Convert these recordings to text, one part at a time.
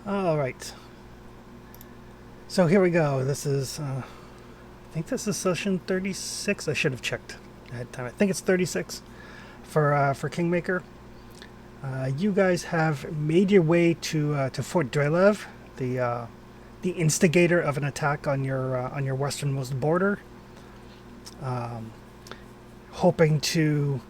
All right. So here we go. This is, I think this is session 36. I should have checked ahead of time. I think it's 36 for Kingmaker. You guys have made your way to Fort Drelev, the instigator of an attack on your westernmost border, hoping to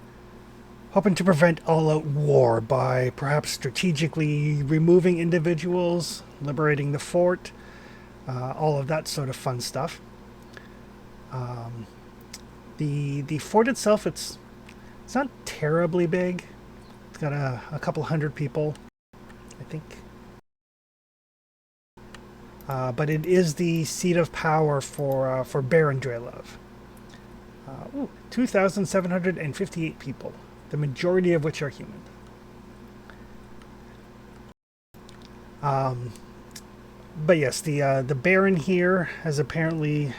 hoping to prevent all-out war by perhaps strategically removing individuals, liberating the fort, all of that sort of fun stuff. The fort itself, it's not terribly big. It's got a couple hundred people, I think. But it is the seat of power for Baron Drelev. 2,758 people, the majority of which are human. But yes, the Baron here has apparently,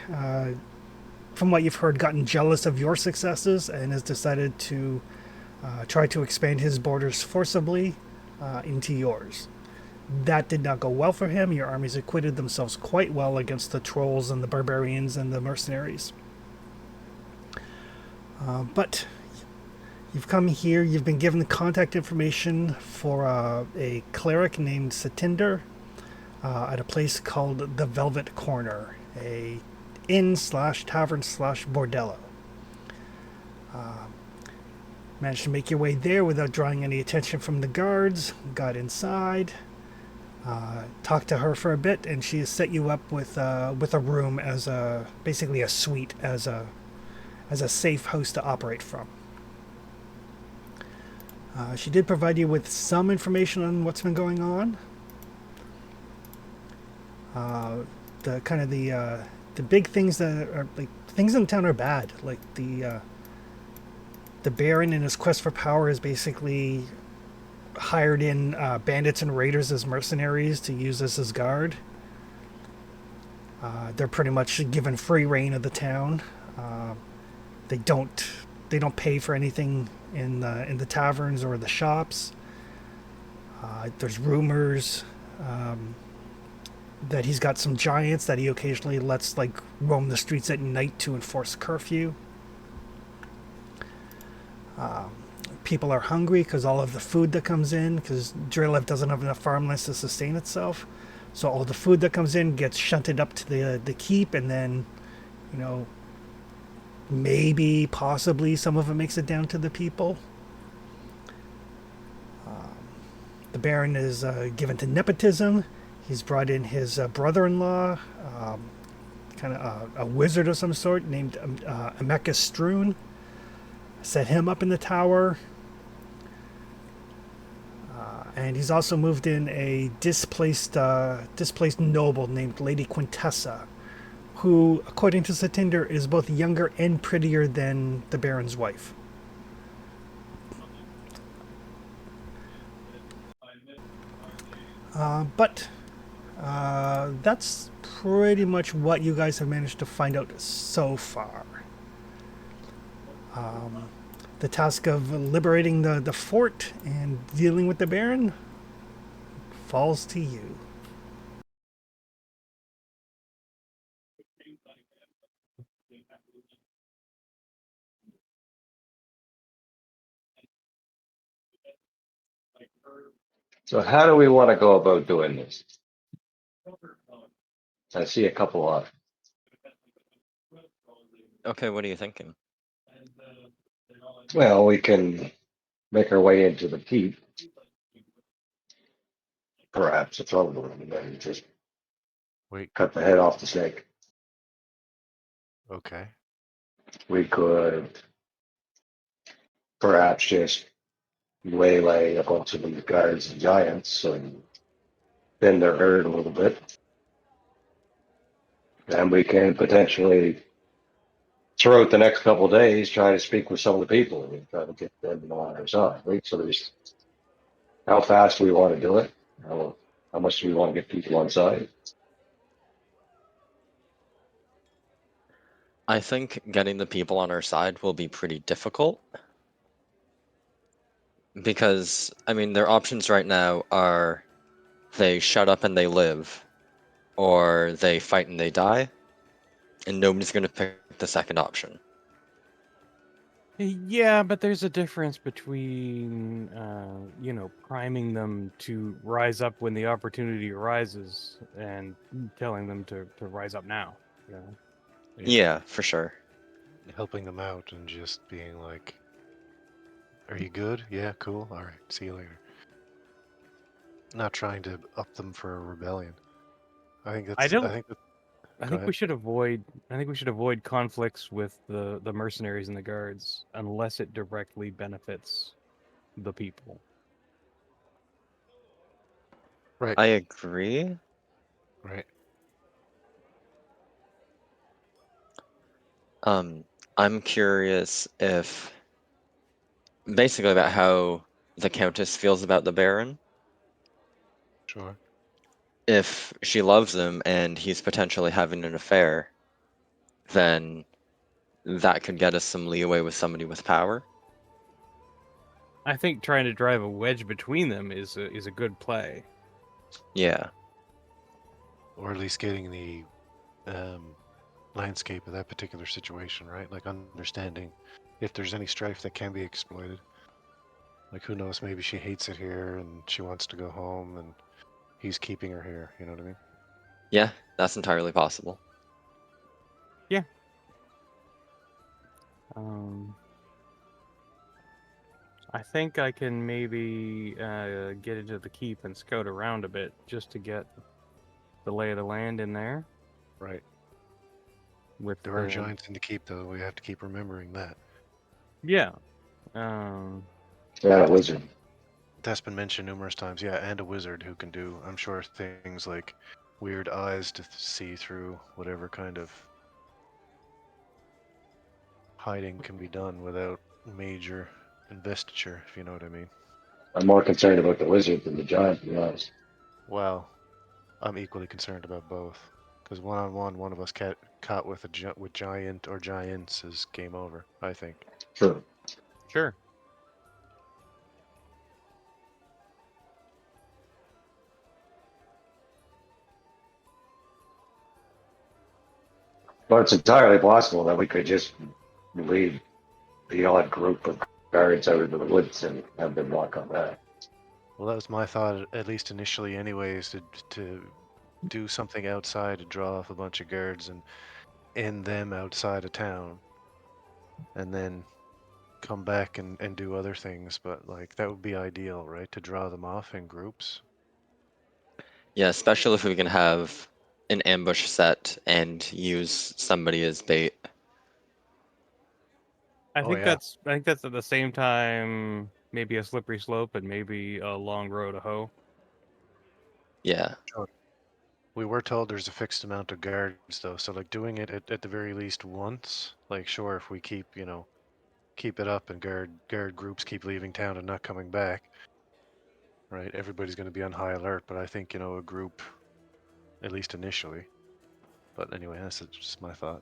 from what you've heard, gotten jealous of your successes and has decided to try to expand his borders forcibly into yours. That did not go well for him. Your armies acquitted themselves quite well against the trolls and the barbarians and the mercenaries. But you've come here, you've been given the contact information for a cleric named Satinder at a place called the Velvet Corner, a inn slash tavern slash bordello. Managed to make your way there without drawing any attention from the guards. Got inside, talked to her for a bit, and she has set you up with a room as basically a suite as a safe house to operate from. She did provide you with some information on what's been going on. The kind of the big things that are like things in town are bad. Like the Baron in his quest for power has basically hired in bandits and raiders as mercenaries to use as his guard. They're pretty much given free reign of the town. Uh, they don't they don't pay for anything in the taverns or the shops. There's rumors that he's got some giants that he occasionally lets like roam the streets at night to enforce curfew. People are hungry because all of the food that comes in, because Drelev doesn't have enough farmlands to sustain itself. So all the food that comes in gets shunted up to the keep, and then, you know, maybe, possibly, some of it makes it down to the people. The Baron is given to nepotism. He's brought in his brother-in-law, kind of a wizard of some sort named Emeka Stroon. Set him up in the tower. And he's also moved in a displaced noble named Lady Quintessa, who, according to Satinder, is both younger and prettier than the Baron's wife. But that's pretty much what you guys have managed to find out so far. The task of liberating the fort and dealing with the Baron falls to you. So how do we want to go about doing this? I see a couple of, Okay, what are you thinking? well, we can make our way into the keep, perhaps a throne room, and then just Wait, cut the head off the snake. okay. We could perhaps just waylay a bunch of these guards and giants and bend their herd a little bit. And we can potentially, throughout the next couple of days, try to speak with some of the people and try to get them on our side. Right? So there's how fast do we want to do it? How much do we want to get people on side? I think getting the people on our side will be pretty difficult because, I mean, their options right now are they shut up and they live, or they fight and they die, and nobody's going to pick the second option. Yeah, but there's a difference between, priming them to rise up when the opportunity arises and telling them to rise up now. You know? Yeah, for sure. Helping them out and just being like, "Are you good? Yeah, cool. All right, see you later." Not trying to up them for a rebellion. I think I that's. I don't. think that. I Go think we ahead. should avoid. I think we should avoid conflicts with the mercenaries and the guards unless it directly benefits the people. Right. I agree. Right. I'm curious if basically about how the Countess feels about the Baron. Sure. If she loves him and he's potentially having an affair, then that could get us some leeway with somebody with power. I think trying to drive a wedge between them is a good play. Yeah. Or at least getting the um, landscape of that particular situation, right? Like understanding if there's any strife that can be exploited. Like who knows? Maybe she hates it here and she wants to go home, and he's keeping her here. You know what I mean? Yeah, that's entirely possible. Yeah. I think I can maybe get into the keep and scout around a bit just to get the lay of the land in there. Right. With There are giants in the keep, though. We have to keep remembering that. yeah. Um, Yeah, wizard. That's been mentioned numerous times. Yeah, and a wizard who can do, I'm sure, things like weird eyes to see through whatever kind of hiding can be done without major investiture, if you know what I mean. I'm more concerned about the wizard than the giant, to be honest. Well, I'm equally concerned about both. Because one-on-one, one of us caught with with giant or giants is game over, I think. True. sure. But it's entirely possible that we could just leave the odd group of guards out into the woods and have them walk on that. Well, that was my thought, at least initially, anyways, to do something outside to draw off a bunch of guards and end them outside of town, and then come back and do other things. But like that would be ideal, right? To draw them off in groups. Yeah, especially if we can have an ambush set and use somebody as bait. I Oh think yeah, that's at the same time maybe a slippery slope and maybe a long road to hoe. Yeah. sure. We were told there's a fixed amount of guards though, so like doing it at the very least once. Like sure, if we keep keep it up and guard groups keep leaving town and not coming back, right? Everybody's going to be on high alert. But I think a group, at least initially. But anyway, that's just my thought.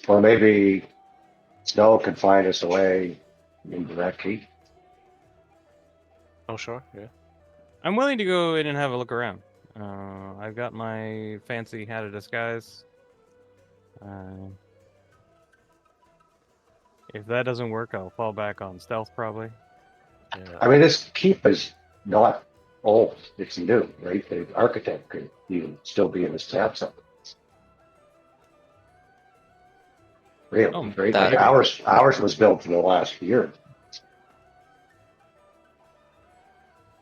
Or maybe snow can find us away into that keep. Oh sure, yeah. I'm willing to go in and have a look around. I've got my fancy hat of disguise. If that doesn't work, I'll fall back on stealth probably. Yeah. I mean, this keep is not old. It's new, right? The architect could even still be in this town something. Really, Oh, right? Like That maybe. ours was built in the last year.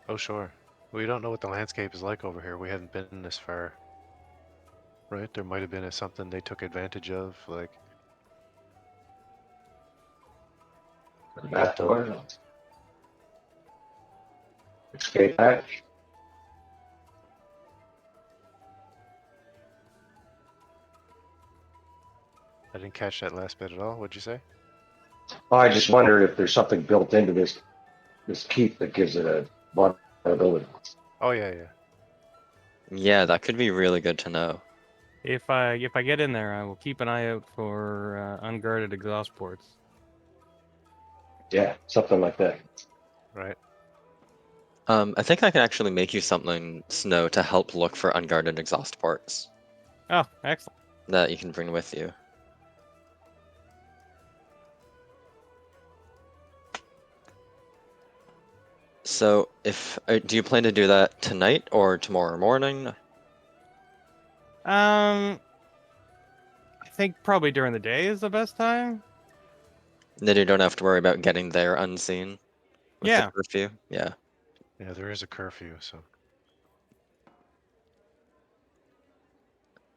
Oh sure. We don't know what the landscape is like over here. We haven't been this far. Right? There might have been something they took advantage of, like Back built up. door, escape hatch. I didn't catch that last bit at all. What'd you say? I just wonder if there's something built into this keep that gives it a vulnerability. Oh yeah, yeah. yeah, that could be really good to know. If I get in there, I will keep an eye out for unguarded exhaust ports. Yeah, something like that. Right. I think I can actually make you something, Snow, to help look for unguarded exhaust ports Oh, excellent. that you can bring with you. So, if do you plan to do that tonight or tomorrow morning? I think probably during the day is the best time. Then you don't have to worry about getting there unseen with the Yeah. curfew. Yeah. Yeah, there is a curfew, so.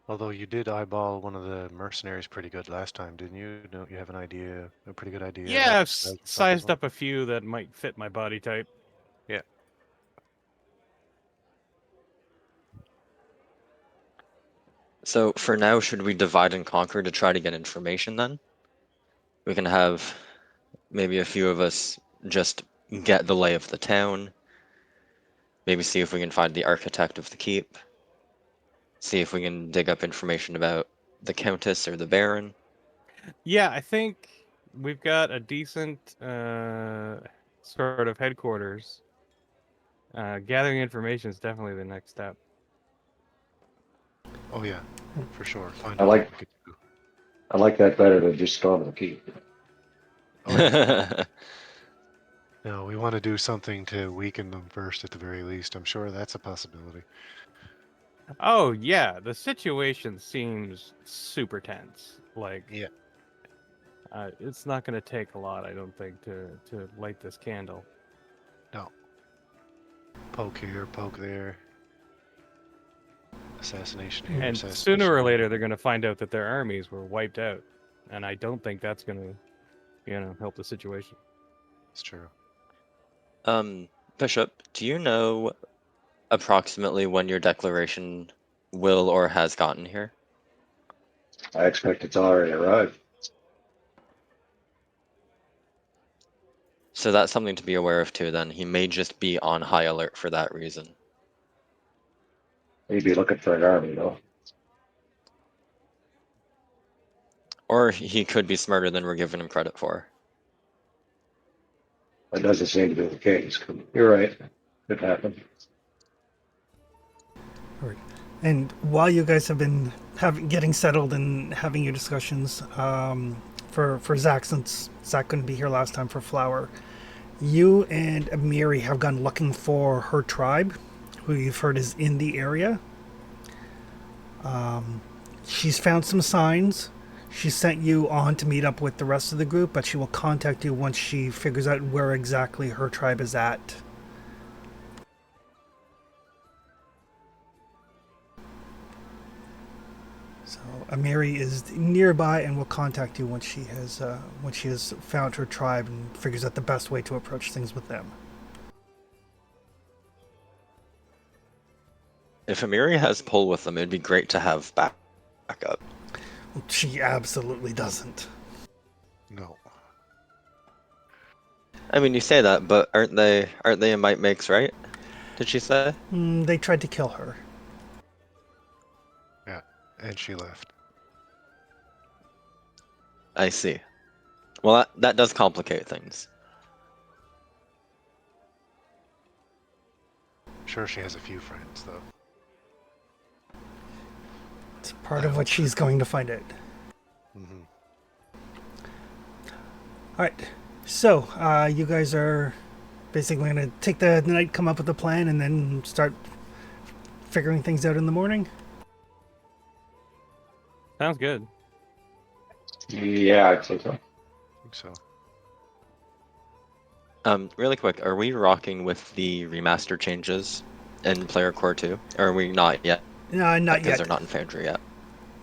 Although you did eyeball one of the mercenaries pretty good last time, didn't you? Don't you have an idea, a pretty good idea Yeah, what I've size the fuck is sized one? up a few that might fit my body type. Yeah. So for now, should we divide and conquer to try to get information then? We can have maybe a few of us just get the lay of the town, maybe see if we can find the architect of the keep, see if we can dig up information about the countess or the baron. Yeah, I think we've got a decent sort of headquarters. Gathering information is definitely the next step. Oh yeah, for sure. Find I out what like we could do. I like that better than just storming the keep. Oh yeah. No, we want to do something to weaken them first at the very least. I'm sure that's a possibility. Oh yeah, the situation seems super tense. Like, Yeah. it's not going to take a lot, I don't think, to light this candle. No. Poke here, poke there. Assassination here, And assassination sooner or there. later, they're going to find out that their armies were wiped out, and I don't think that's going to, help the situation. It's true. Bishop, do you know approximately when your declaration will or has gotten here? I expect it's already arrived. So that's something to be aware of too, then. He may just be on high alert for that reason. He'd be looking for an army, though. Or he could be smarter than we're giving him credit for. That doesn't seem to be the case. You're right. Could happen. Alright. And while you guys have been getting settled and having your discussions, for Zach, since Zach couldn't be here last time for Flower, you and Amiri have gone looking for her tribe, who you've heard is in the area. She's found some signs. She sent you on to meet up with the rest of the group, but she will contact you once she figures out where exactly her tribe is at. So Amiri is nearby and will contact you once she has found her tribe and figures out the best way to approach things with them. If Amiri has pull with them, it'd be great to have backup. She absolutely doesn't. No. I mean, you say that, but aren't they a might makes, right? Did she say? They tried to kill her. Yeah. And she left. I see. Well, that does complicate things. I'm sure she has a few friends, though. It's part of what she's going to find out. Mm-hmm. All right. So you guys are basically going to take the night, come up with a plan, and then start figuring things out in the morning. Sounds good. Yeah, I'd say so. I think so. Really quick, are we rocking with the remaster changes in Player Core 2? Or are we not yet? No, not Because yet. they're not in Foundry yet.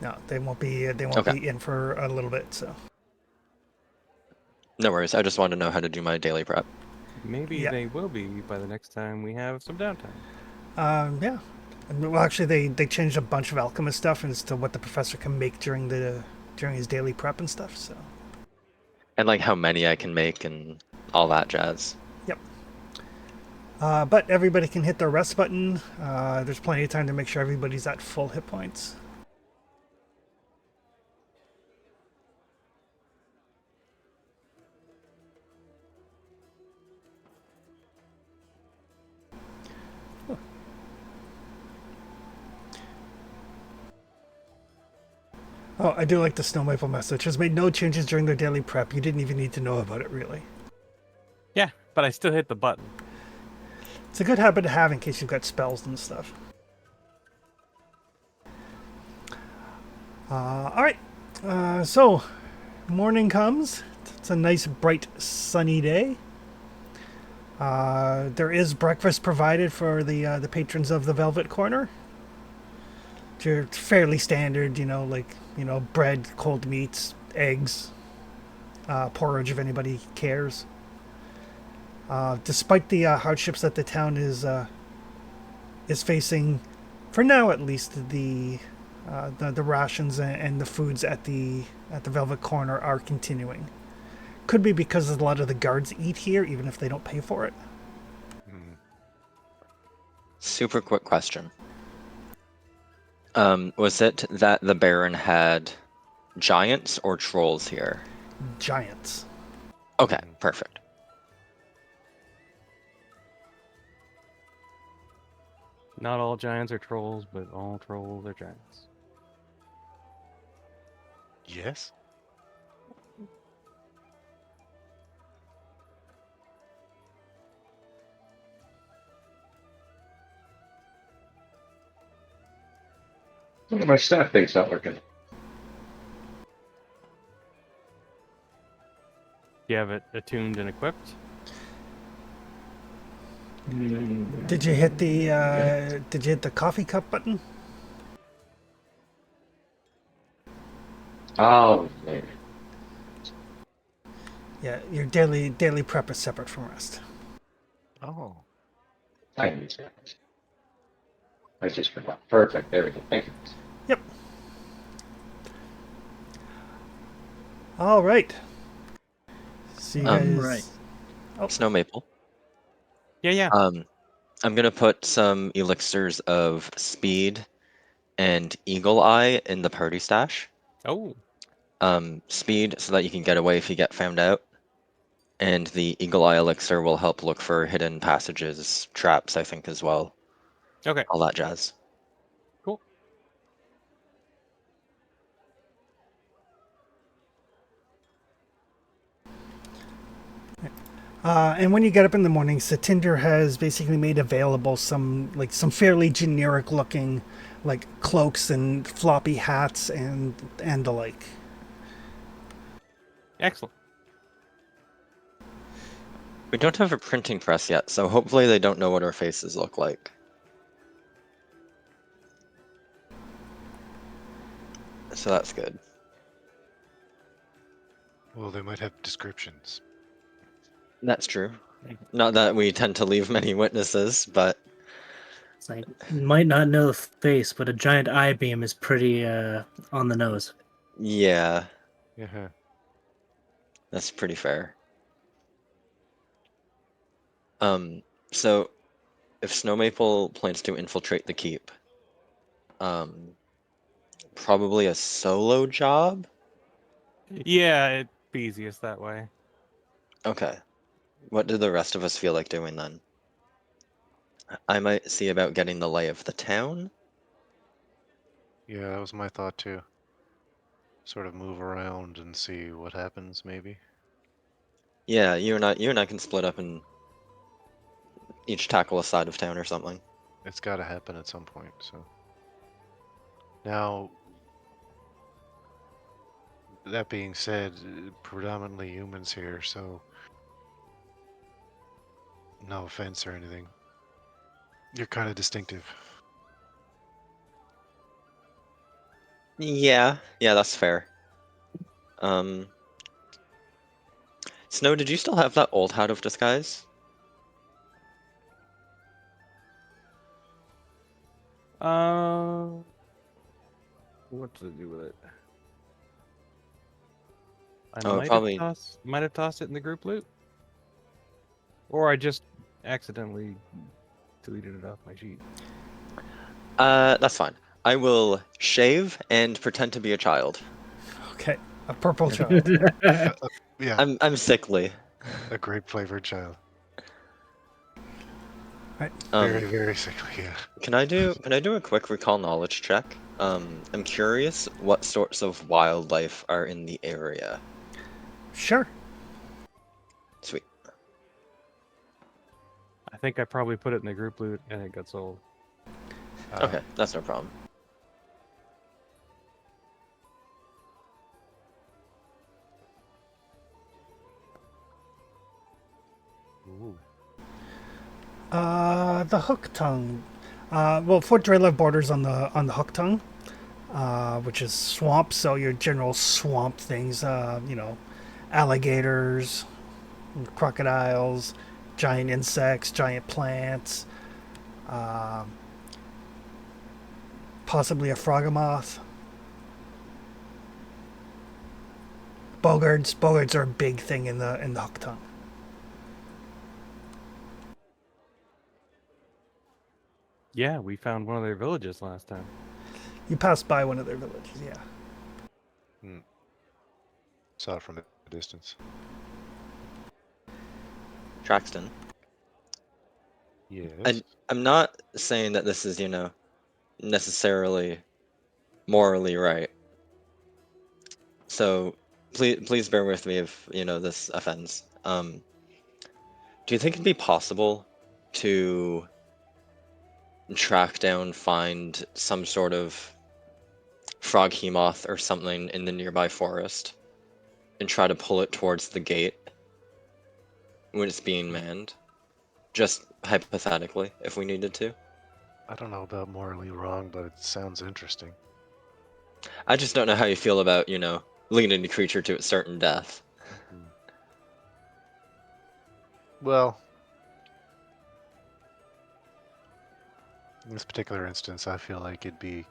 No, they won't be. They won't Okay. be in for a little bit. So No worries. I just wanted to know how to do my daily prep. Maybe Yeah. they will be by the next time we have some downtime. yeah. Well, actually, they changed a bunch of alchemist stuff as to what the professor can make during his daily prep and stuff. So And like how many I can make and all that jazz. yep. But everybody can hit the rest button. There's plenty of time to make sure everybody's at full hit points. Oh, I do like the Snow Maple message. Has made no changes during their daily prep. You didn't even need to know about it, really. Yeah, but I still hit the button. It's a good habit to have in case you've got spells and stuff. All right. So, morning comes. It's a nice, bright, sunny day. There is breakfast provided for the patrons of the Velvet Corner. They're fairly standard, bread, cold meats, eggs, porridge if anybody cares. Despite the hardships that the town is facing, for now at least, the rations and the foods at the Velvet Corner are continuing. Could be because a lot of the guards eat here, even if they don't pay for it. Super quick question. Was it that the Baron had giants or trolls here? Giants. Okay, perfect. Not all giants are trolls, but all trolls are giants. Yes. My staff thing's not working. Do you have it attuned and equipped? Did you hit the coffee cup button? Oh, maybe. Yeah, your daily prep is separate from rest. Oh. I need that. I just forgot. Perfect. There we go. Thank you. Yep. All right. So you guys. Right. Snow Maple. Yeah. I'm gonna put some elixirs of speed and eagle eye in the party stash. Oh, Speed so that you can get away if you get found out. And the eagle eye elixir will help look for hidden passages, traps, I think, as well. okay, All that jazz. cool. And when you get up in the morning, Satinder has basically made available some fairly generic looking cloaks and floppy hats and the like. Excellent. We don't have a printing press yet, so hopefully they don't know what our faces look like. So that's good. Well, they might have descriptions. That's true. Not that we tend to leave many witnesses, but It's like, might not know the face, but a giant eye beam is pretty on the nose. yeah, Yeah. that's pretty fair. So if Snow Maple plans to infiltrate the keep, probably a solo job? Yeah, it'd be easiest that way. Okay. What do the rest of us feel like doing then? I might see about getting the lay of the town. Yeah, that was my thought too. Sort of move around and see what happens, maybe. Yeah, you and I can split up and each tackle a side of town or something. It's got to happen at some point. So now, that being said, predominantly humans here, so no offense or anything. You're kind of distinctive. Yeah, that's fair. Snow, did you still have that old hat of disguise? What to do with it? I Oh, might probably. have tossed it in the group loot, or I just accidentally deleted it off my sheet. That's fine. I will shave and pretend to be a child. Okay, a purple child. Yeah, I'm sickly. a grape flavored child. Right. Very, very sickly. Yeah. Can I do a quick recall knowledge check? I'm curious what sorts of wildlife are in the area. Sure. Sweet. I think I probably put it in the group loot and it got sold. Okay, that's no problem. Ooh. The hook tongue. Well, Fort Drelev borders on the hook tongue, which is swamp. So your general swamp things, alligators, crocodiles, giant insects, giant plants, possibly a frogmoth. Bogarts. Bogarts are a big thing in the hook tongue. Yeah, we found one of their villages last time. You passed by one of their villages, yeah. Saw it from a distance. Traxton. Yes. I'm not saying that this is, necessarily morally right. So please bear with me if, this offends. Do you think it'd be possible to track down, find some sort of frog hemoth or something in the nearby forest and try to pull it towards the gate when it's being manned? Just hypothetically, if we needed to. I don't know about morally wrong, but it sounds interesting. I just don't know how you feel about, leading a creature to its certain death. Well, in this particular instance, I feel like it'd be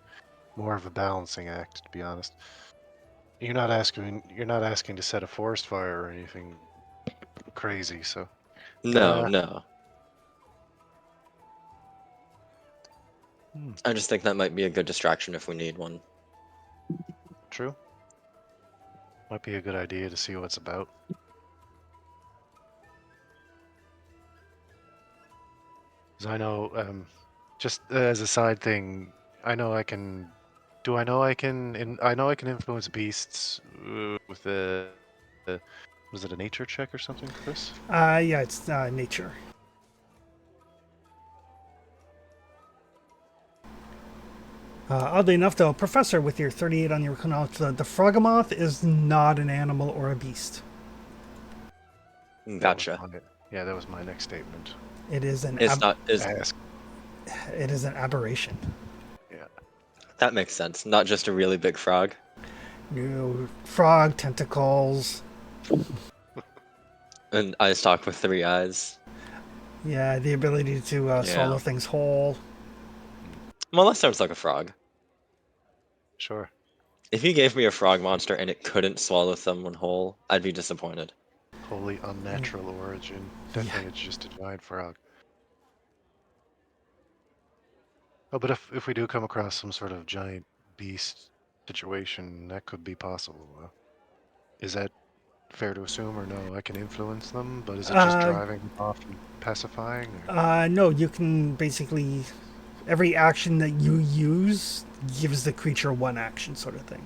more of a balancing act, to be honest. You're not asking to set a forest fire or anything crazy, so No, no. Hmm. I just think that might be a good distraction if we need one. True. Might be a good idea to see what it's about. Because I know, just as a side thing, I know I can. Do I know I can? I know I can influence beasts with the. Was it a nature check or something, Chris? Yeah, it's nature. Oddly enough, though, Professor, with your 38 on your knowledge, the frogmoth is not an animal or a beast. Gotcha. Yeah, that was my next statement. It is It's not. Ask. it is an aberration. Yeah. That makes sense. Not just a really big frog. Frog tentacles. An eye stalk with 3 eyes. Yeah, the ability to swallow things whole. Well, that sounds like a frog. Sure. If you gave me a frog monster and it couldn't swallow someone whole, I'd be disappointed. Wholly unnatural origin. Definitely, it's just a giant frog. Oh, but if we do come across some sort of giant beast situation, that could be possible. Is that fair to assume, or no? I can influence them, but is it just driving them off and pacifying? Or? No, you can basically every action that you use gives the creature one action, sort of thing.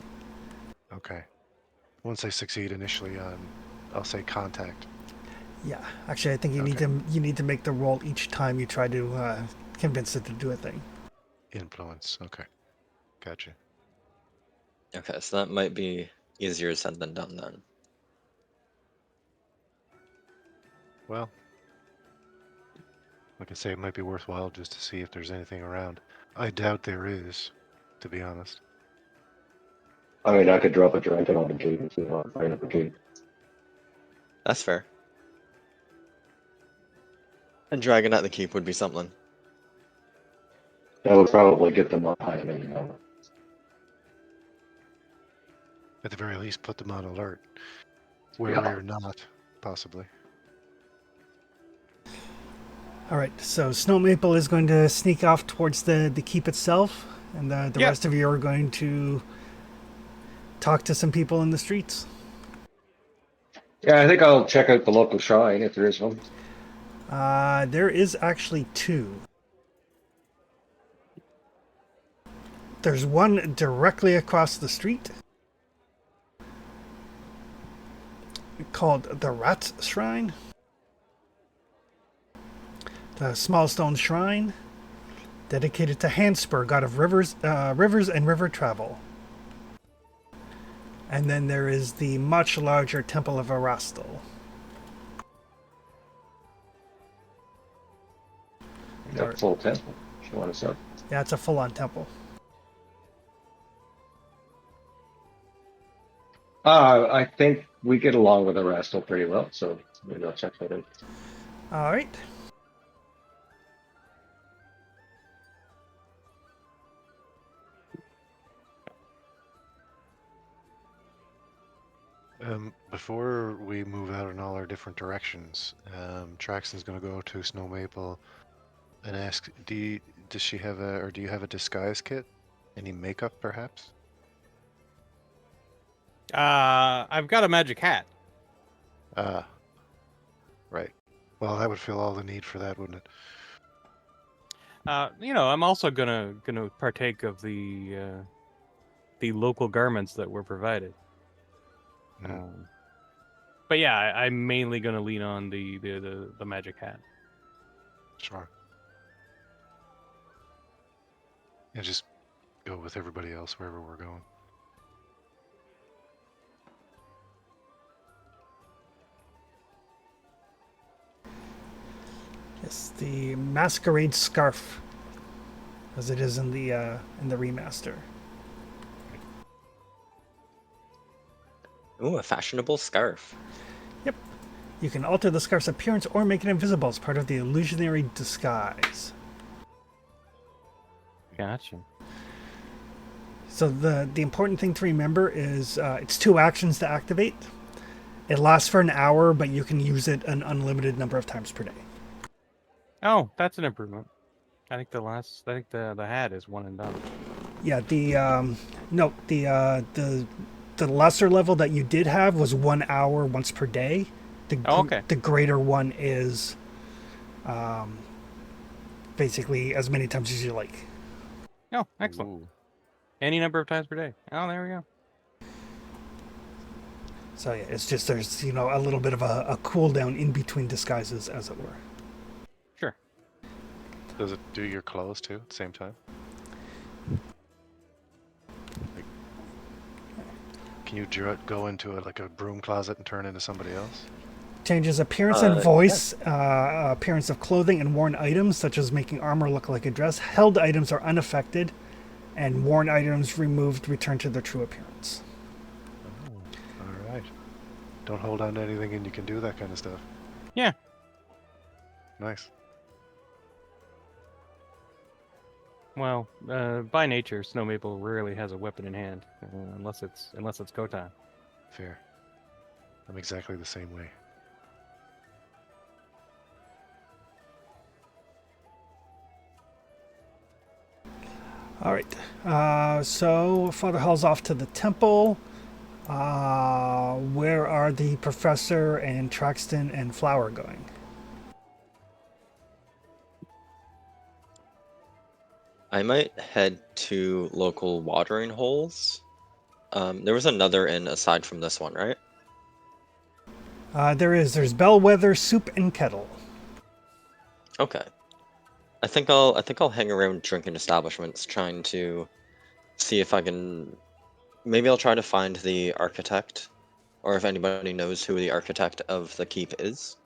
Okay. Once I succeed initially on, I'll say contact. Yeah, actually, I think you need to make the roll each time you try to convince it to do a thing. Influence. Okay. Gotcha. Okay, so that might be easier said than done then. Well, like I say, it might be worthwhile just to see if there's anything around. I doubt there is, to be honest. I mean, I could drop a dragon on the gate and see how I find the gate. That's fair. A dragon at the keep would be something. That would probably get them up high enough. At the very least, put them on alert. Where Yeah. or not, possibly. All right, so Snow Maple is going to sneak off towards the keep itself, and the rest of you are going to talk to some people in the streets. Yeah, I think I'll check out the local shrine if there is one. There is actually 2. There's one directly across the street called the Rat's Shrine. The small stone shrine dedicated to Handspur, god of rivers and river travel. And then there is the much larger Temple of Erastil. That full temple. If you want to say. Yeah, it's a full-on temple. I think we get along with the Rastal pretty well, so maybe I'll check that out. All right. Before we move out in all our different directions, Traxton's going to go to Snow Maple and ask, does she have do you have a disguise kit? Any makeup, perhaps? I've got a magic hat. Ah, right. Well, that would fill all the need for that, wouldn't it? I'm also gonna partake of the local garments that were provided. Mm. But yeah, I'm mainly gonna lean on the magic hat. Sure. And just go with everybody else wherever we're going. Yes, the masquerade scarf, as it is in the remaster. Ooh, a fashionable scarf. Yep. You can alter the scarf's appearance or make it invisible as part of the illusionary disguise. Gotcha. So the important thing to remember is it's 2 actions to activate. It lasts for an hour, but you can use it an unlimited number of times per day. Oh, that's an improvement. I think the hat is one and done. Yeah, the lesser level that you did have was 1 hour once per day. Okay. The greater one is basically as many times as you like. Oh, excellent. Ooh. Any number of times per day. Oh, there we go. So yeah, it's just there's a little bit of a cooldown in between disguises, as it were. Sure. Does it do your clothes too at the same time? Like, can you go into a broom closet and turn into somebody else? Changes appearance and voice, appearance of clothing and worn items, such as making armor look like a dress. Held items are unaffected, and worn items removed return to their true appearance. Oh, all right. Don't hold on to anything and you can do that kind of stuff. Yeah. Nice. Well, by nature, Snow Maple rarely has a weapon in hand, unless it's Kotan. Fair. I'm exactly the same way. All right. So Father Hall's off to the temple. Where are the professor and Traxton and Flower going? I might head to local watering holes. There was another inn aside from this one, right? There's Bellwether, Soup and Kettle. Okay. I think I'll hang around drinking establishments, trying to see if I can. Maybe I'll try to find the architect, or if anybody knows who the architect of the keep is.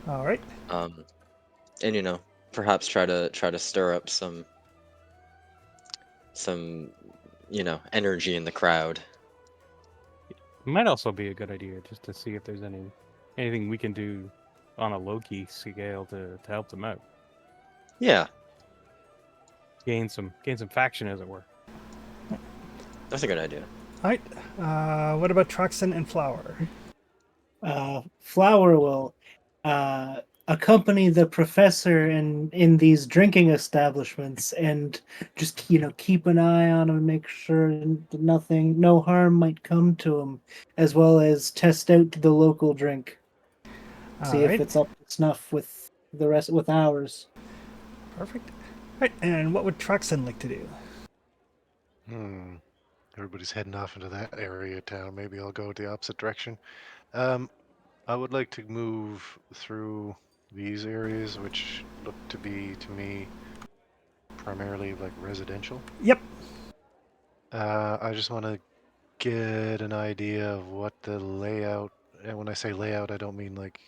All right. And perhaps try to stir up some energy in the crowd. It might also be a good idea just to see if there's anything we can do on a low-key scale to help them out. Yeah, Gain some faction, as it were. that's a good idea. All right. What about Traxton and Flower? Flower will accompany the professor in these drinking establishments and just keep an eye on him and make sure that no harm might come to him, as well as test out the local drink, see All if right. it's up to snuff with ours. Perfect. Right, and what would Truxton like to do? Everybody's heading off into that area of town. Maybe I'll go the opposite direction. Um, I would like to move through these areas, which look to be, to me, primarily like residential. Yep. I just want to get an idea of what the layout, and when I say layout, I don't mean like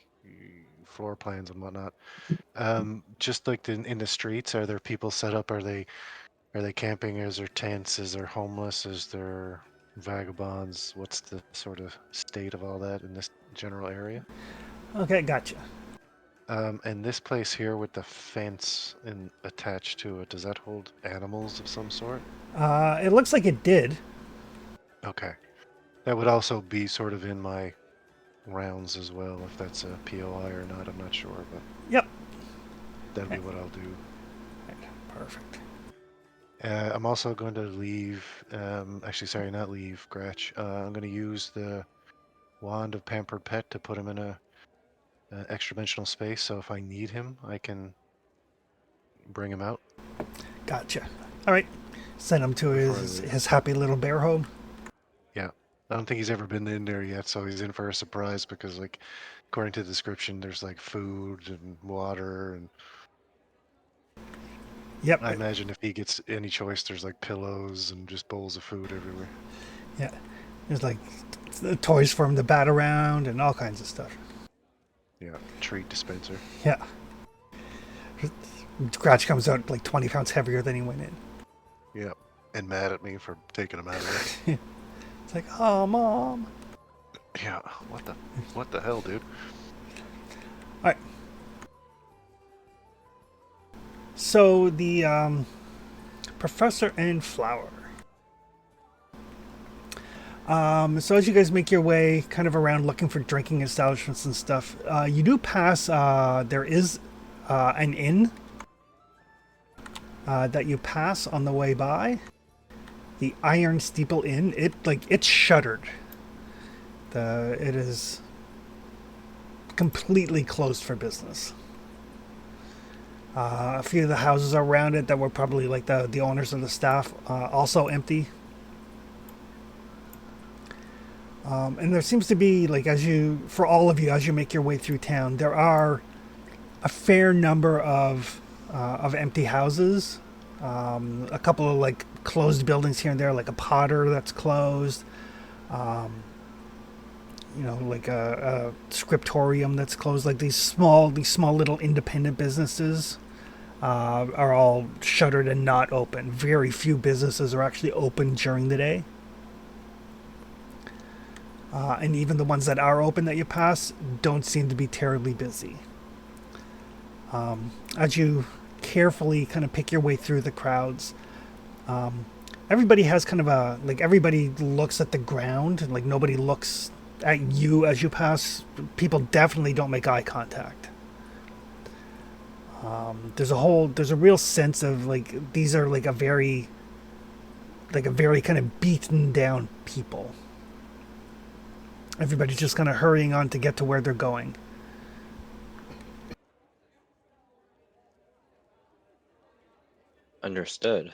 floor plans and whatnot. Just like in the streets, are there people set up? Are they camping? Is there tents? Is there homeless? Is there vagabonds? What's the sort of state of all that in this general area? Okay, gotcha. And this place here with the fence attached to it, does that hold animals of some sort? It looks like it did. Okay. That would also be sort of in my rounds as well, if that's a POI or not, I'm not sure, but Yep. that'll be what I'll do. Perfect. I'm also going to leave, actually, sorry, not leave, Gratch. I'm going to use the Wand of Pampered Pet to put him in a extra dimensional space, so if I need him, I can bring him out. Gotcha. All right. Send him to Before I his leave. his happy little bear home. Yeah. I don't think he's ever been in there yet, so he's in for a surprise because, like, according to the description, there's like food and water, and Yep. I imagine if he gets any choice, there's like pillows and just bowls of food everywhere. Yeah. There's like toys for him to bat around and all kinds of stuff. Yeah, treat dispenser. Yeah. Scratch comes out like 20 pounds heavier than he went in. Yeah, and mad at me for taking him out of there. It's like, oh, Mom. Yeah, what the hell, dude? All right. So the Professor and Flower. So as you guys make your way kind of around looking for drinking establishments and stuff, you do pass, there is an inn that you pass on the way by. The Iron Steeple Inn. It's shuttered. It is completely closed for business. A few of the houses around it that were probably like the owners of the staff also empty. And there seems to be, like, for all of you, as you make your way through town, there are a fair number of empty houses. A couple of like closed buildings here and there, like a Potter that's closed. Like a scriptorium that's closed. Like these small little independent businesses are all shuttered and not open. Very few businesses are actually open during the day. And even the ones that are open that you pass don't seem to be terribly busy. As you carefully kind of pick your way through the crowds, everybody has kind of everybody looks at the ground, and like nobody looks at you as you pass. People definitely don't make eye contact. There's a real sense of like these are like a very kind of beaten down people. Everybody's just kind of hurrying on to get to where they're going. Understood.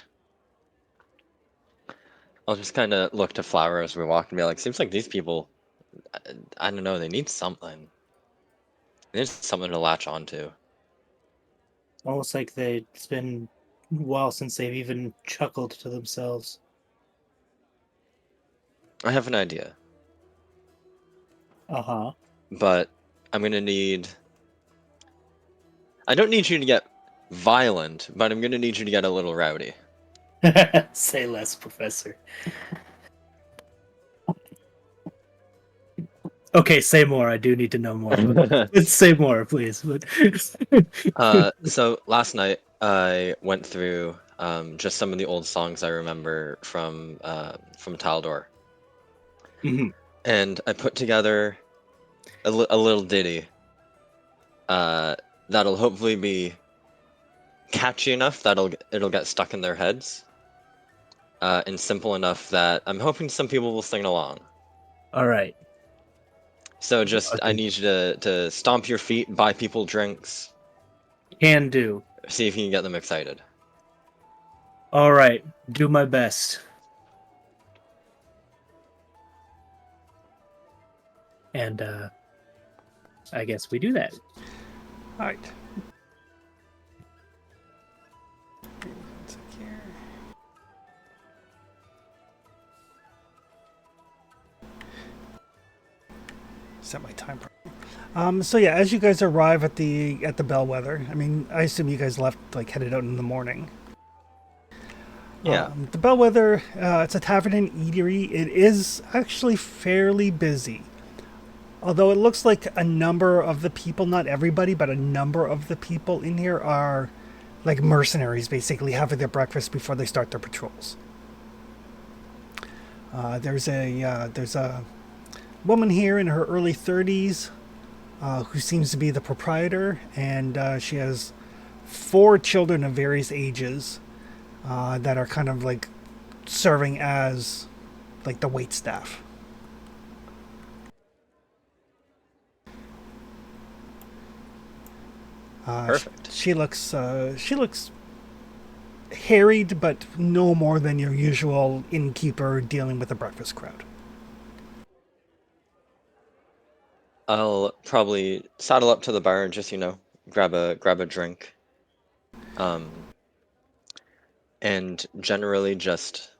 I'll just kind of look to Flower as we walk and be like, seems like these people, I don't know, they need something. They need something to latch onto. Almost like it's been a while since they've even chuckled to themselves. I have an idea, Uh but I'm gonna need. I don't need you to get violent, but I'm gonna need you to get a little rowdy. huh. Say less, Professor. Okay, say more. I do need to know more. Let's say more, please. So last night I went through just some of the old songs I remember from Taldor, Mhm. and I put together a little ditty that'll hopefully be catchy enough that it'll get stuck in their heads, and simple enough that I'm hoping some people will sing along. All right. So just I Okay. need you to stomp your feet, buy people drinks, Can do. see if you can get them excited. All right, do my best. And I guess we do that. All right. One sec here. Set my time. So yeah, as you guys arrive at the bellwether, I mean, I assume you guys left like headed out in the morning. Yeah. The bellwether, it's a tavern and eatery. It is actually fairly busy. Although it looks like a number of the people, not everybody, but a number of the people in here are like mercenaries, basically having their breakfast before they start their patrols. There's a woman here in her early 30s who seems to be the proprietor, and she has 4 children of various ages that are kind of like serving as like the wait staff. Perfect. She looks harried, but no more than your usual innkeeper dealing with a breakfast crowd. I'll probably saddle up to the bar and just, grab a drink. And generally just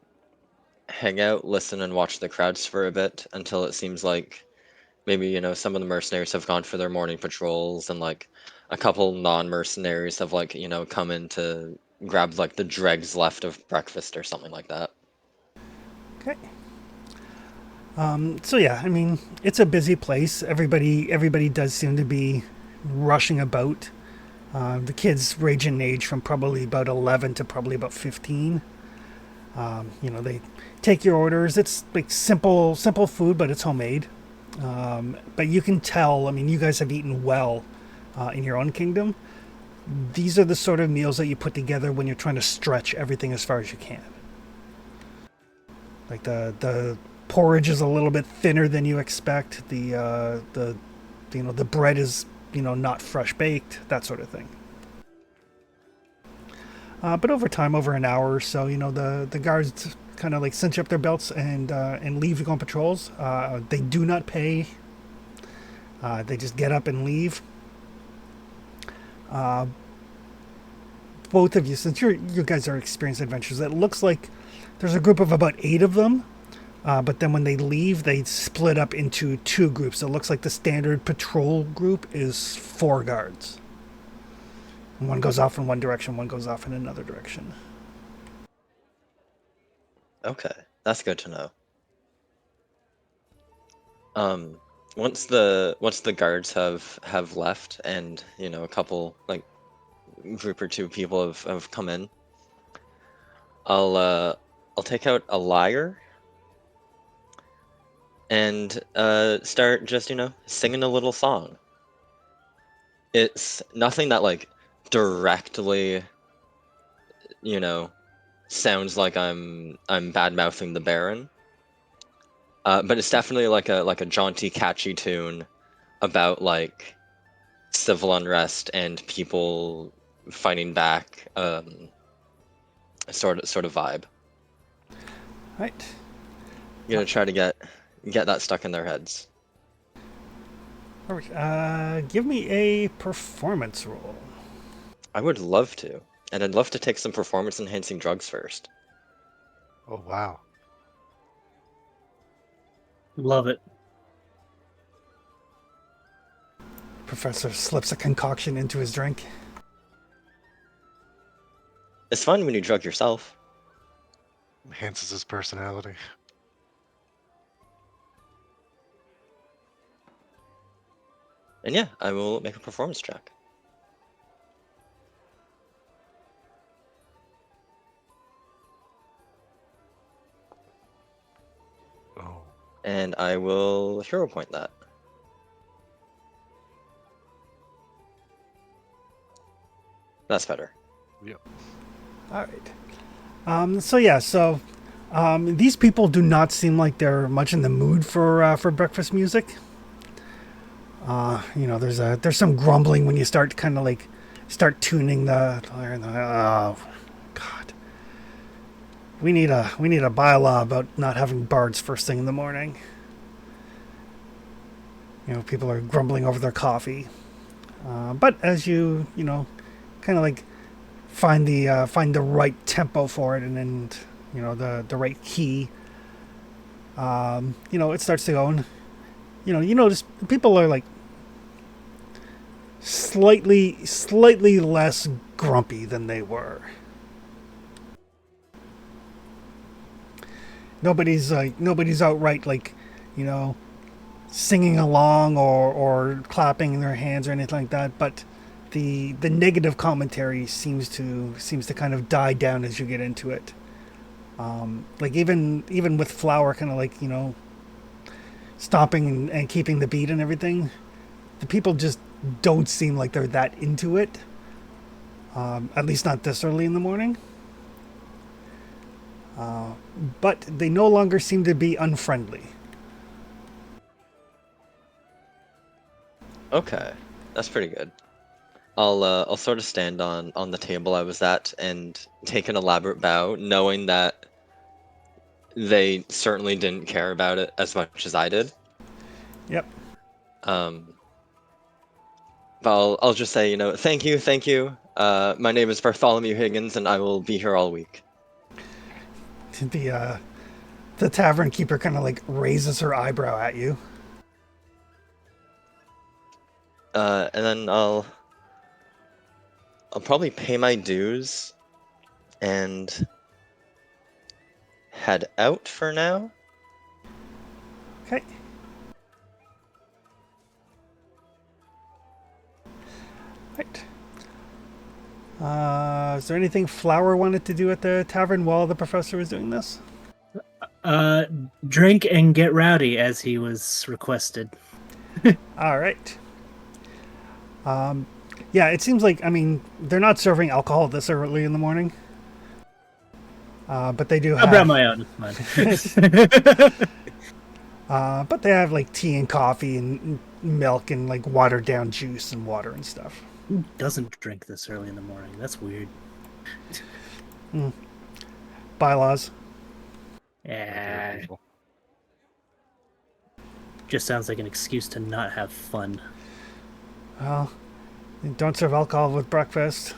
hang out, listen, and watch the crowds for a bit until it seems like maybe, some of the mercenaries have gone for their morning patrols and like a couple non-mercenaries have like, come in to grab like the dregs left of breakfast or something like that. Okay. So yeah, I mean, it's a busy place. Everybody does seem to be rushing about. The kids range in age from probably about 11 to probably about 15. They take your orders. It's like simple food, but it's homemade. But you can tell, I mean, you guys have eaten well in your own kingdom. These are the sort of meals that you put together when you're trying to stretch everything as far as you can. Like the porridge is a little bit thinner than you expect. The bread is not fresh baked, that sort of thing. But over time, over an hour or so, the guards kind of like cinch up their belts and leave to go on patrols. They do not pay. They just get up and leave. Both of you, since you guys are experienced adventurers, it looks like there's a group of about 8 of them. But then when they leave, they split up into 2 groups. It looks like the standard patrol group is 4 guards. And one goes off in one direction, one goes off in another direction. Okay, that's good to know. Once the guards have left and a couple like group or 2 people have come in, I'll take out a lyre and start just singing a little song. It's nothing that like directly sounds like I'm bad mouthing the Baron, but it's definitely like a jaunty, catchy tune about like civil unrest and people fighting back, sort of vibe. Right. You're gonna try to get that stuck in their heads. All right. Give me a performance roll. I would love to, and I'd love to take some performance enhancing drugs first. Oh wow. Love it. Professor slips a concoction into his drink. It's fun when you drug yourself. Enhances his personality. And yeah, I will make a performance check. Oh. And I will hero point that. That's better. Yep. All right. These people do not seem like they're much in the mood for breakfast music. There's some grumbling when you start kind of like start tuning the. Oh God. We need a bylaw about not having bards first thing in the morning. You know, people are grumbling over their coffee. But as you kind of like find the right tempo for it, and then the right key, it starts to go. And you notice people are like slightly less grumpy than they were. Nobody's outright like, singing along or clapping their hands or anything like that, but the negative commentary seems to kind of die down as you get into it. Like even with Flower kind of like, stopping and keeping the beat and everything, the people just don't seem like they're that into it. At least not this early in the morning. But they no longer seem to be unfriendly. Okay, that's pretty good. I'll sort of stand on the table I was at and take an elaborate bow, knowing that they certainly didn't care about it as much as I did. Yep. But I'll just say, thank you. My name is Bartholomew Higgins, and I will be here all week. The tavern keeper kind of like raises her eyebrow at you. And then I'll probably pay my dues and head out for now. Okay. Right. Is there anything Flower wanted to do at the tavern while the professor was doing this? Drink and get rowdy as he was requested. All right. Yeah, it seems like, they're not serving alcohol this early in the morning. But they do have... I brought my own. It's fine. But they have like tea and coffee and milk and like watered down juice and water and stuff. Who doesn't drink this early in the morning? That's weird. Bylaws. Yeah. Just sounds like an excuse to not have fun. Well, don't serve alcohol with breakfast.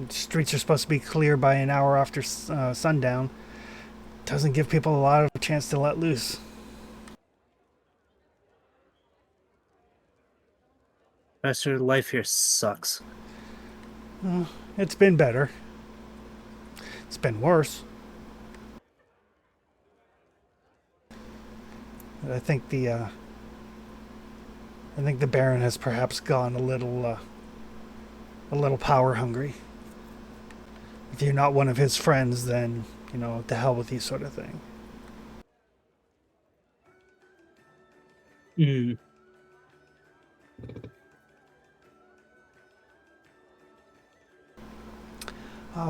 Streets are supposed to be clear by an hour after sundown. Doesn't give people a lot of a chance to let loose. Professor, life here sucks. It's been better. It's been worse. I think the Baron has perhaps gone a little power hungry. If you're not one of his friends, then to hell with you, sort of thing. Hmm.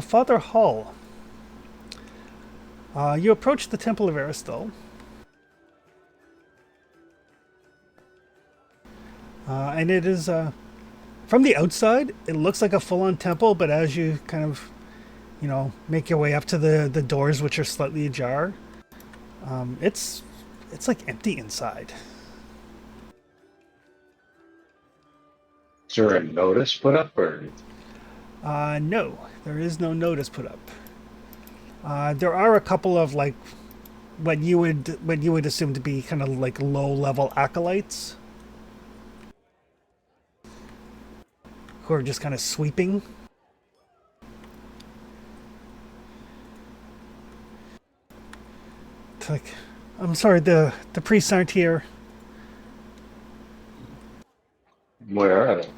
Father Hall, you approach the Temple of Aristal. And it is, from the outside, it looks like a full-on temple, but as you kind of, make your way up to the doors, which are slightly ajar, it's like empty inside. Is there a notice put up, or? No, there is no notice put up. There are a couple of like what you would assume to be kind of like low-level acolytes who are just kind of sweeping. It's like, I'm sorry, the priests aren't here. Where are they?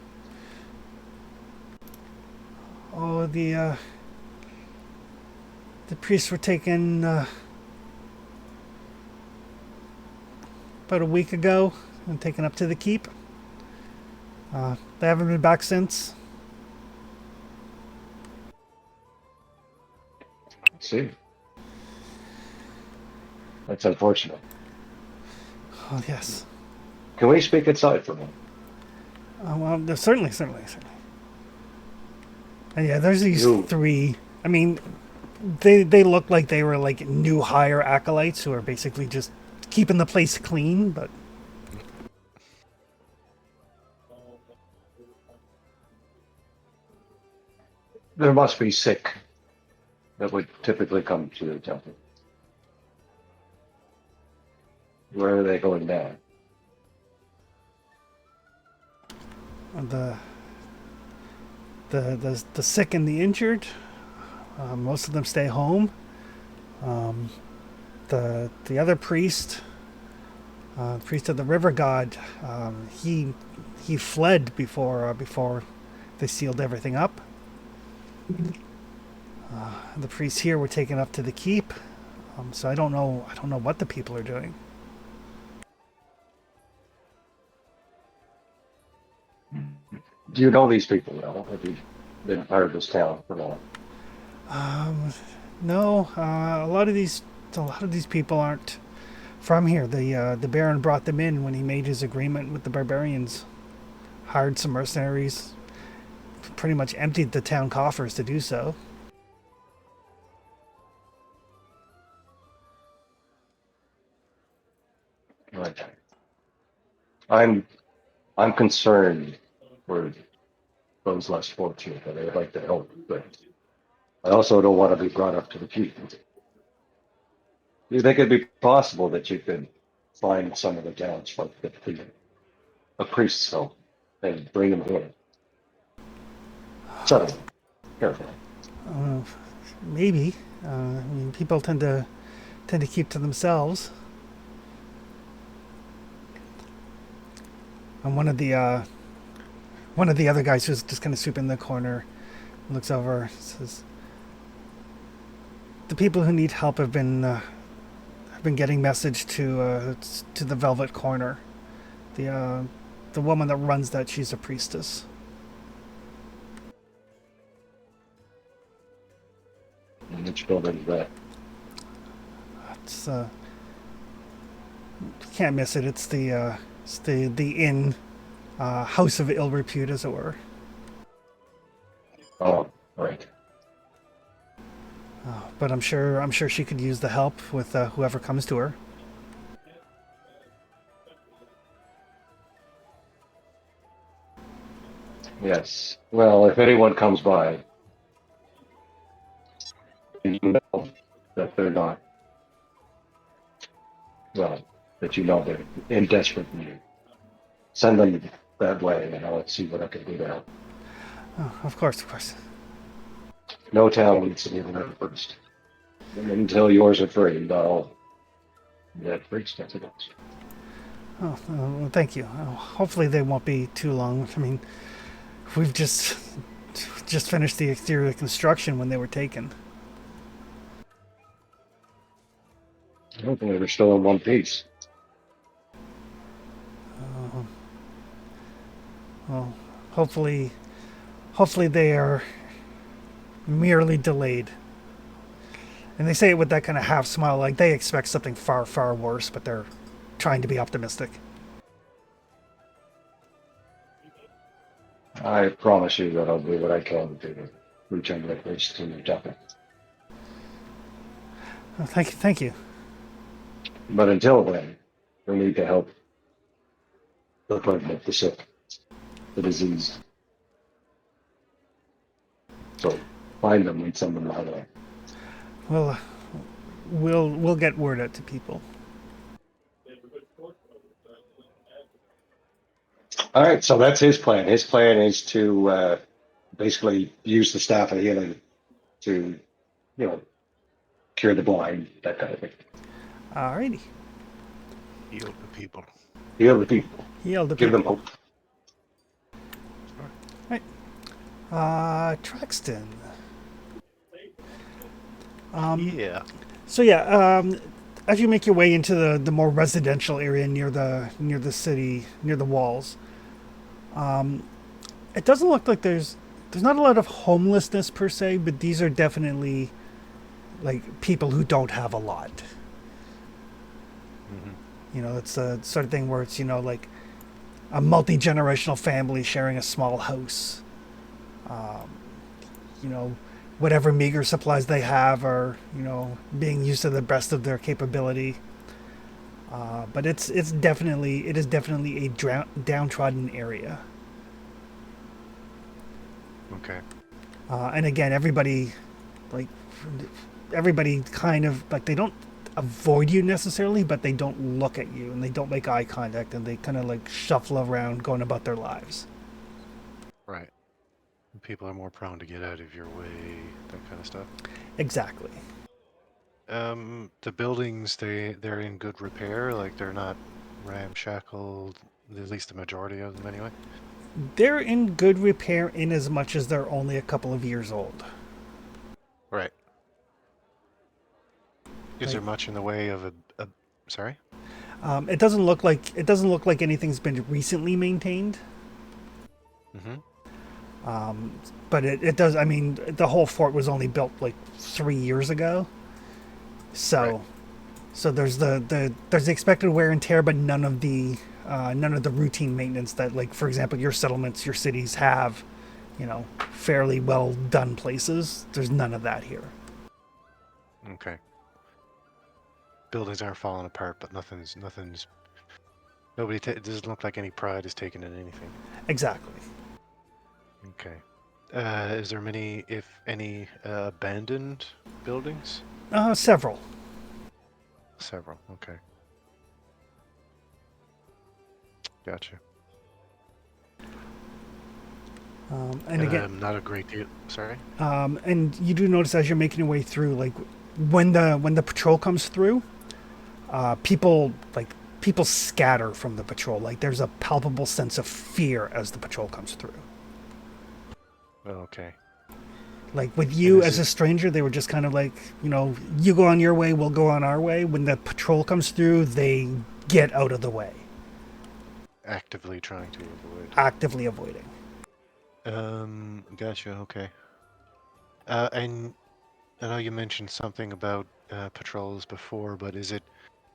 Oh, the priests were taken about a week ago and taken up to the keep. They haven't been back since. Let's see. That's unfortunate. Oh, yes. Can we speak inside for a moment? Well, certainly. And yeah, there's these You- three. I mean, they look like they were like new hire acolytes who are basically just keeping the place clean, but There must be sick that would typically come to the temple. Where are they going now? the the sick and the injured, most of them stay home. The other priest, priest of the river god, he fled before they sealed everything up. The priests here were taken up to the keep, so I don't know what the people are doing. Do you know these people well? Have you been part of this town for long? No, a lot of these people aren't from here. The Baron brought them in when he made his agreement with the barbarians, hired some mercenaries, pretty much emptied the town coffers to do so. Right. I'm concerned for those less fortunate that I'd like to help, but I also don't want to be brought up to the chief. Do you think it'd be possible that you could find some of the townsfolk that could a priest's help and bring them here? Subtly, carefully. Maybe. I mean, people tend to keep to themselves. And one of the other guys who's just kind of swooping in the corner looks over, says, "The people who need help have been getting message to the Velvet Corner. The woman that runs that, she's a priestess." And which building is that? It's can't miss it. It's the inn, house of ill repute, as it were. Oh, right. But I'm sure she could use the help with whoever comes to her. Yes. Well, if anyone comes by, and you know that they're not, well, that you know they're in desperate need, send them that way, and I'll see what I can do to help. Oh, of course, of course. No town needs to be the first. And until yours are free, I'll that priest gets it. Oh, well, thank you. Hopefully they won't be too long. I mean, we've just finished the exterior construction when they were taken. Hopefully they're still in one piece. Well, hopefully they are merely delayed. And they say it with that kind of half smile, like they expect something far, far worse, but they're trying to be optimistic. I promise you that I'll do what I can to return the priest to your temple. Oh, thank you. But until then, we need to help the pregnant, the sick, the diseased. So find them and send them my way. Well, we'll get word out to people. All right, so that's his plan. His plan is to basically use the staff of healing to, cure the blind, that kind of thing. Alrighty. Heal the people. Heal the people. Heal the Give people. them hope. Traxton. Yeah. So yeah, as you make your way into the more residential area near the city, near the walls, it doesn't look like there's not a lot of homelessness per se, but these are definitely like people who don't have a lot. Mm-hmm. It's the sort of thing where it's like a multi-generational family sharing a small house. whatever meager supplies they have are, being used to the best of their capability. But it is definitely a downtrodden area. Okay. And again, like everybody kind of like they don't avoid you necessarily, but they don't look at you and they don't make eye contact and they kind of like shuffle around going about their lives. Right. People are more prone to get out of your way, that kind of stuff. Exactly. The buildings, they're in good repair, like they're not ramshackle, at least the majority of them anyway. They're in good repair in as much as they're only a couple of years old. Right. Is there Like, much in the way of a sorry? it doesn't look like anything's been recently maintained. Mm-hmm. But it does. I mean, the whole fort was only built like 3 years ago, so Right. so there's the expected wear and tear, but none of the routine maintenance that, like, for example, your settlements, your cities have, fairly well done places. There's none of that here. Okay. Buildings aren't falling apart, but nothing's it doesn't look like any pride is taken in anything. Exactly. Okay. Is there many, if any, abandoned buildings? Several. Several. Okay. Gotcha. And again, not a great deal. Sorry. and you do notice as you're making your way through, like when the patrol comes through, people scatter from the patrol. Like there's a palpable sense of fear as the patrol comes through. Okay. Like with you is as a stranger, they were just kind of like, you go on your way, we'll go on our way. When the patrol comes through, they get out of the way, Actively trying to avoid. actively avoiding. Gotcha. Okay. And I know you mentioned something about patrols before, but is it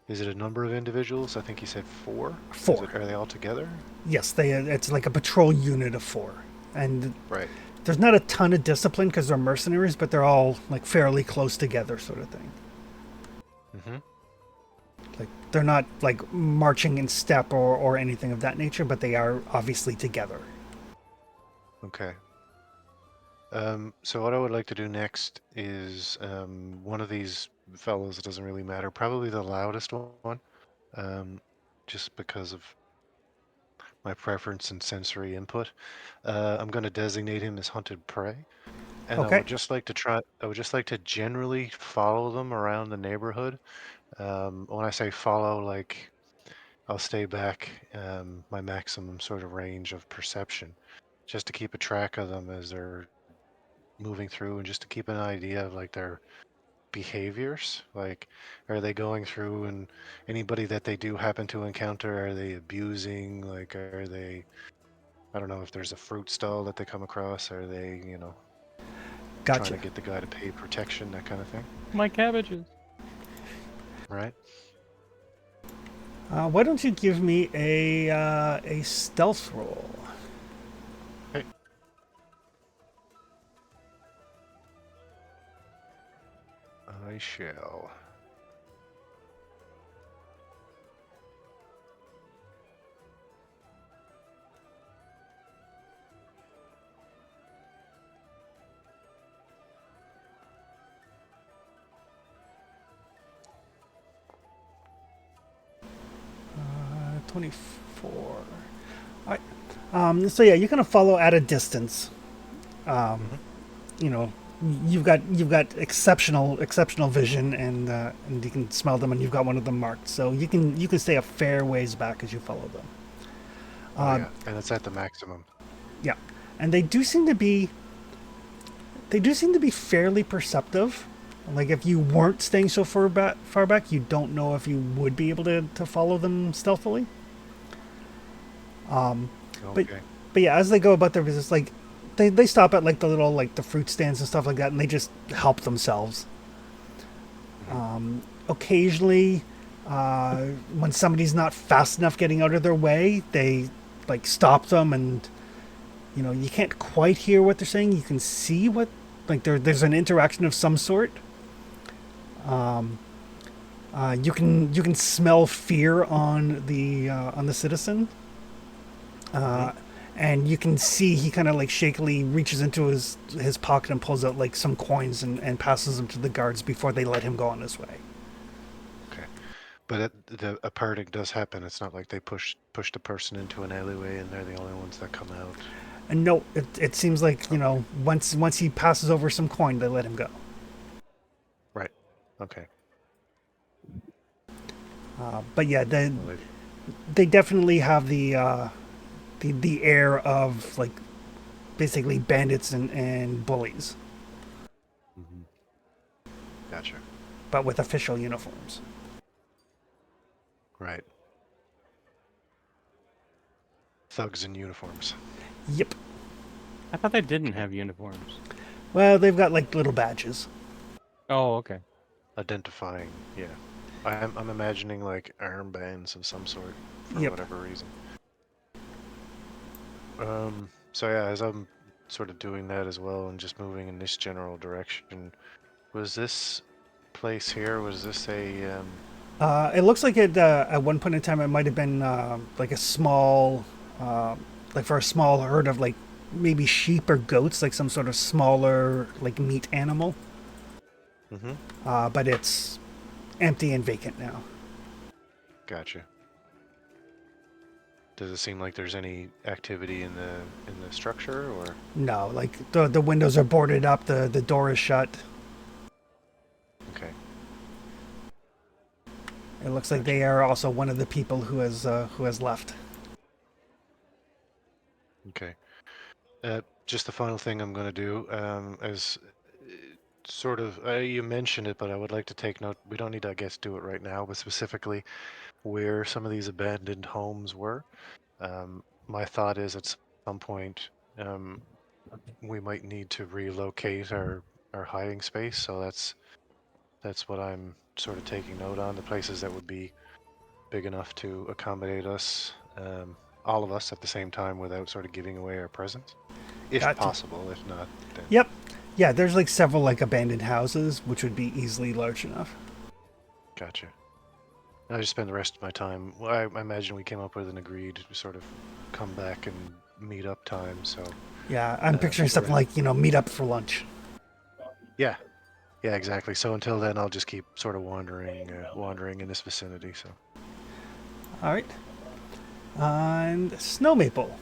a number of individuals? I think you said 4. Four. Are they all together? Yes, it's like a patrol unit of 4, and Right. there's not a ton of discipline because they're mercenaries, but they're all like fairly close together, sort of thing. Mm-hmm. Like they're not like marching in step or anything of that nature, but they are obviously together. Okay. So what I would like to do next is one of these fellows, it doesn't really matter, probably the loudest one, just because of my preference and sensory input. I'm going to designate him as hunted prey, and Okay. I would just like to generally follow them around the neighborhood. When I say follow, like I'll stay back my maximum sort of range of perception, just to keep a track of them as they're moving through and just to keep an idea of like their behaviors. Like, are they going through and anybody that they do happen to encounter, are they abusing? Like, are they, I don't know if there's a fruit stall that they come across, are they, trying Gotcha. to get the guy to pay protection, that kind of thing, My cabbages. right? Why don't you give me a stealth roll? Okay. I shall. 24. All right. So yeah, you kind of follow at a distance. You know, you've got exceptional vision, and you can smell them, and you've got one of them marked. So you can stay a fair ways back as you follow them. Oh yeah, and it's at the maximum. Yeah, and they do seem to be fairly perceptive. Like if you weren't staying so far back, you don't know if you would be able to follow them stealthily. Okay. But yeah, as they go about their business, like they stop at like the little like the fruit stands and stuff like that, and they just help themselves. Occasionally, when somebody's not fast enough getting out of their way, they like stop them, and you can't quite hear what they're saying. You can see what like there's an interaction of some sort. You can smell fear on the citizen, and you can see he kind of like shakily reaches into his pocket and pulls out like some coins and passes them to the guards before they let him go on his way. Okay. But a parting does happen. It's not like they push the person into an alleyway and they're the only ones that come out. And no, it seems like once he passes over some coin, they let him go. Right. Okay. But yeah, Well, they definitely have the air of like basically bandits and bullies, mhm. Gotcha. but with official uniforms. Right. Thugs in uniforms. Yep. I thought they didn't have uniforms. Well, they've got like little badges. Oh, okay. Identifying. Yeah. I'm imagining like armbands of some sort for Yep. whatever reason. So yeah, as I'm sort of doing that as well and just moving in this general direction, was this place here, was this a It looks like at one point in time it might have been like a small, like for a small herd of like maybe sheep or goats, like some sort of smaller like meat animal. mm-hmm. But it's empty and vacant now. Gotcha. Does it seem like there's any activity in the structure or No, like the windows are boarded up, the door is shut. okay. It looks like they are also one of the people who has left. Okay. Just the final thing I'm going to do, as sort of, you mentioned it, but I would like to take note. We don't need to, I guess, do it right now, but specifically where some of these abandoned homes were. My thought is at some point we might need to relocate our hiding space. So that's what I'm sort of taking note on, the places that would be big enough to accommodate us, all of us at the same time without sort of giving away our presence. If Gotcha. possible, if not, then Yep. Yeah, there's like several like abandoned houses, which would be easily large enough. gotcha. I just spend the rest of my time. Well, I imagine we came up with an agreed sort of come back and meet up time. So Yeah, I'm picturing sure. something like meet up for lunch. yeah, yeah, exactly. So until then, I'll just keep sort of wandering in this vicinity. So All right. And Snow Maple.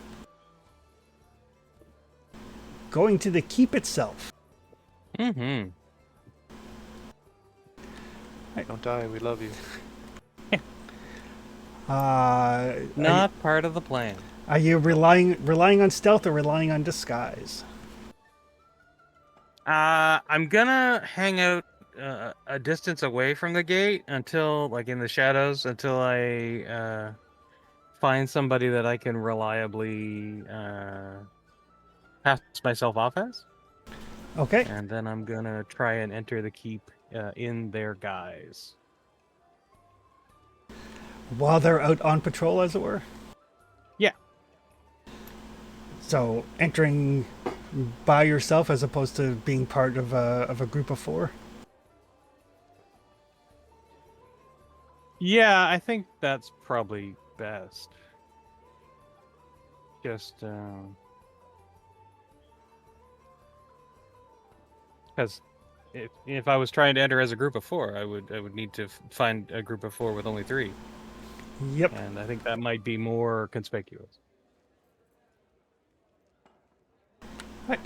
Going to the keep itself. Mm-hmm. don't die. We love you. Not part of the plan. Are you relying on stealth or relying on disguise? I'm gonna hang out a distance away from the gate until, like, in the shadows, until I find somebody that I can reliably pass myself off as, Okay. and then I'm gonna try and enter the keep in their guise. While they're out on patrol, as it were. Yeah. So entering by yourself as opposed to being part of a group of 4. Yeah, I think that's probably best. Just because if I was trying to enter as a group of 4, I would need to find a group of 4 with only 3, Yep. and I think that might be more conspicuous. Right.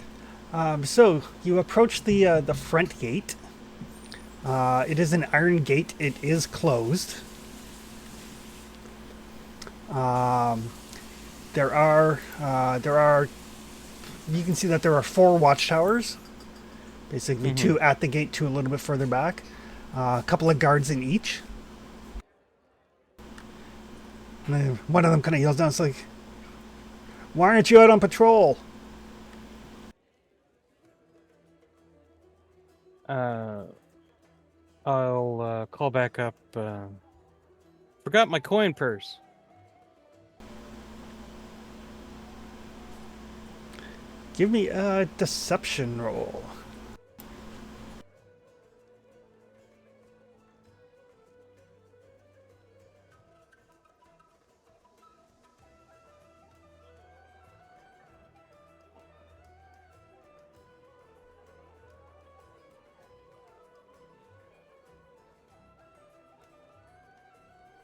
So you approach the front gate. It is an iron gate. It is closed. There are you can see that there are 4 watchtowers. Basically, 2 at the gate, 2 a little bit further back. A couple of guards in each. And then one of them kind of yells down, it's like, "Why aren't you out on patrol?" I'll call back up. Forgot my coin purse. Give me a deception roll.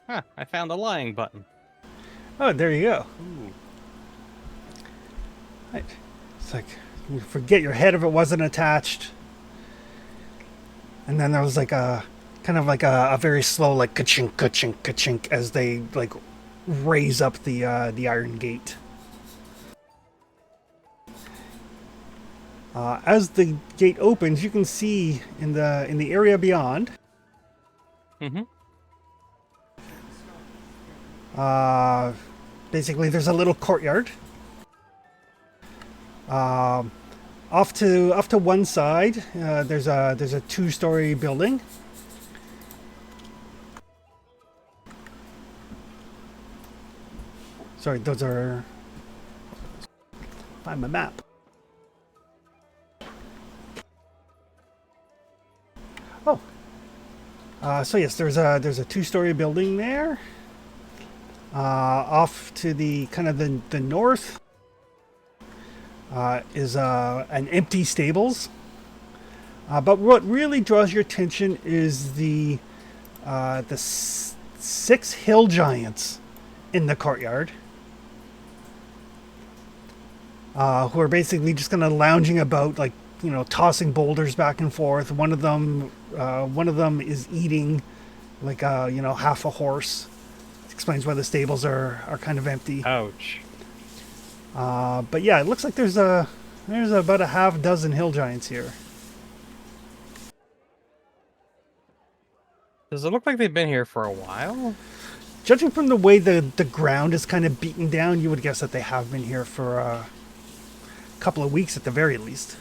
Huh, I found the lying button. Oh, there you go. Ooh. Right. It's like you forget your head if it wasn't attached. And then there was like a kind of like a very slow like ka-chink, ka-chink, ka-chink as they like raise up the iron gate. As the gate opens, you can see in the area beyond. Mm-hmm. Basically, there's a little courtyard. Off to one side, there's a 2-story building. Sorry, those are. Find my map. Oh. So yes, there's a 2-story building there. Off to the kind of the north is an empty stables. But what really draws your attention is the 6 hill giants in the courtyard, who are basically just kind of lounging about, like, you know, tossing boulders back and forth. One of them is eating like half a horse. Explains why the stables are kind of empty. Ouch. But yeah, it looks like there's about a half dozen hill giants here. Does it look like they've been here for a while? Judging from the way the ground is kind of beaten down, you would guess that they have been here for a couple of weeks at the very least.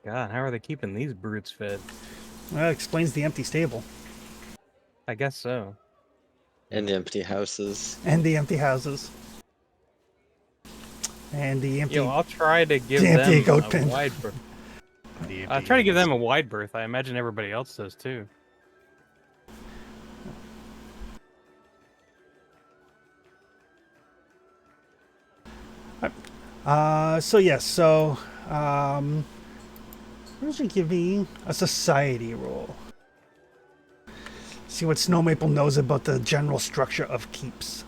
God, how are they keeping these brutes fed? Well, that explains the empty stable I guess so. And the empty houses. and the empty houses and the empty. Yo, I'll try to give the empty them goat a pen. wide berth. The I'll try to give them a wide berth. I imagine everybody else does too. So yes, so why don't you give me a society roll? See what Snow Maple knows about the general structure of keeps.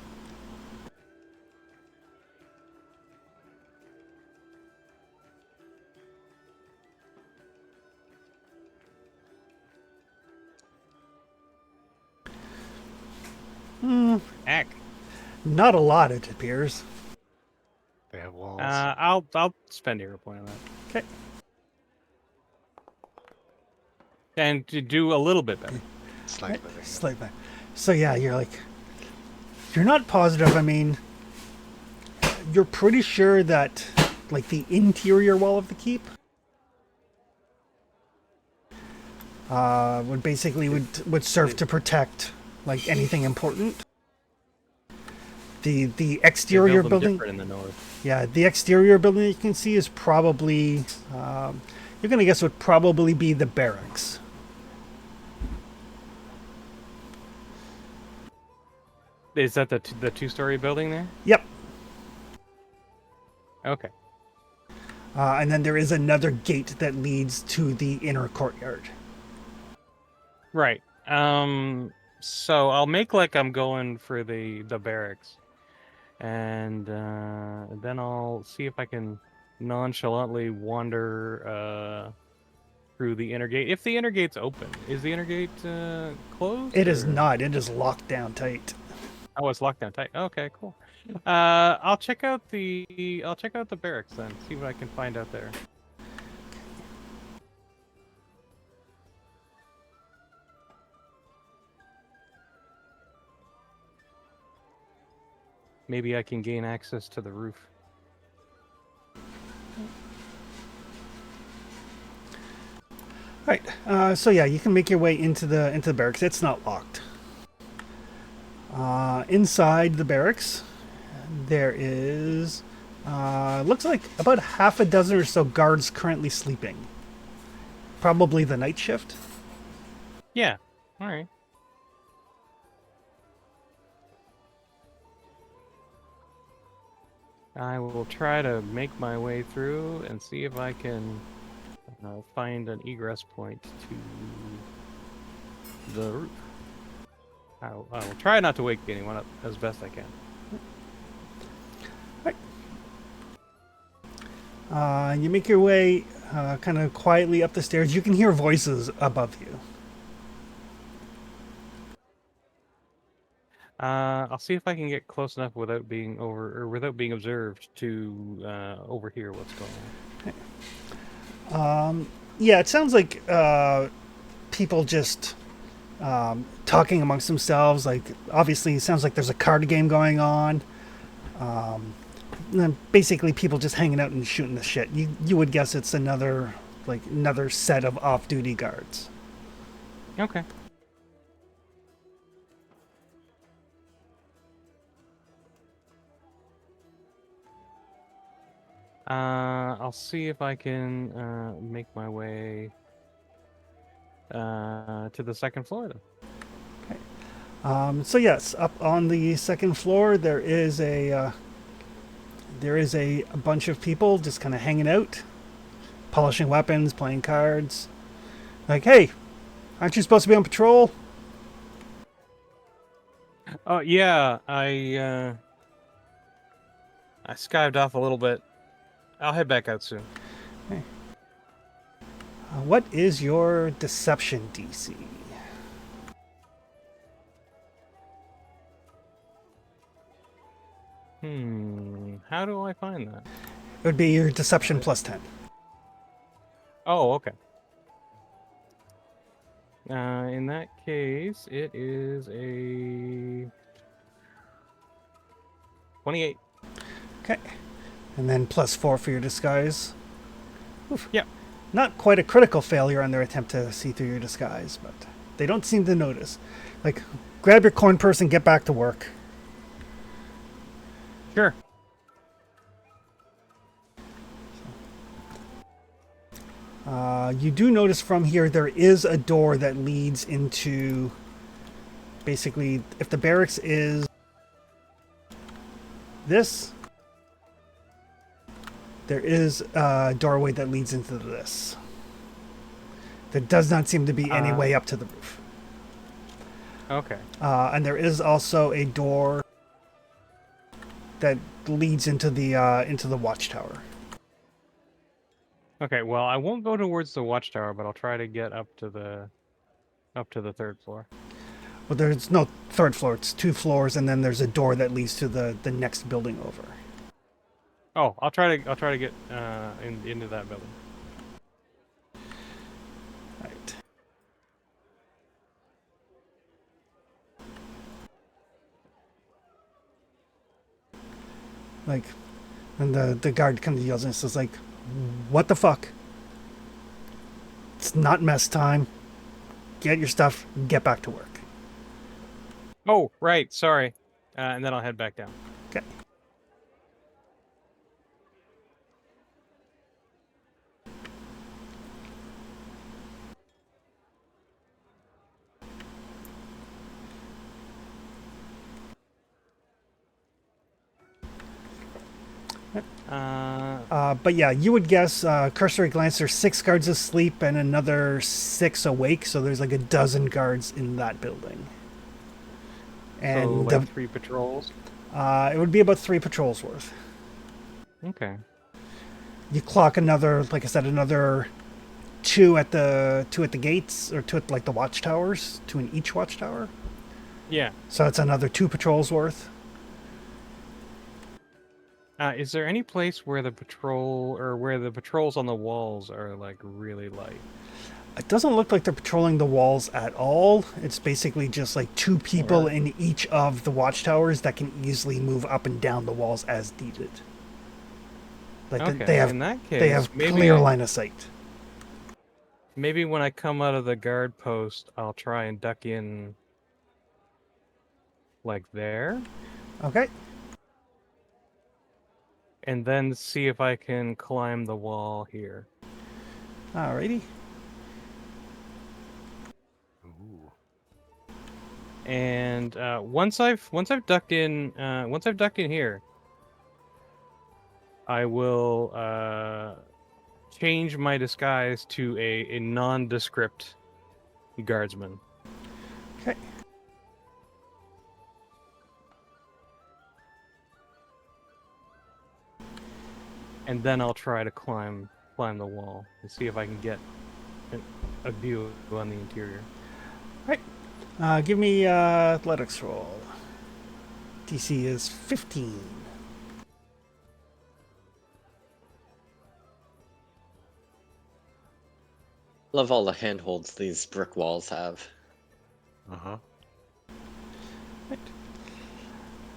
Heck. Not a lot, it appears. They have walls. I'll spend a hero point on that. Okay. And to do a little bit better. Slightly better. Slightly. So yeah, you're not positive. I mean, you're pretty sure that like the interior wall of the keep would serve to protect like anything important. The exterior They build them building, different in the north. yeah, the exterior building that you can see is probably you're gonna guess would probably be the barracks. Is that the 2-story building there? Yep. Okay. And then there is another gate that leads to the inner courtyard. Right. So I'll make like I'm going for the barracks, and then I'll see if I can nonchalantly wander through the inner gate. If the inner gate's open, is the inner gate closed? It is or- not. It is locked down tight. Oh, it's locked down tight. Okay, cool. I'll check out the barracks then. See what I can find out there. Maybe I can gain access to the roof. Right. So yeah, you can make your way into the barracks. It's not locked. Inside the barracks, there is looks like about half a dozen or so guards currently sleeping. Probably the night shift. Yeah. All right. I will try to make my way through and see if I can find an egress point to the roof. I will try not to wake anyone up as best I can. You make your way kind of quietly up the stairs. You can hear voices above you. I'll see if I can get close enough without being without being observed to overhear what's going on. Yeah, it sounds like people just talking amongst themselves. Like, obviously, it sounds like there's a card game going on. And then basically, people just hanging out and shooting the shit. You would guess it's another set of off-duty guards. Okay. I'll see if I can make my way to the second floor then. So yes, up on the second floor, there is a bunch of people just kind of hanging out, polishing weapons, playing cards. Like, hey, aren't you supposed to be on patrol? Oh yeah, I skived off a little bit. I'll head back out soon. What is your deception DC? How do I find that? It would be your deception plus 10. Oh, okay. In that case, it is a 28. Okay. And then plus 4 for your disguise. Oof. Yep. Not quite a critical failure on their attempt to see through your disguise, but they don't seem to notice. Like, grab your corn purse and get back to work. Sure. You do notice from here there is a door that leads into, basically, if the barracks is this, there is a doorway that leads into this. There does not seem to be any way up to the roof. Okay. And there is also a door that leads into the watchtower. Okay, well, I won't go towards the watchtower, but I'll try to get up to the third floor. Well, there's no third floor; it's 2 floors, and then there's a door that leads to the next building over. Oh, I'll try to get into that building. Right. Like, and the guard kind of yells and says, like, "What the fuck? It's not mess time. Get your stuff. Get back to work." Oh, right. Sorry. And then I'll head back down. Okay. But yeah, you would guess, cursory glance, there's 6 guards asleep and another 6 awake, so there's like a dozen guards in that building. And so, like 3 patrols? It would be about 3 patrols worth. Okay. You clock another, like I said, another 2 at the gates, or 2 at like the watchtowers, 2 in each watchtower. Yeah. So that's another 2 patrols worth. Is there any place where the patrols on the walls are like really light? It doesn't look like they're patrolling the walls at all. It's basically just like 2 people in each of the watchtowers that can easily move up and down the walls as needed. Like Okay, they have, in that case, they have maybe clear line of sight. Maybe when I come out of the guard post, I'll try and duck in like there, Okay. and then see if I can climb the wall here. Alrighty. Ooh. And once I've ducked in here, I will change my disguise to a nondescript guardsman. Okay. And then I'll try to climb the wall and see if I can get a view on the interior. Give me athletics roll. DC is 15. Love all the handholds these brick walls have. Uh-huh.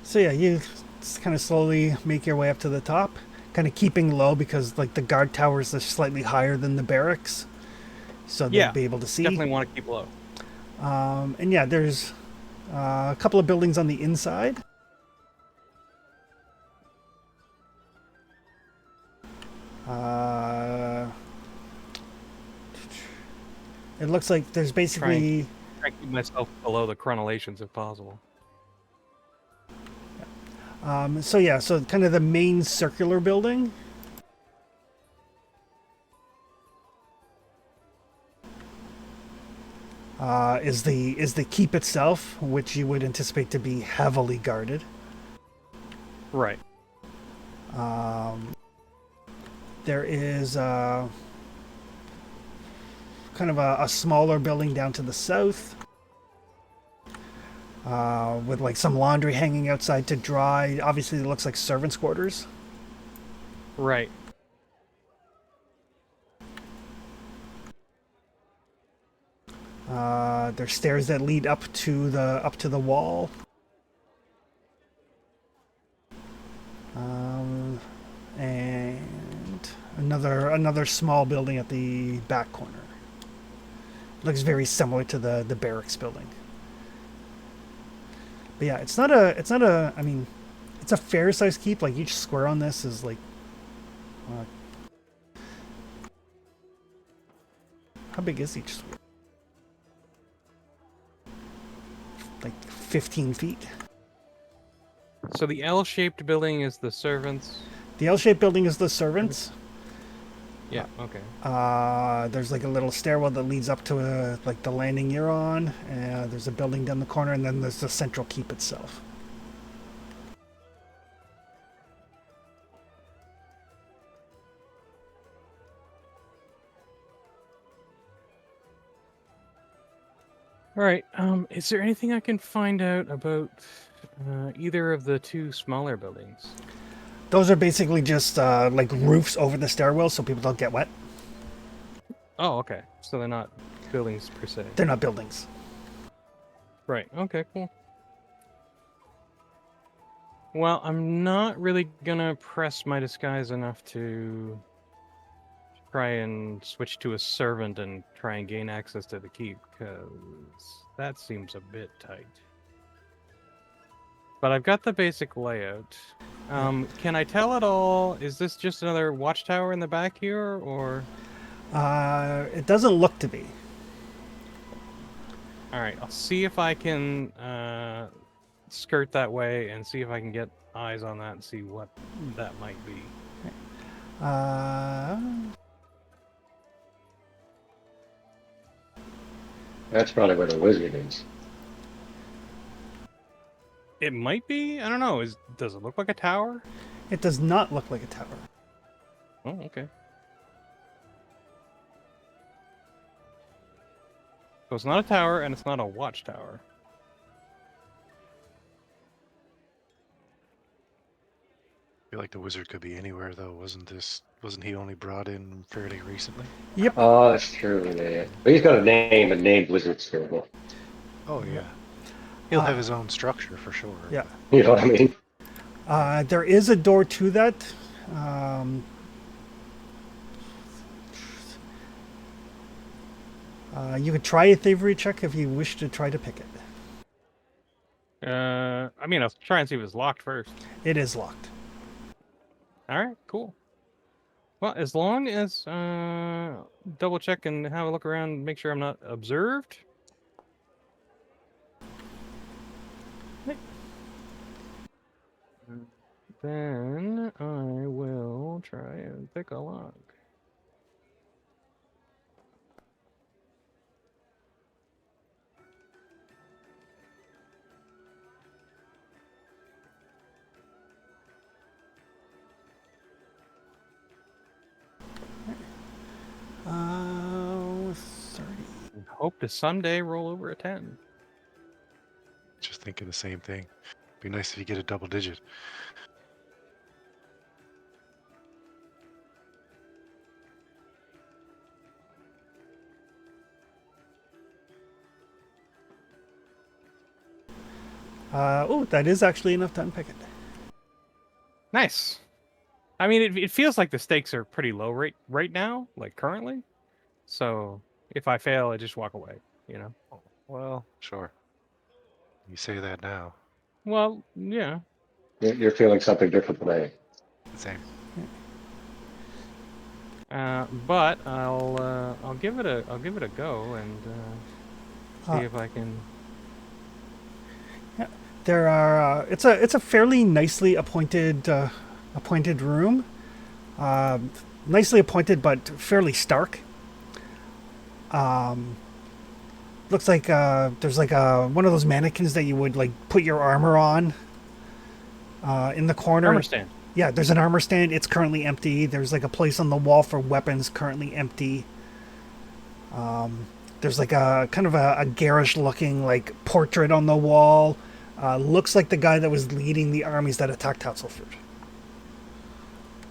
So yeah, you kind of slowly make your way up to the top, kind of keeping low because like the guard towers are slightly higher than the barracks, so they'll Yeah, be able to see. definitely want to keep low. And yeah, there's a couple of buildings on the inside. It looks like there's basically Try and keep myself below the crenellations if possible. so kind of the main circular building. Is the keep itself, which you would anticipate to be heavily guarded. Right. There is kind of a smaller building down to the south, with like some laundry hanging outside to dry. Obviously, it looks like servants' quarters. Right. There's stairs that lead up to the wall. And another small building at the back corner. Looks very similar to the barracks building. But yeah, it's not a. I mean, it's a fair size keep. Like each square on this is like. How big is each square? Like 15 feet. So the L-shaped building is the servants. The L-shaped building is the servants. Yeah. Okay. There's like a little stairwell that leads up to like the landing you're on. There's a building down the corner, and then there's the central keep itself. All right. Is there anything I can find out about either of the two smaller buildings? Those are basically just like roofs over the stairwell, so people don't get wet. Oh, okay. So they're not buildings per se. They're not buildings. Right. Okay. Cool. Well, I'm not really gonna press my disguise enough to try and switch to a servant and try and gain access to the keep, because that seems a bit tight. But I've got the basic layout. Can I tell at all? Is this just another watchtower in the back here, or? It doesn't look to be. All right, I'll see if I can skirt that way and see if I can get eyes on that and see what that might be. That's probably where the wizard is. It might be. I don't know. Does it look like a tower? It does not look like a tower. Oh, okay. So it's not a tower and it's not a watchtower. I feel like the wizard could be anywhere though. Wasn't he only brought in fairly recently? Yep. Oh, that's true. Yeah. But he's got a name, and named wizard still. Oh yeah. He'll have his own structure for sure. Yeah. You know what I mean? There is a door to that. You could try a thievery check if you wish to try to pick it. I mean, I'll try and see if it's locked first. It is locked. All right, cool. Well, as long as double check and have a look around, make sure I'm not observed. Then I will try and pick a lock. hope to someday roll over a 10. Just thinking the same thing. Be nice if you get a double digit. Oh, that is actually enough to unpick it. Nice. I mean, it feels like the stakes are pretty low right now, like currently. So if I fail, I just walk away. You know. Well, sure. You say that now. Well, yeah. You're feeling something different today. Same. But I'll give it a go and see if I can. There are. It's a fairly nicely appointed room. Nicely appointed, but fairly stark. Looks like there's like one of those mannequins that you would like put your armor on. In the corner. Armor stand. Yeah, there's an armor stand. It's currently empty. There's like a place on the wall for weapons, currently empty. There's like a kind of a garish looking like portrait on the wall. Looks like the guy that was leading the armies that attacked Tatzelford.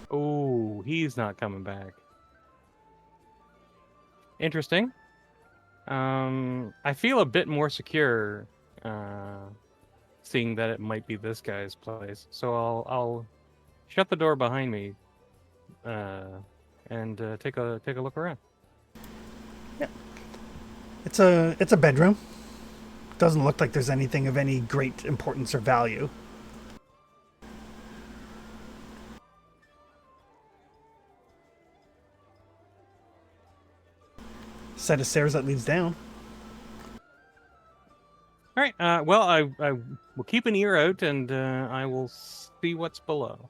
Oh, he's not coming back. Interesting. I feel a bit more secure, seeing that it might be this guy's place. So I'll shut the door behind me, and take a look around. Yeah, it's a bedroom. Doesn't look like there's anything of any great importance or value. Set of stairs that leads down. All right. Well, I will keep an ear out, and I will see what's below.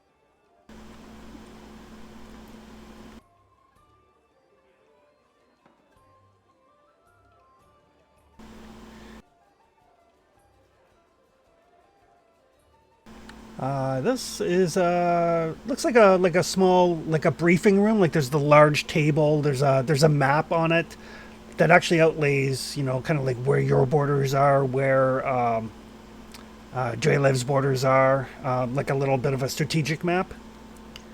This is looks like a small like a briefing room. Like there's the large table. There's a map on it that actually outlays, you know, kind of like where your borders are, where Drelev's borders are, like a little bit of a strategic map.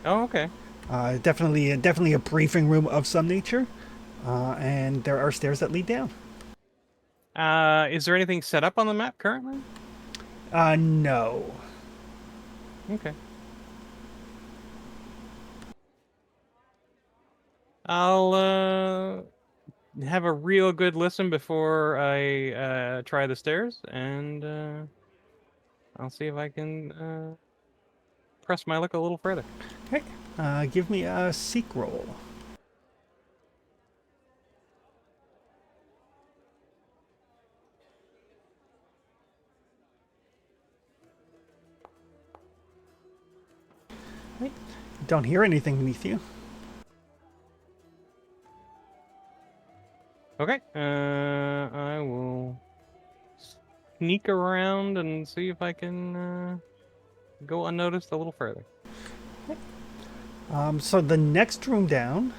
Oh, okay. Definitely a briefing room of some nature, and there are stairs that lead down. Is there anything set up on the map currently? No. Okay. I'll have a real good listen before I try the stairs, and I'll see if I can press my luck a little further. Okay. Give me a seek roll. Okay. Don't hear anything beneath you. Okay. I will sneak around and see if I can go unnoticed a little further. So the next room down,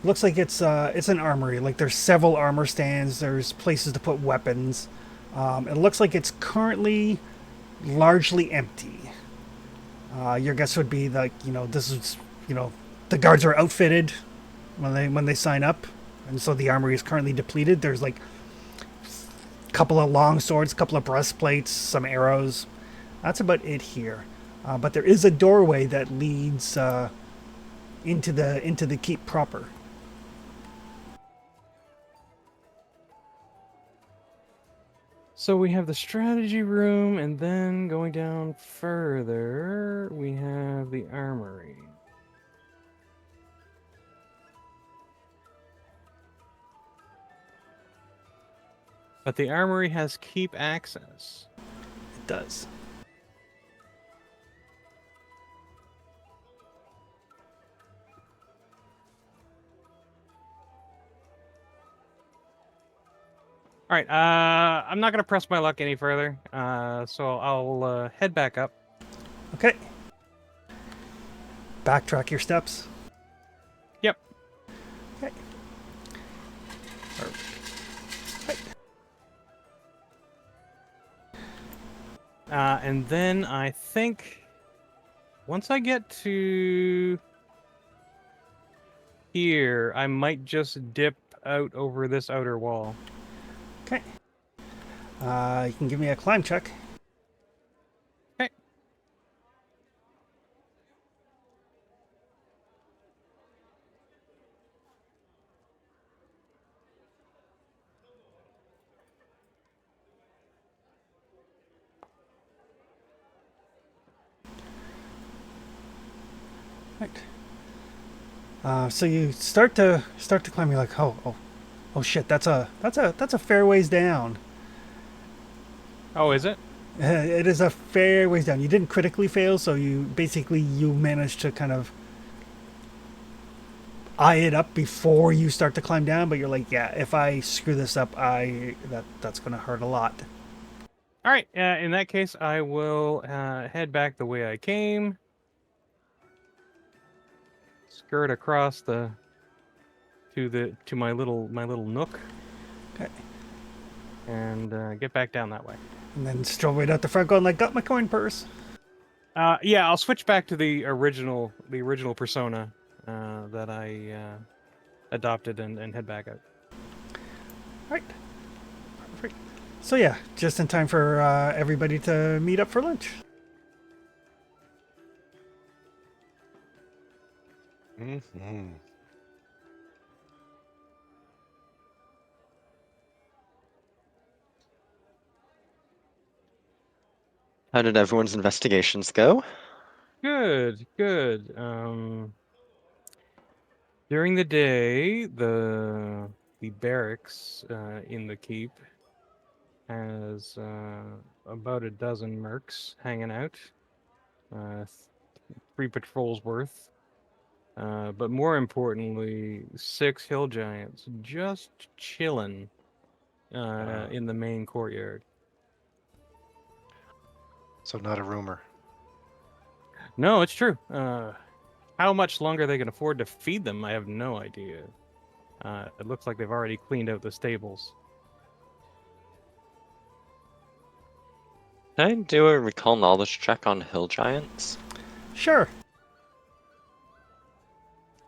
looks like it's an armory. Like there's several armor stands. There's places to put weapons. It looks like it's currently largely empty. Your guess would be like, you know, this is, you know, the guards are outfitted when they sign up, and so the armory is currently depleted. There's like a couple of long swords, a couple of breastplates, some arrows. That's about it here. But there is a doorway that leads into the keep proper. So we have the strategy room, and then going down further, we have the armory. But the armory has keep access. It does. All right, I'm not gonna press my luck any further, so I'll head back up. Okay. Backtrack your steps. Yep. Okay. And then I think once I get to here, I might just dip out over this outer wall. Okay. You can give me a climb check. Okay. Right. So you start to climb. You're like, oh shit! That's a fair ways down. Oh, is it? It is a fair ways down. You didn't critically fail, so you managed to kind of eye it up before you start to climb down. But you're like, yeah, if I screw this up, that's gonna hurt a lot. All right. In that case, I will head back the way I came. Skirt across to my little nook. Okay. And get back down that way. And then stroll right out the front, going like, got my coin purse. Yeah, I'll switch back to the original persona that I adopted and head back out. Right. Perfect. So yeah, just in time for everybody to meet up for lunch. Mm-hmm. How did everyone's investigations go? Good. During the day, the barracks in the keep has about a dozen mercs hanging out, 3 patrols worth. But more importantly, 6 hill giants just chilling in the main courtyard. So not a rumor. No, it's true. How much longer they can afford to feed them, I have no idea. It looks like they've already cleaned out the stables. Can I do a recall knowledge check on hill giants? Sure.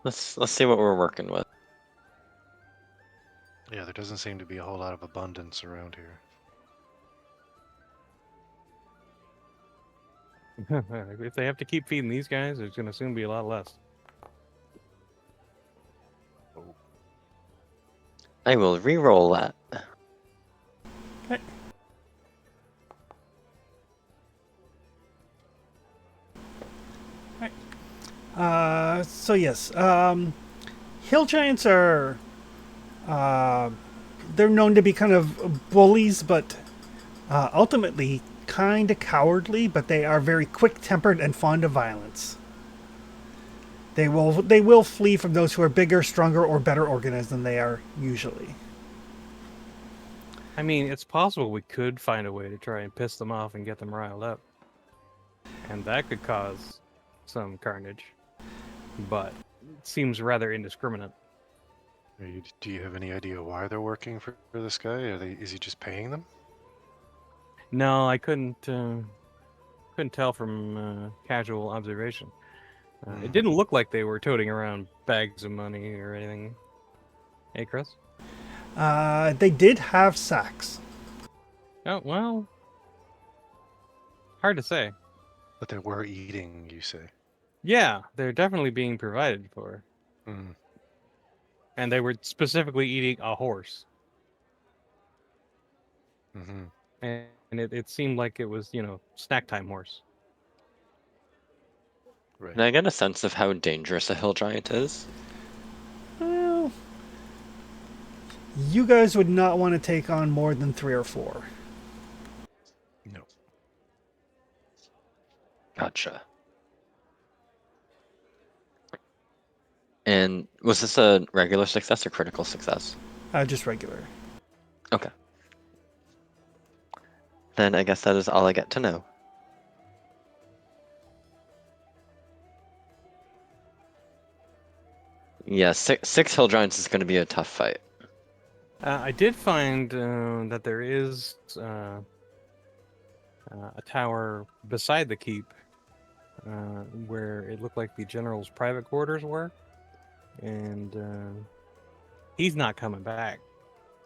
Let's see what we're working with. Yeah, there doesn't seem to be a whole lot of abundance around here. If they have to keep feeding these guys, there's going to soon be a lot less. I will re-roll that. Okay. Right. So yes, hill giants are they're known to be kind of bullies, but ultimately kind of cowardly. But they are very quick-tempered and fond of violence. They will flee from those who are bigger, stronger, or better organized than they are usually. I mean, it's possible we could find a way to try and piss them off and get them riled up. And that could cause some carnage. But it seems rather indiscriminate. Do you have any idea why they're working for this guy? Is he just paying them? No, I couldn't tell from casual observation. It didn't look like they were toting around bags of money or anything. Hey, Chris? They did have sacks. Oh, well. Hard to say. But they were eating, you say? Yeah, they're definitely being provided for. Mm. And they were specifically eating a horse. Mm-hmm. And it seemed like it was, snack time horse. Right. Can I get a sense of how dangerous a hill giant is? Well, you guys would not want to take on more than 3 or 4. No. Gotcha. And was this a regular success or critical success? Just regular. Okay. Then I guess that is all I get to know. Yeah, six hill giants is going to be a tough fight. I did find that there is a tower beside the keep, where it looked like the general's private quarters were, and he's not coming back.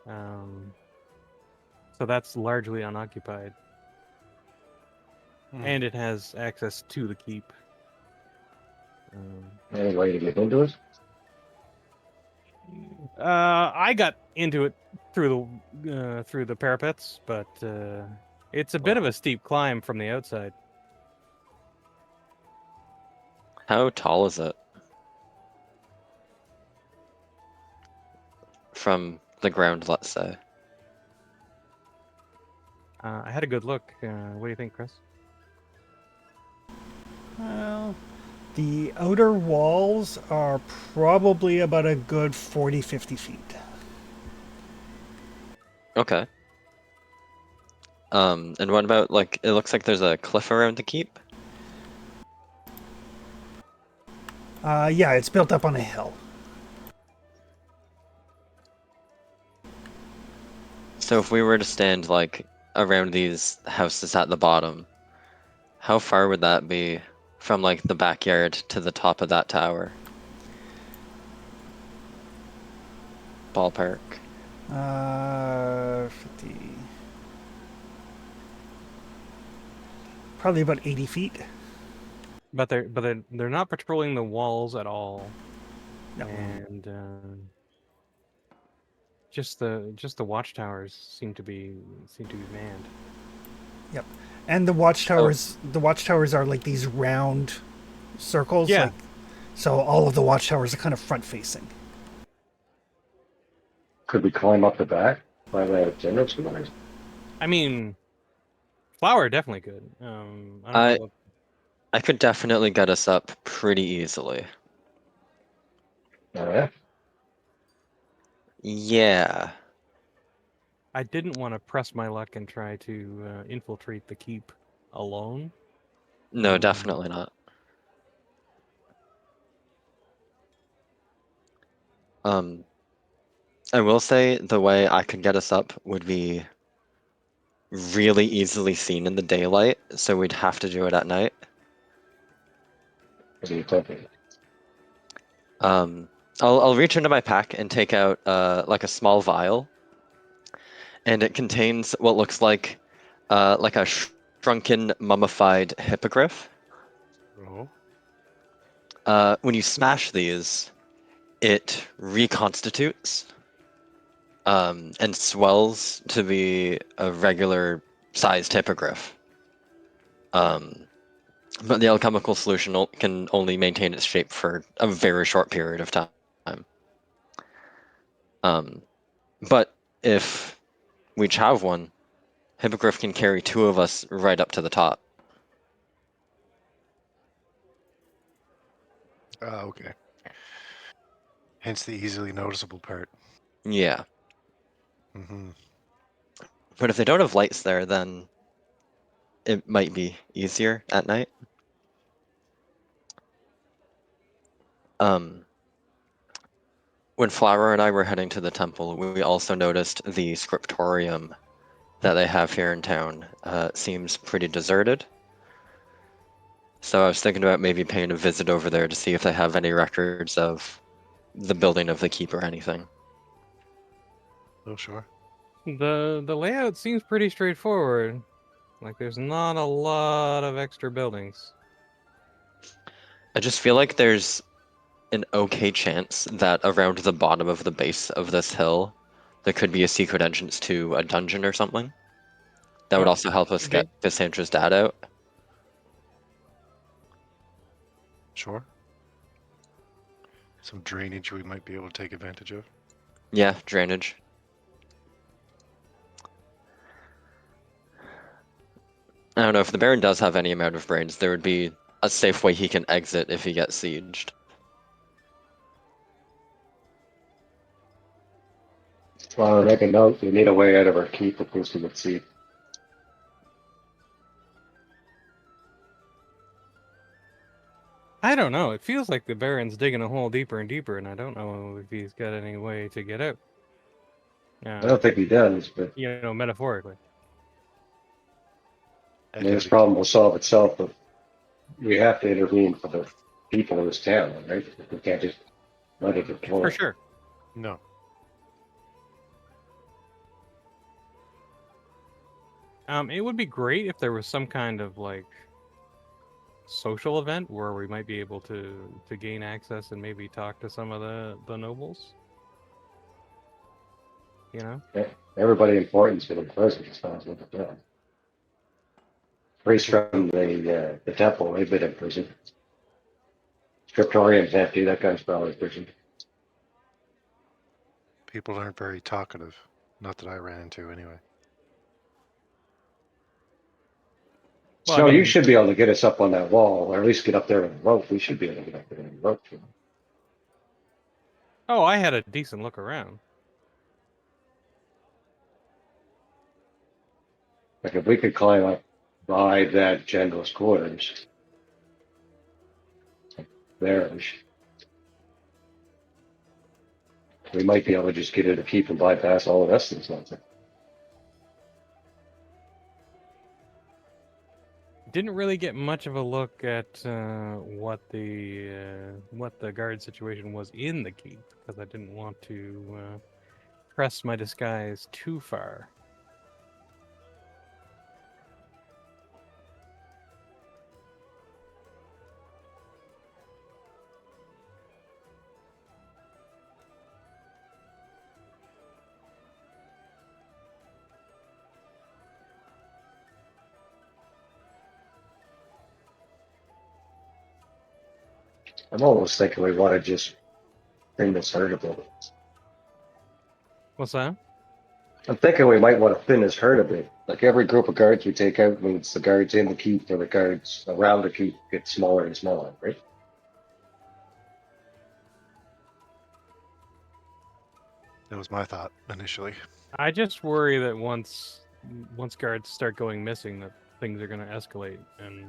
So that's largely unoccupied, and it has access to the keep. Any way to get into it? I got into it through the parapets, but it's a bit of a steep climb from the outside. How tall is it? From the ground, let's say. I had a good look. What do you think, Chris? Well, the outer walls are probably about a good 40, 50 feet. Okay. And what about, like, it looks like there's a cliff around the keep? Yeah, it's built up on a hill. So if we were to stand, like, around these houses at the bottom, how far would that be from, like, the backyard to the top of that tower? Ballpark. 50. Probably about 80 feet. But they're not patrolling the walls at all, No. and just the watchtowers seem to be manned. Yep. And the watchtowers are like these round circles. Yeah. Like, so all of the watchtowers are kind of front facing. Could we climb up the back by the general supervisor? I mean, Flower definitely could. I don't know about- I could definitely get us up pretty easily. Oh, yeah. Yeah. I didn't want to press my luck and try to infiltrate the keep alone. No, definitely not. I will say the way I could get us up would be really easily seen in the daylight, so we'd have to do it at night. What are you thinking? I'll reach into my pack and take out like a small vial, and it contains what looks like a shrunken mummified hippogriff. Oh. When you smash these, it reconstitutes and swells to be a regular sized hippogriff. But the alchemical solution can only maintain its shape for a very short period of time. But if we each have one, Hippogriff can carry two of us right up to the top. Okay. Hence the easily noticeable part. Yeah. Mm-hmm. But if they don't have lights there, then it might be easier at night. When Flower and I were heading to the temple, we also noticed the scriptorium that they have here in town seems pretty deserted. So I was thinking about maybe paying a visit over there to see if they have any records of the building of the keep or anything. Oh, sure. The layout seems pretty straightforward. Like there's not a lot of extra buildings. I just feel like there's an okay chance that around the bottom of the base of this hill, there could be a secret entrance to a dungeon or something. That would Oh, also help us could get be. Cassandra's dad out. Sure. Some drainage we might be able to take advantage of. Yeah, drainage. I don't know, if the Baron does have any amount of brains, there would be a safe way he can exit if he gets sieged. Well, make a note. We need a way out of our keep in case we get see. I don't know. It feels like the Baron's digging a hole deeper and deeper, and I don't know if he's got any way to get out. I don't think he does, but Metaphorically. I mean, this problem will solve itself, but we have to intervene for the people of this town, right? We can't just let it deploy. For sure. No. It would be great if there was some kind of like social event where we might be able to gain access and maybe talk to some of the nobles. You know? Everybody important's been in prison as far as we can tell. Priests from the temple, they've been in prison. Scriptorians have to, that guy's probably in prison. People aren't very talkative. Not that I ran into, anyway. Well, So I you mean, should be able to get us up on that wall, or at least get up there with a rope. We should be able to get up there with a rope. oh, I had a decent look around. Like if we could climb up by that general's quarters, there, we might be able to just get in to keep and bypass all the rest of this nonsense. Didn't really get much of a look at what the guard situation was in the keep because I didn't want to press my disguise too far. I'm almost thinking we want to just bring this herd a bit. What's that? I'm thinking we might want to thin this herd a bit. Like every group of guards we take out means the guards in the keep or the guards around the keep get smaller and smaller, right? That was my thought initially. I just worry that once guards start going missing, that things are going to escalate and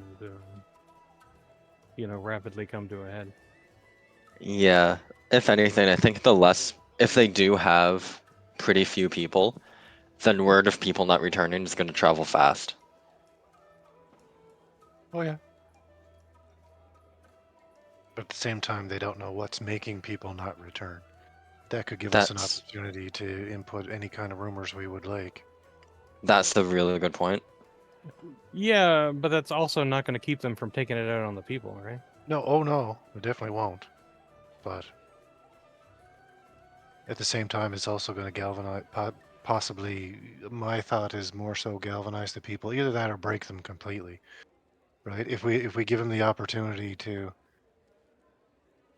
rapidly come to a head. Yeah. If anything, I think if they do have pretty few people, then word of people not returning is going to travel fast. Oh, yeah. But at the same time, they don't know what's making people not return. That could give us an That's opportunity to input any kind of rumors we would like. that's the really good point. Yeah, but that's also not going to keep them from taking it out on the people, right? No, oh no, it definitely won't. But at the same time, it's also going to galvanize, possibly, my thought is more so galvanize the people. Either that or break them completely, right? If we give them the opportunity to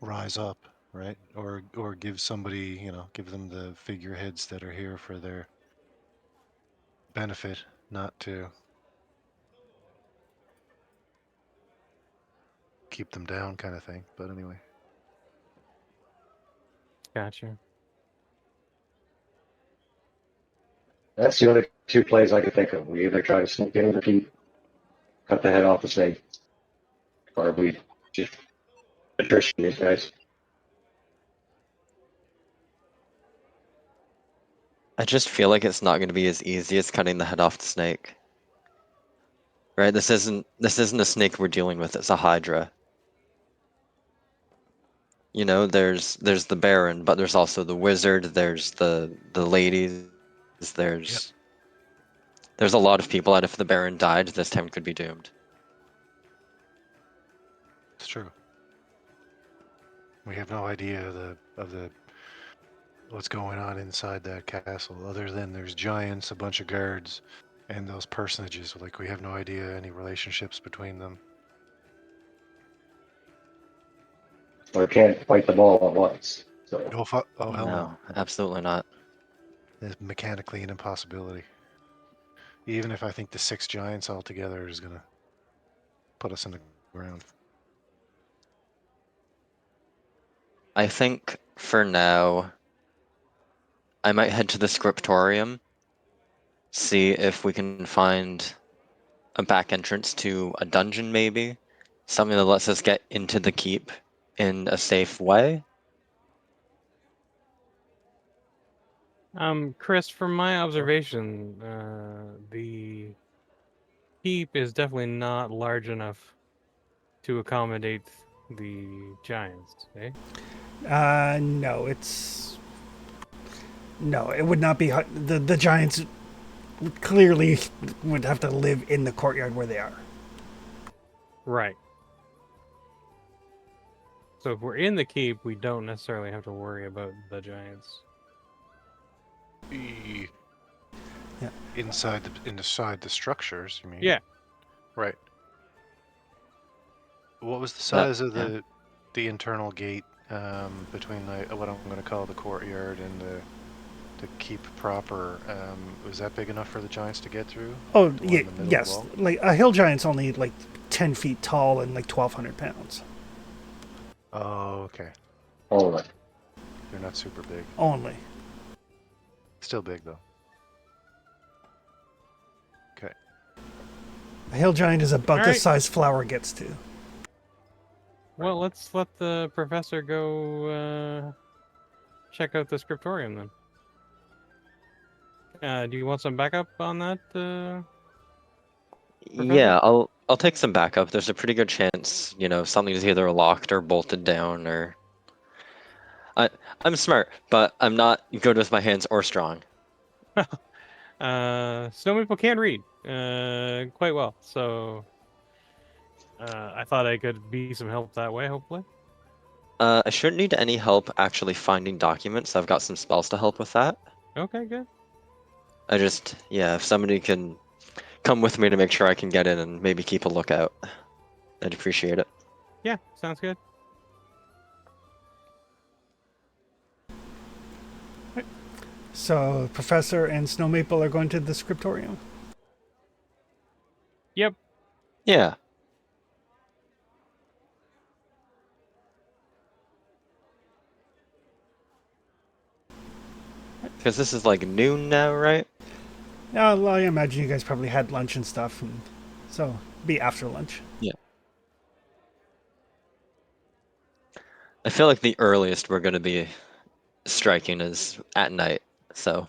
rise up, right, or give somebody, give them the figureheads that are here for their benefit, not to keep them down, kind of thing. But anyway. Gotcha. That's the only two plays I could think of. We either try to sneak in the keep, cut the head off the snake, or we just attrition these guys. I just feel like it's not going to be as easy as cutting the head off the snake. Right? This isn't a snake we're dealing with, it's a hydra. There's the Baron, but there's also the wizard, there's the ladies, there's a lot of people, and if the Baron died, this town could be doomed. It's true. We have no idea of the what's going on inside that castle, other than there's giants, a bunch of guards, and those personages. Like, we have no idea any relationships between them. Or can't fight them all at once. So Oh hell no. Absolutely not. It's mechanically an impossibility. Even if I think the 6 giants altogether is gonna put us in the ground. I think for now, I might head to the scriptorium, see if we can find a back entrance to a dungeon, maybe something that lets us get into the keep in a safe way. Chris, from my observation, keep is definitely not large enough to accommodate the giants, eh? No, it would not be. The giants clearly would have to live in the courtyard where they are. Right. So if we're in the keep, we don't necessarily have to worry about the giants. E- Yeah. Inside the structures, you mean? Yeah. Right. What was the That- size of yeah. the internal gate between what I'm going to call the courtyard and the keep proper? Was that big enough for the giants to get through? Oh, The one yeah, in the middle of the yes. wall? Like a hill giant's only like 10 feet tall and like 1,200 pounds Oh, okay. All right. They're not super big. only. Still big though. Okay. A hill giant is about the Alright. size flower gets to. Well, let's let the professor go check out the scriptorium then. Do you want some backup on that? Professor? Yeah, I'll take some backup. There's a pretty good chance, something's either locked or bolted down, or I'm smart, but I'm not good with my hands or strong. Snow people can read quite well, so I thought I could be some help that way, hopefully. I shouldn't need any help actually finding documents. I've got some spells to help with that. Okay, good. If somebody can come with me to make sure I can get in and maybe keep a lookout, I'd appreciate it. Yeah, sounds good. So, Professor and Snow Maple are going to the scriptorium. Yep. Yeah. Because this is like noon now, right? Yeah, well, I imagine you guys probably had lunch and stuff, and so be after lunch. Yeah. I feel like the earliest we're going to be striking is at night, so.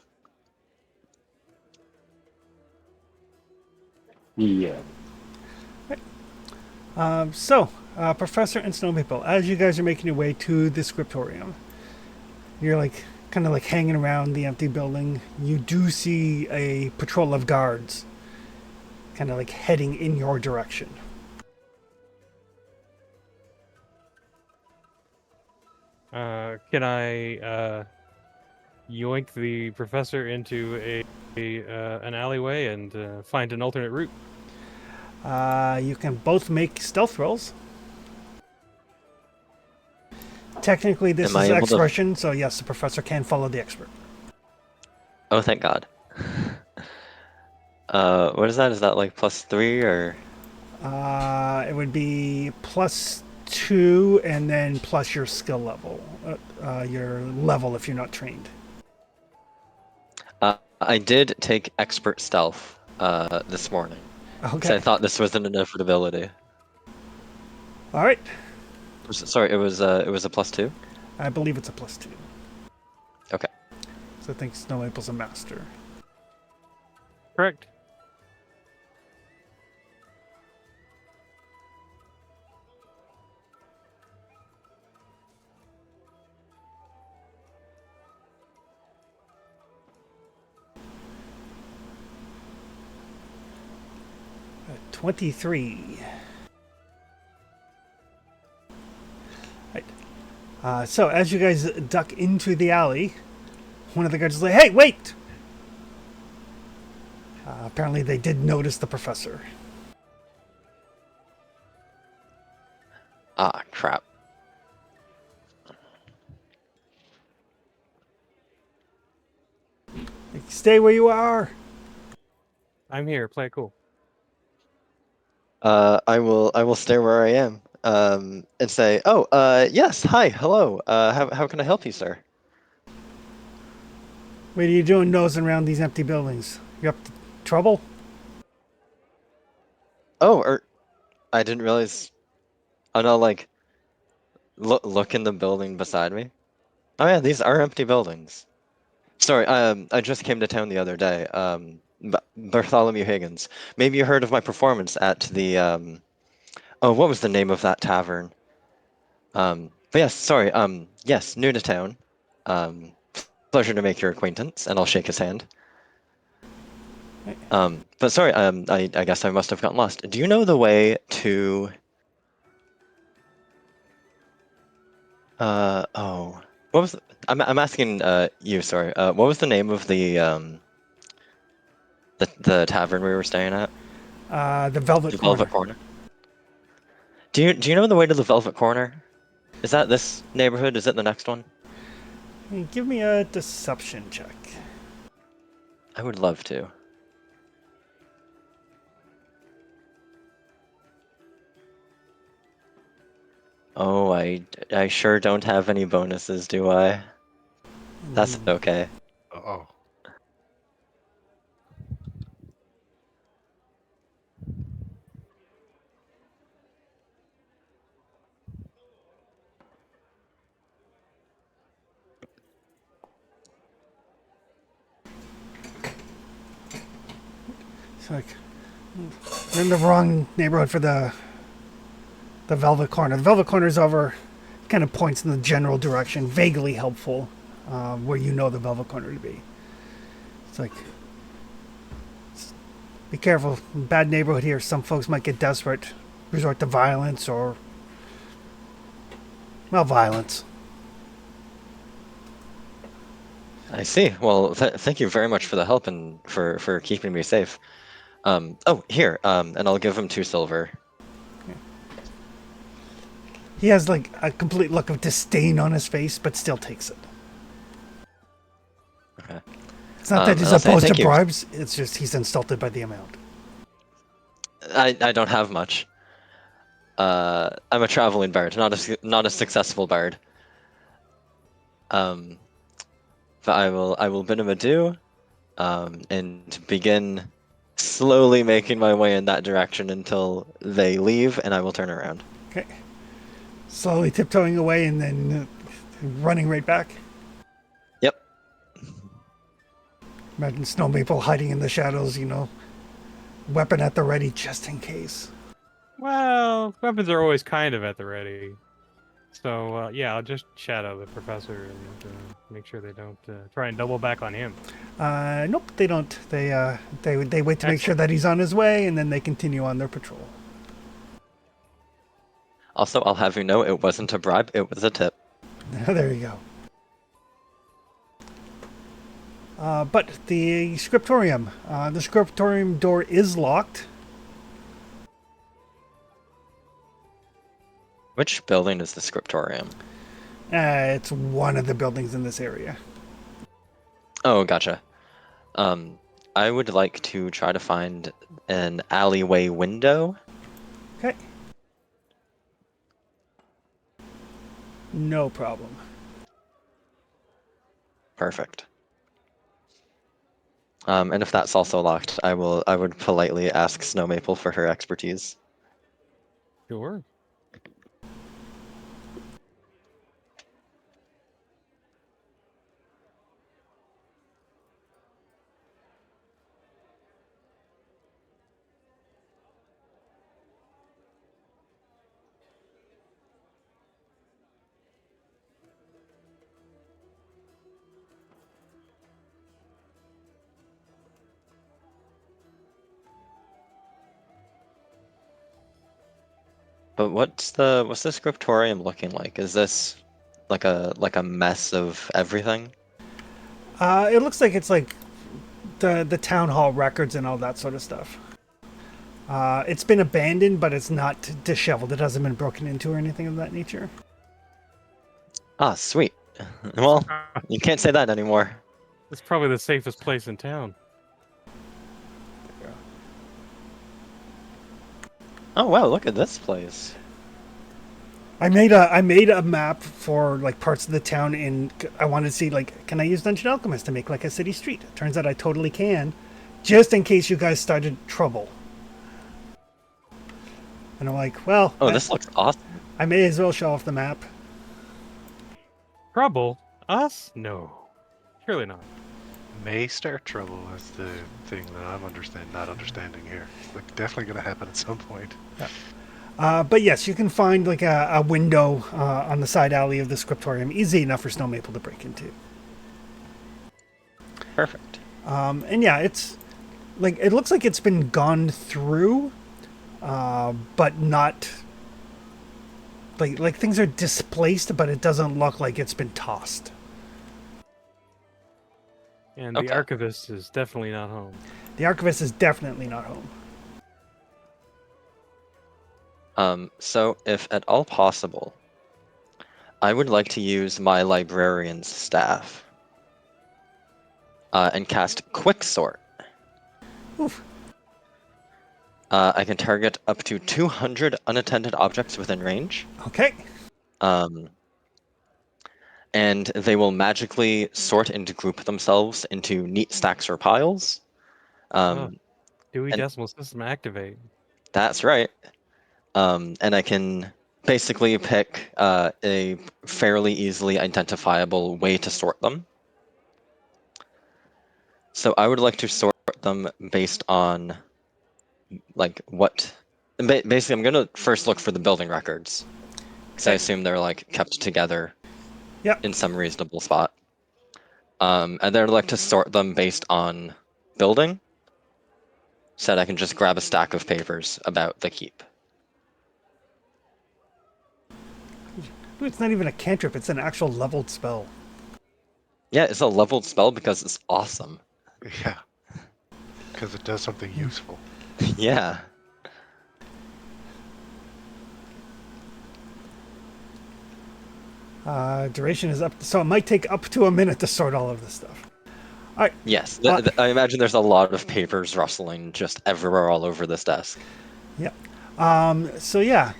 Yeah. Professor and Snow Maple, as you guys are making your way to the scriptorium, you're like kind of like hanging around the empty building. You do see a patrol of guards kind of like heading in your direction. Can I yoink the professor into an alleyway and find an alternate route? You can both make stealth rolls. Technically, this Am I is able to- expression, so yes, the professor can follow the expert. Oh, thank God. What is that? Is that like +3 or? It would be +2 and then plus your skill level, your level if you're not trained. I did take expert stealth this morning, so Okay. I thought this was an inevitability. All right. Sorry, it was a +2. I believe it's a +2. Okay. So I think Snow Maple's a master. Correct. Uh, 23. Right. So as you guys duck into the alley, one of the guards is like, "Hey, wait!" Apparently, they did notice the professor. Ah, crap. Like, stay where you are. I'm here. Play it cool. I will stay where I am. And say, "Oh, yes, hi, hello. How can I help you, sir?" What are you doing nosing around these empty buildings? You up to trouble? Oh, I didn't realize. Oh no, like, look in the building beside me. Oh yeah, these are empty buildings. Sorry, I just came to town the other day. Bartholomew Higgins. Maybe you heard of my performance at the oh, what was the name of that tavern? But yes, sorry. Yes, new to town. Um, Pleasure to make your acquaintance, and I'll shake his hand. But sorry. I guess I must have gotten lost. Do you know the way to? Oh, what was? I'm asking you. Sorry. What was the name of the tavern we were staying at? The Velvet The Corner. Velvet Corner. Do you know the way to the Velvet Corner? Is that this neighborhood? Is it the next one? Hey, give me a deception check. I would love to. Oh, I sure don't have any bonuses, do I? That's okay. Oh. It's like you're in the wrong neighborhood for the Velvet Corner. The Velvet Corner is over, kind of points in the general direction, vaguely helpful, where you know the Velvet Corner to be. It's like, be careful, bad neighborhood here. Some folks might get desperate, resort to violence or, well, violence. I see. Well, thank you very much for the help and for keeping me safe. Oh, here. And I'll give him 2 silver. He has like a complete look of disdain on his face, but still takes it. Okay. It's not that he's and I'll say opposed to thank you. bribes, it's just he's insulted by the amount. I don't have much. I'm a traveling bard, not a successful bard. But I will bid him adieu, and begin slowly making my way in that direction until they leave, and I will turn around. Okay. Slowly tiptoeing away and then running right back. Yep. Imagine Snow Maple hiding in the shadows, weapon at the ready just in case. Well, weapons are always kind of at the ready. So, yeah, I'll just shadow the professor and make sure they don't try and double back on him. Nope, they don't. They wait to make sure that he's on his way, and then they continue on their patrol. Also, I'll have you know it wasn't a bribe, it was a tip. There you go. But the scriptorium door is locked. Which building is the scriptorium? It's one of the buildings in this area. Oh, gotcha. I would like to try to find an alleyway window. Okay. No problem. Perfect. And if that's also locked, I would politely ask Snow Maple for her expertise. Sure. But what's the scriptorium looking like? Is this like a mess of everything? It looks like it's like the town hall records and all that sort of stuff. It's been abandoned, but it's not disheveled. It hasn't been broken into or anything of that nature. Ah, sweet. Well, you can't say that anymore. It's probably the safest place in town. Oh wow, look at this place. I made a map for like parts of the town, and I wanted to see like, can I use Dungeon Alchemist to make like a city street? Turns out I totally can, just in case you guys started trouble. And I'm like, well, Oh, this looks awesome. I may as well show off the map. Trouble? Us? No. Surely not. may start trouble is the thing that I'm not understanding here. It's like definitely going to happen at some point. But yes, you can find like a window on the side alley of the scriptorium, easy enough for Snow Maple to break into. Perfect. And yeah, it's like it looks like it's been gone through, but not like things are displaced, but it doesn't look like it's been tossed. And Okay. the archivist is definitely not home. The archivist is definitely not home. So if at all possible, I would like to use my librarian's staff and cast Quick Sort. Oof. I can target up to 200 unattended objects within range. Okay. And they will magically sort and group themselves into neat stacks or piles. Dewey and- Decimal System activate. That's right. And I can basically pick a fairly easily identifiable way to sort them. So I would like to sort them based on like what. Basically, I'm gonna first look for the building records because I Okay. assume they're like kept together Yep. in some reasonable spot. And then I'd like to sort them based on building, so that I can just grab a stack of papers about the keep. Ooh, it's not even a cantrip, it's an actual leveled spell. Yeah, it's a leveled spell because it's awesome. Yeah. Because it does something useful. Yeah. Duration is up, so it might take up to a minute to sort all of this stuff. All right. Yes. I imagine there's a lot of papers rustling just everywhere all over this desk. Yep. So yeah.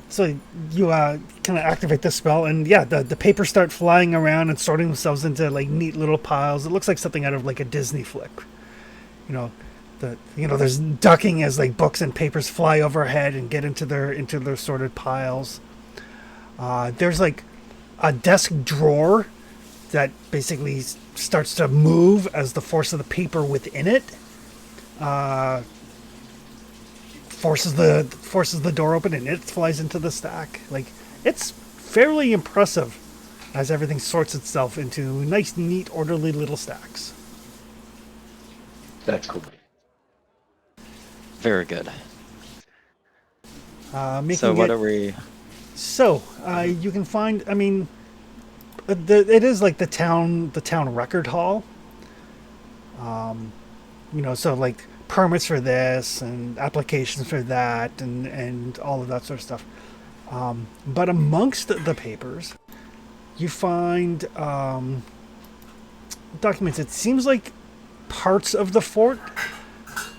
So you kind of activate the spell, and yeah, the papers start flying around and sorting themselves into like neat little piles. It looks like something out of like a Disney flick. There's ducking as like books and papers fly overhead and get into their sorted piles. There's like a desk drawer that basically starts to move as the force of the paper within it forces the door open, and it flies into the stack. Like, it's fairly impressive as everything sorts itself into nice, neat, orderly little stacks. That's cool. Very good. Making So what it, are we? So you can find. I mean, it is like the town record hall. So like permits for this and applications for that and all of that sort of stuff. But amongst the papers, you find documents. It seems like parts of the fort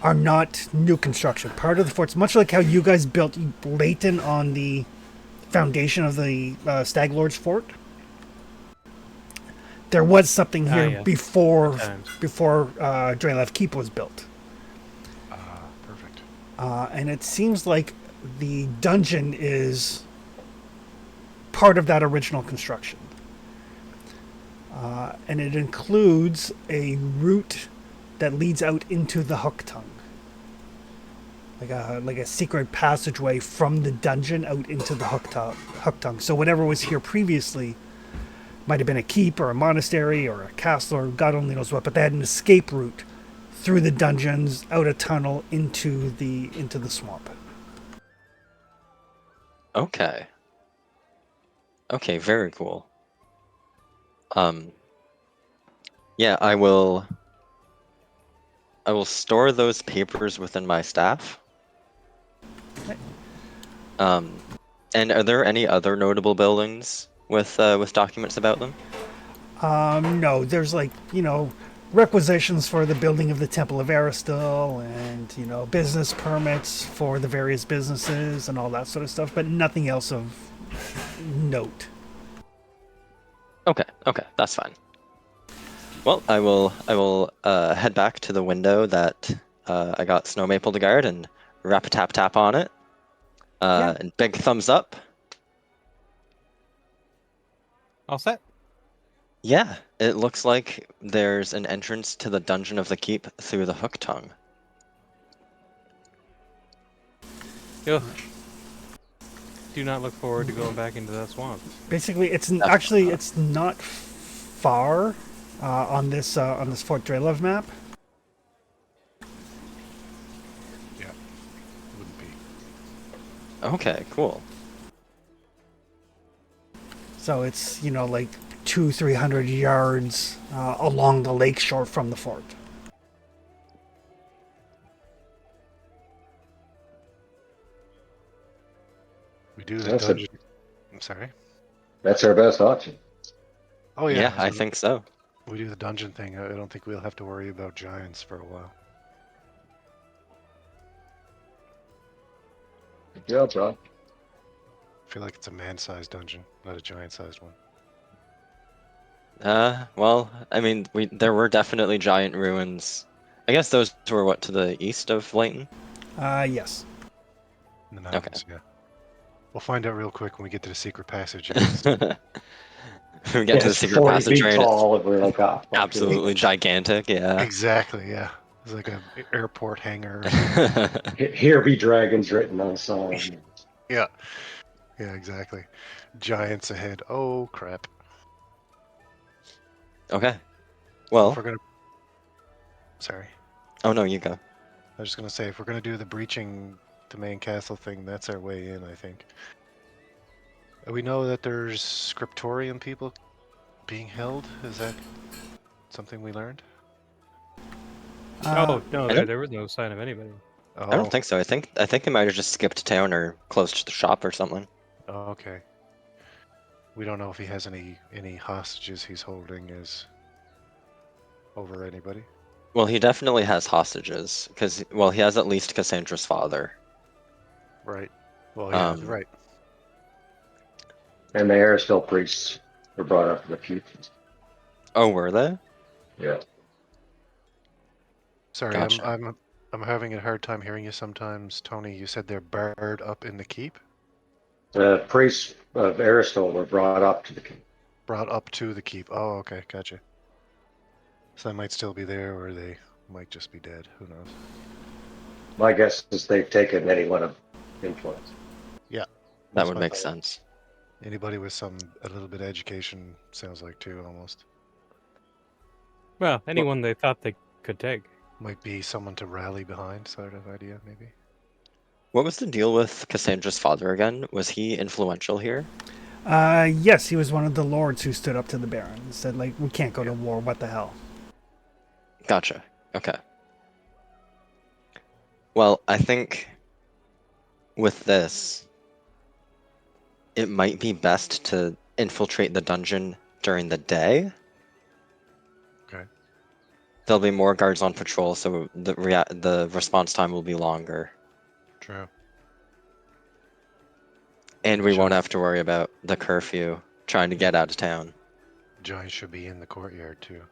are not new construction. Part of the fort's much like how you guys built Leighton on the foundation of the Stag Lord's fort. There was something here yes. before Times. Drelev Keep was built. Perfect. And it seems like the dungeon is part of that original construction. And it includes a route that leads out into the Hook Tongue. Like a secret passageway from the dungeon out into the Hook Tongue. So whatever was here previously might have been a keep or a monastery or a castle or God only knows what, but they had an escape route through the dungeons, out a tunnel into the swamp. Okay. Okay, very cool. Yeah, I will store those papers within my staff. Okay. And are there any other notable buildings with documents about them? No, there's requisitions for the building of the Temple of Aristil and, business permits for the various businesses and all that sort of stuff, but nothing else of note. Okay, that's fine. Well, I will head back to the window that I got Snow Maple to guard and rap a tap tap on it. Yeah. And big thumbs up. All set. Yeah, It looks like there's an entrance to the dungeon of the keep through the hook tongue. Ugh. Do not look forward to going back into that swamp. Basically, it's Definitely actually not. it's not far on this Fort Drelev map. Yeah, wouldn't be. Okay, cool. So it's, you know, like 200-300 yards along the lake shore from the fort. We do the That's a dungeon. I'm sorry. that's our best option. Oh Yeah, yeah, I so think so. we do the dungeon thing. I don't think we'll have to worry about giants for a while. Good job, John. I feel like it's a man-sized dungeon, not a giant-sized one. Well, I mean, there were definitely giant ruins. I guess those were what, to the east of Layton? Yes. In the Okay. mountains, yeah. We'll find out real quick when we get to the secret passage. If it's, We get to the It's secret 40 feet passageway and it's tall, and we're like, ah, fuck it. absolutely gigantic, yeah. exactly, yeah. It's like a airport hangar or something. Here be dragons written on sign. Yeah, yeah, exactly. Giants ahead. Oh crap. Okay. Well, if Well, we're gonna, sorry, oh no, you go. I was just gonna say if we're gonna do the breaching the main castle thing, that's our way in, I think. We know that there's scriptorium people being held. Is that something we learned? Oh no, I there was no sign of anybody. I don't Oh, think so. I think they might have just skipped town or closed the shop or something. okay. We don't know if he has any hostages he's holding as over anybody. Well, he definitely has hostages, because, well, he has at least Cassandra's father. Right. Well, yeah, Um, right. And the Aristel priests were brought up in the few. oh, were they? Yeah. Sorry, Gotcha. I'm having a hard time hearing you sometimes, Tony. You said they're barred up in the keep, The priests of Aristel were brought up to the king. brought up to the keep. Oh, okay, gotcha. So they might still be there, or they might just be dead. Who knows? My guess is they've taken anyone of influence. Yeah, That that's would my make thought. sense. Anybody with a little bit of education sounds like too, almost. Well, anyone they thought they could take. Might be someone to rally behind, sort of idea, maybe. What was the deal with Cassandra's father again? Was he influential here? Yes, he was one of the lords who stood up to the Baron and said, like, we can't go to Yeah. war, what the hell? Gotcha. Okay. Well, I think with this, it might be best to infiltrate the dungeon during the day. Okay. There'll be more guards on patrol, so the response time will be longer, True. and And we won't have to worry about the curfew trying to get out of town. giants should be in the courtyard too.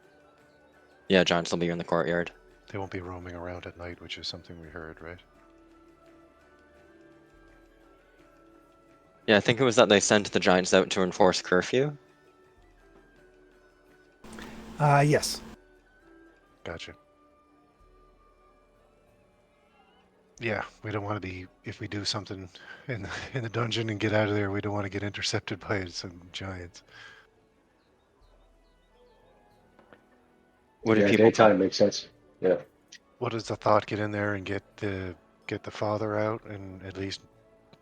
Yeah, giants will be in the courtyard. They won't be roaming around at night, which is something we heard, right? Yeah, I think it was that they sent the giants out to enforce curfew. Yes. Gotcha. Yeah, we don't want to be if we do something in the dungeon and get out of there. We don't want to get intercepted by some giants. What do Yeah, people think? daytime makes sense. Yeah. What is the thought? Get in there and get the father out and at least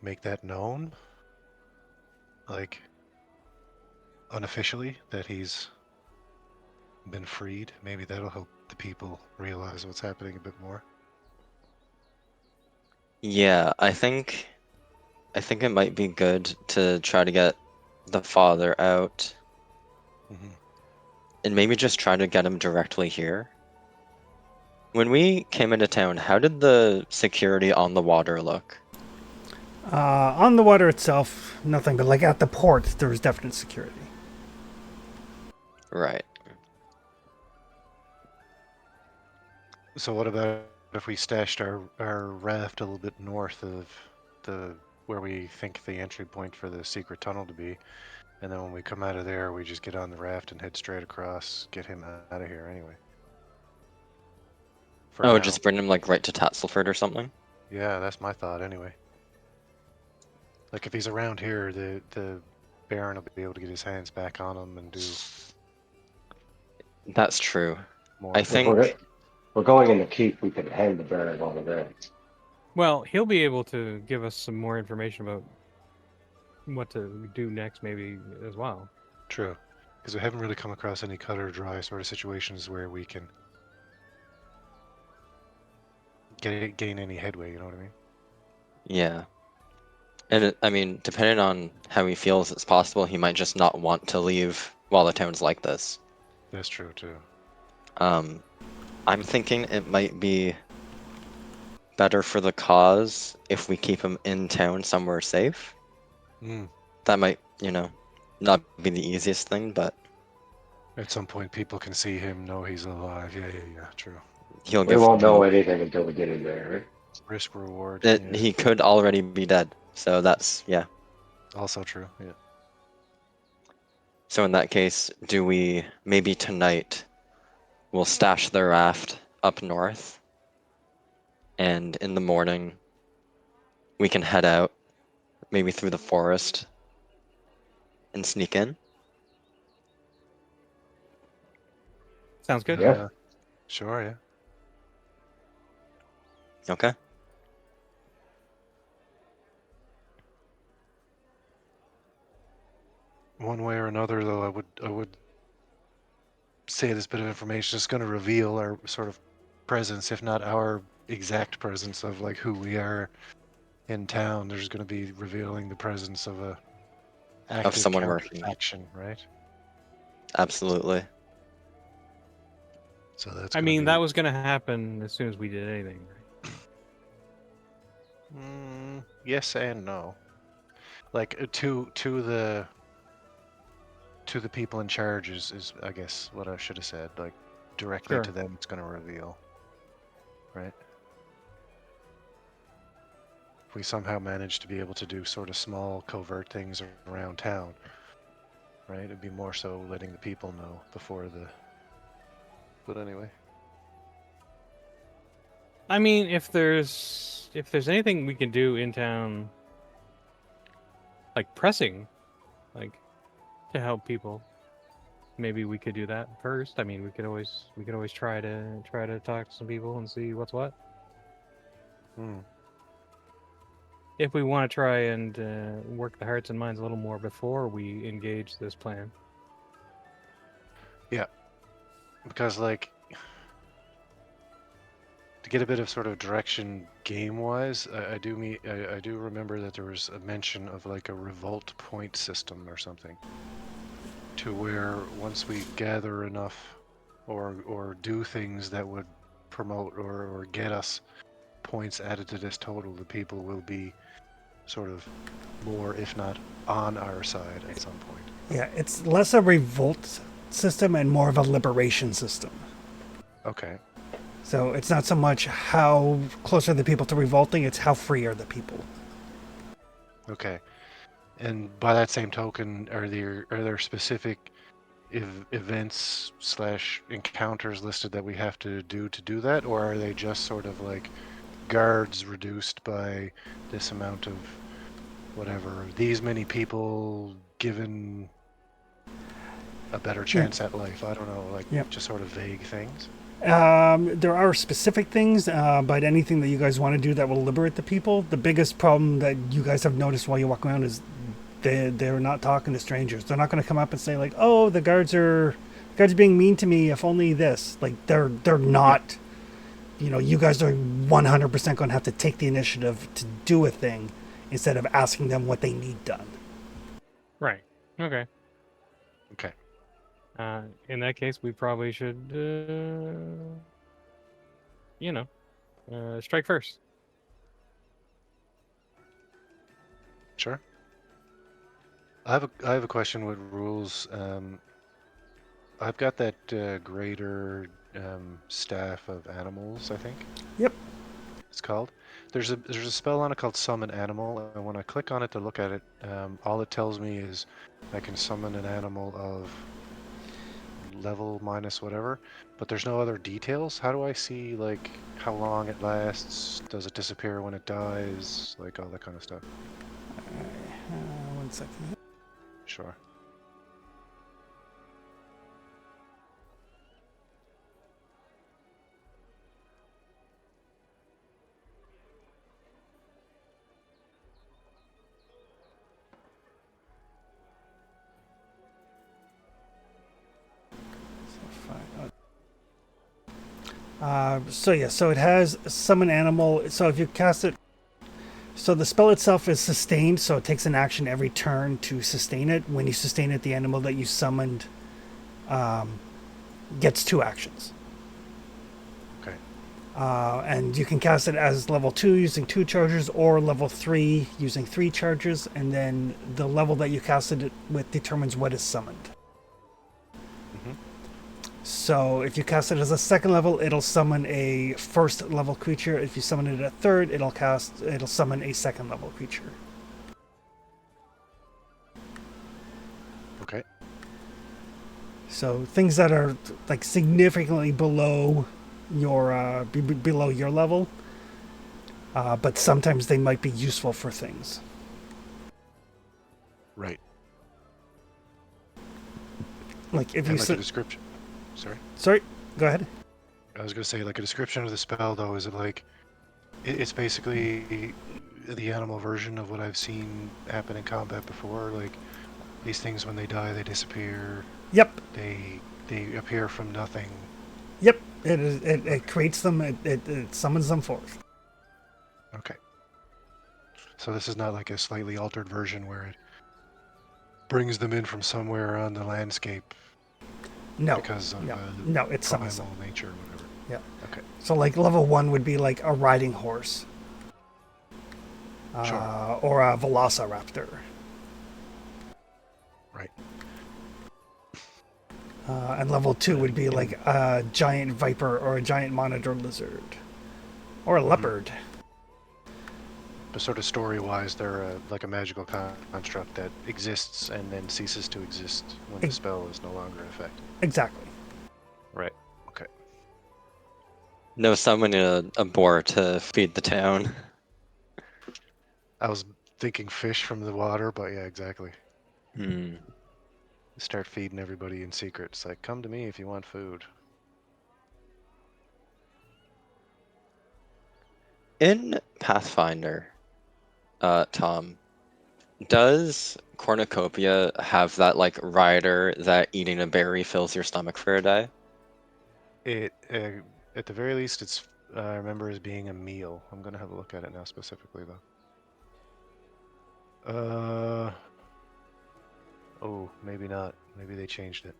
make that known, like unofficially, that he's been freed. Maybe that'll help the people realize what's happening a bit more. Yeah, I think it might be good to try to get the father out Hmm. and maybe just try to get him directly here. When we came into town, how did the security on the water look? On the water itself, nothing, but like at the port, there was definite security. Right. So what about if we stashed our raft a little bit north of the where we think the entry point for the secret tunnel to be, And then when we come out of there, we just get on the raft and head straight across, get him out of here anyway. For Oh, now. just bring him like right to Tatselford or something. Yeah, that's my thought anyway. Like if he's around here, the Baron will be able to get his hands back on him and do That's true. more. I If we're, think we're going in the keep, we can hang the Baron on the there. Well, he'll be able to give us some more information about what to do next, maybe as well. True, because we haven't really come across any cut or dry sort of situations where we can gain any headway. You know what I mean? yeah. And I mean, depending on how he feels, it's possible he might just not want to leave while the town's like this. That's true too. I'm thinking it might be better for the cause if we keep him in town somewhere safe. Mm. That might, not be the easiest thing, but At some point, people can see him, know he's alive. Yeah. True. he'll We give won't know hope. anything until we get in there, right? Risk reward. That Yeah. he could already be dead. So that's, yeah. Also true. Yeah. So in that case, do we maybe tonight we'll stash the raft up north, and in the morning we can head out, maybe through the forest, and sneak in? Sounds good. Yeah. Sure. Yeah. Okay. One way or another, though, I would say this bit of information is going to reveal our sort of presence, if not our exact presence of like who we are in town. There's going to be revealing the presence of a Of active someone working. counterfaction, right? Absolutely. So that's. I Gonna mean, be, that was going to happen as soon as we did anything, right? yes and no. Like to the people in charge is I guess what I should have said. Like directly Sure. to them, it's going to reveal, right? If we somehow manage to be able to do sort of small covert things around town, right? It'd be more so letting the people know before the. But anyway. I mean, if there's anything we can do in town, like pressing, like to help people, maybe we could do that first. I mean, we could always try to talk to some people and see what's what. Hmm. If we want to try and work the hearts and minds a little more before we engage this plan. Yeah, because like to get a bit of sort of direction game-wise, I do remember that there was a mention of like a revolt point system or something, to where once we gather enough, or do things that would promote or get us points added to this total, the people will be sort of more, if not on our side at some point. Yeah, it's less a revolt system and more of a liberation system. Okay. So it's not so much how close are the people to revolting, it's how free are the people. Okay. And by that same token, are there specific events / encounters listed that we have to do that, or are they just sort of like guards reduced by this amount of whatever, these many people given a better chance at life? I don't know, like just sort of vague things. There are specific things, but anything that you guys want to do that will liberate the people. The biggest problem that you guys have noticed while you walk around is they're not talking to strangers. They're not going to come up and say like, "Oh, the guards are being mean to me. If only this." Like they're not. You guys are 100% going to have to take the initiative to do a thing instead of asking them what they need done. Right. Okay. Okay. In that case, we probably should, strike first. Sure. I have a question with rules. I've got that greater staff of animals, I think. Yep. It's called. There's a spell on it called Summon Animal, and when I click on it to look at it, all it tells me is I can summon an animal of level minus whatever, but there's no other details. How do I see like how long it lasts? Does it disappear when it dies? Like all that kind of stuff. One second. Sure. So it has summon animal. So if you cast it, so the spell itself is sustained. So it takes an action every turn to sustain it. When you sustain it, the animal that you summoned gets 2 actions. Okay. And you can cast it as level 2 using 2 charges, or level 3 using 3 charges, and then the level that you casted it with determines what is summoned. Mm-hmm. So if you cast it as a 2nd level, it'll summon a 1st level creature. If you summon it at 3rd, it'll summon a 2nd level creature. Okay. So things that are like significantly below your below your level, but sometimes they might be useful for things. Right. Like if And you like a description. sorry, go ahead. I was gonna say like a description of the spell though. Is it like it's basically the animal version of what I've seen happen in combat before? Like these things when they die, they disappear. Yep. They appear from nothing. Yep. It creates them. It summons them forth. Okay. So this is not like a slightly altered version where it brings them in from somewhere on the landscape No. because of No. It summons them. primal nature or whatever. Yeah. Okay. So like level 1 would be like a riding horse. Sure. Or a velociraptor. Right. And level 2 would be like a giant viper or a giant monitor lizard. Or a leopard. But sort of story-wise, they're like a magical construct that exists and then ceases to exist when the spell is no longer in effect. Exactly. Right. Okay. No summoning a boar to feed the town. I was thinking fish from the water, but yeah, exactly. Hmm. Start feeding everybody in secret. It's like, come to me if you want food. In Pathfinder, Tom, does cornucopia have that like rider that eating a berry fills your stomach for a day? It, at the very least, it's I remember as being a meal. I'm gonna have a look at it now specifically though. Oh, maybe not. Maybe they changed it.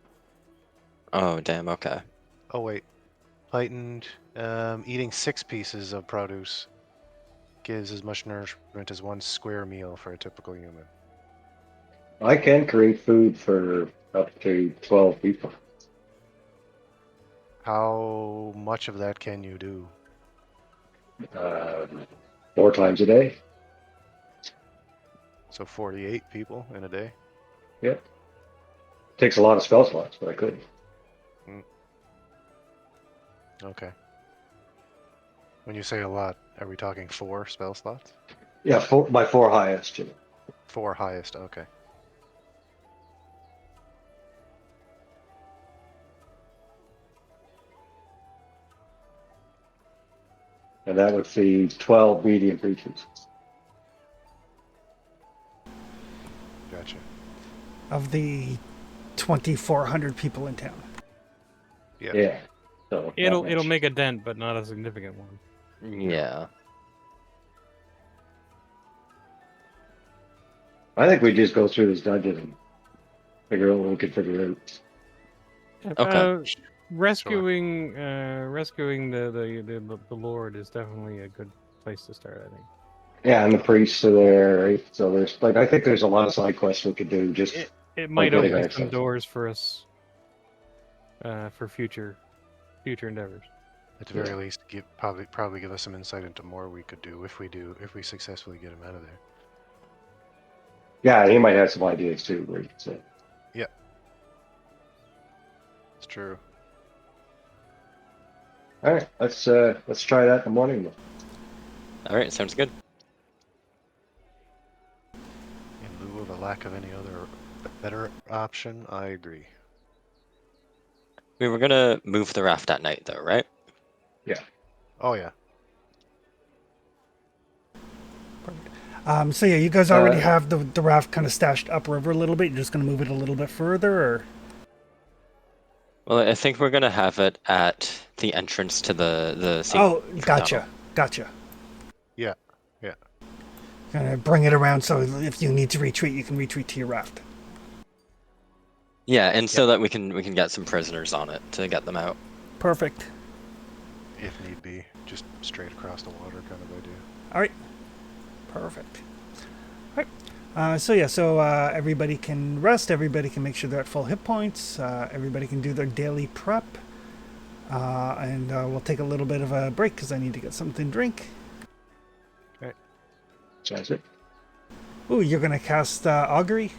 Oh, damn. Okay. Oh wait, heightened. Eating 6 pieces of produce gives as much nourishment as 1 square meal for a typical human. I can create food for up to 12 people. How much of that can you do? 4 times a day. So 48 people in a day? Yep. Takes a lot of spell slots, but I could. Okay. When you say a lot, are we talking 4 spell slots? Yeah, my 4 highest. 4 highest, okay. And that would feed 12 medium creatures. Gotcha. Of the 2,400 people in town. Yeah. Yeah. So It'll make a dent, but not a significant one. Yeah. I think we just go through this dungeon and figure out what we can figure out. Okay. Rescuing the Lord is definitely a good place to start, I think. Yeah, and the priests are there, right? So there's like I think there's a lot of side quests we could do just It by might getting open some ourselves. doors for us for future endeavors. At the very least, probably give us some insight into more we could do if we successfully get him out of there. Yeah, he might have some ideas too. Rick, so. Yeah, it's true. All right, let's try that in the morning. Then. All right, sounds good. In lieu of a lack of any other better option, I agree. We were gonna move the raft at night, though, right? Oh yeah. So yeah, you guys already have the raft kind of stashed upriver a little bit. You're just going to move it a little bit further, or? Well, I think we're gonna have it at the entrance to the sea. Oh, gotcha. Yeah. Yeah. Kind of bring it around so if you need to retreat, you can retreat to your raft. Yeah, and so that we can get some prisoners on it to get them out. Perfect. If need be, just straight across the water kind of idea. All right. Perfect. All right. So everybody can rest. Everybody can make sure they're at full hit points. Everybody can do their daily prep. And we'll take a little bit of a break because I need to get something to drink. Okay. Sounds good. Ooh, you're going to cast Augury?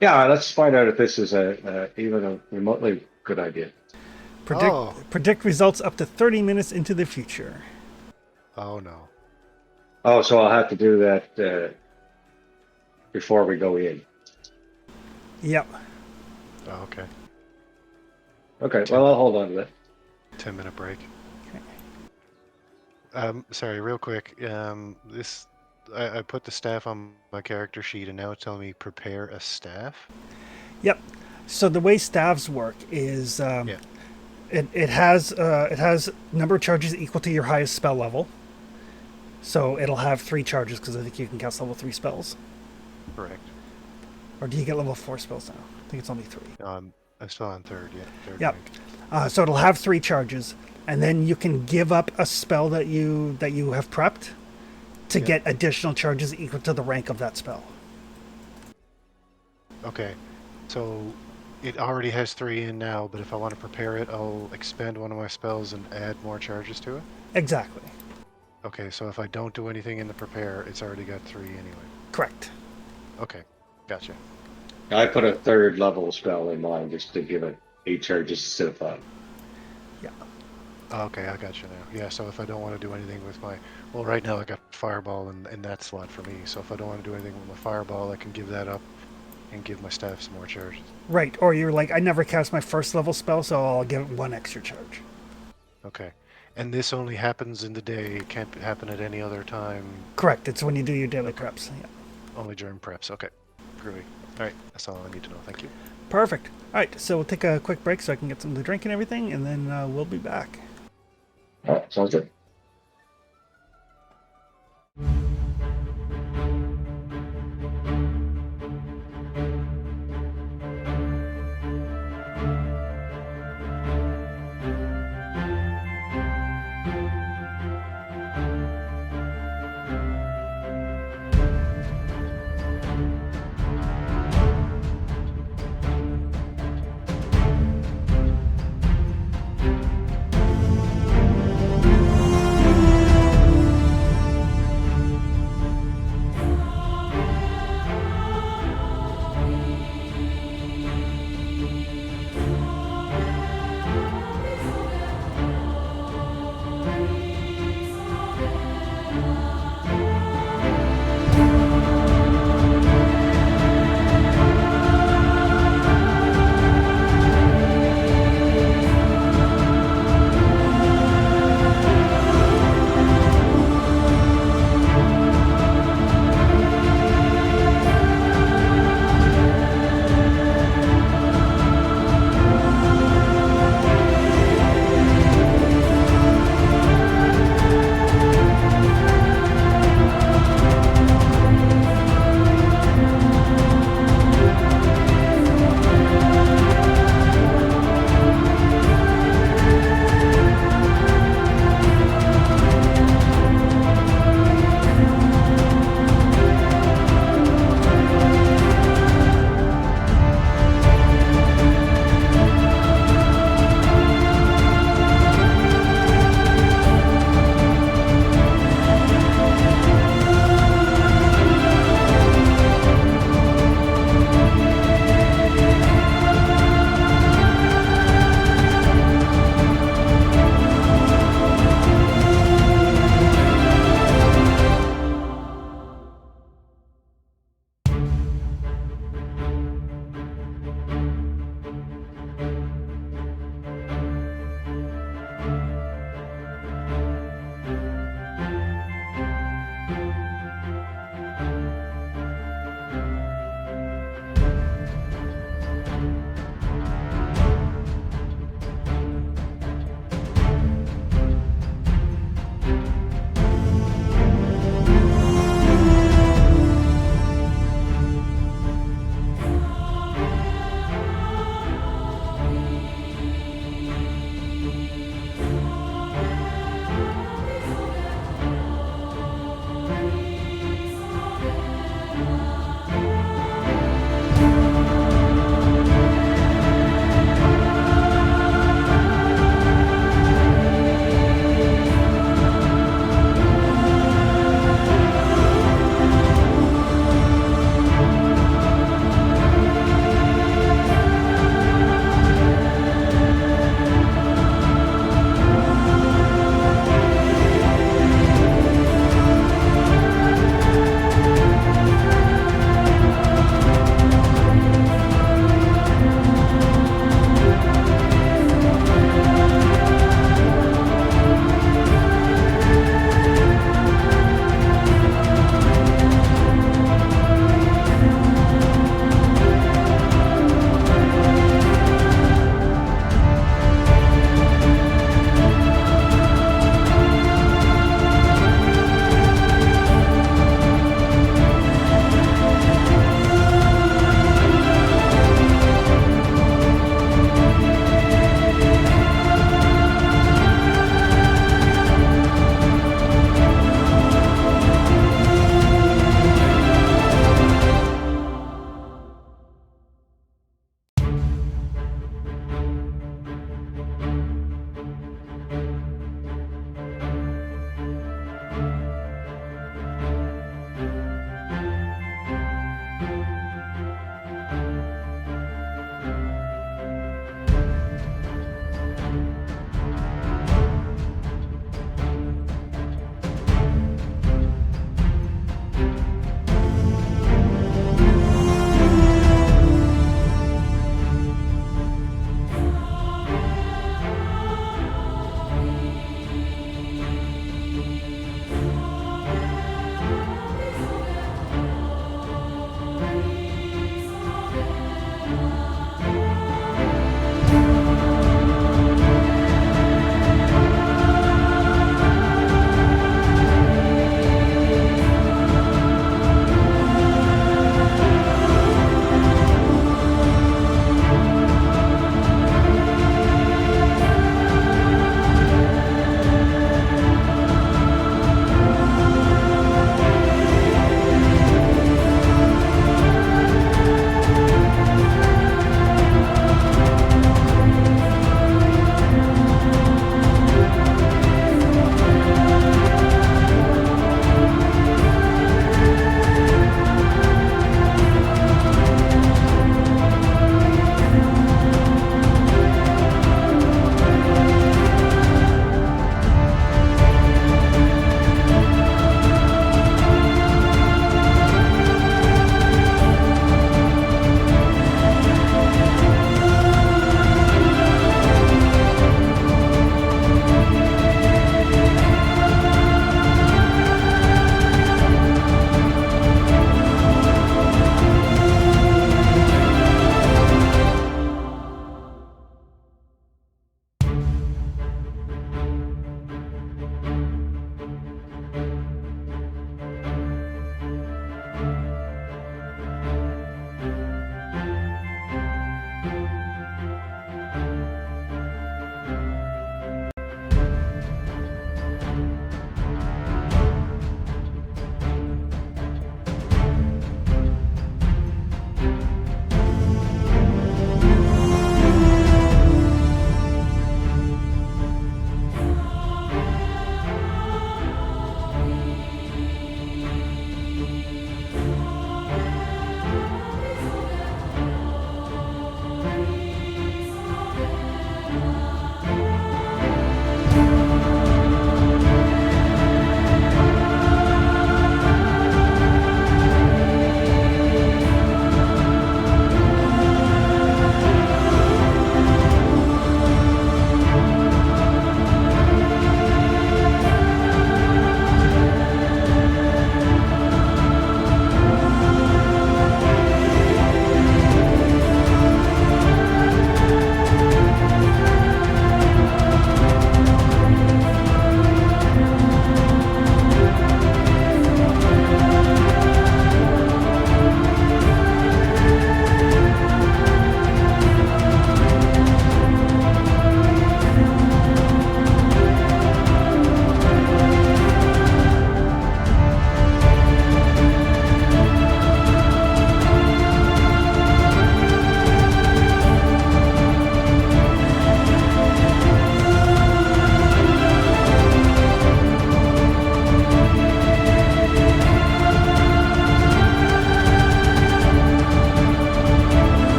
Yeah, let's find out if this is even a remotely good idea. Predict results up to 30 minutes into the future. Oh no. Oh, so I'll have to do that before we go in. Yep. Oh, okay. Okay, well, I'll hold on to that. 10-minute break. Okay. Sorry, real quick. I put the staff on my character sheet, and now it's telling me prepare a staff. Yep. So the way staves work is it has number of charges equal to your highest spell level. So it'll have 3 charges because I think you can cast level 3 spells. Correct. Or do you get level 4 spells now? I think it's only 3. I'm still on third. Yeah. Third Yep. rank. So it'll have 3 charges, and then you can give up a spell that you have prepped to get additional charges equal to the rank of that spell. Okay. So it already has 3 in now, but if I want to prepare it, I'll expend one of my spells and add more charges to it? Exactly. Okay, so if I don't do anything in the prepare, it's already got 3 anyway. Correct. Okay, gotcha. I put a 3rd level spell in mine just to give it 8 charges instead of 5. Yeah. Okay, I got you now. Yeah, so if I don't want to do anything with my... Well, right now I got Fireball in that slot for me, so if I don't want to do anything with my Fireball, I can give that up and give my staff some more charges. Right. Or you're like, I never cast my 1st level spell, so I'll give it 1 extra charge. Okay. And this only happens in the day. It can't happen at any other time. Correct. It's when you do your daily preps. Yeah. Only during preps. Okay. Groovy. All right. That's all I need to know. Thank you. Perfect. All right. So we'll take a quick break so I can get something to drink and everything, and then we'll be back. All right, sounds good.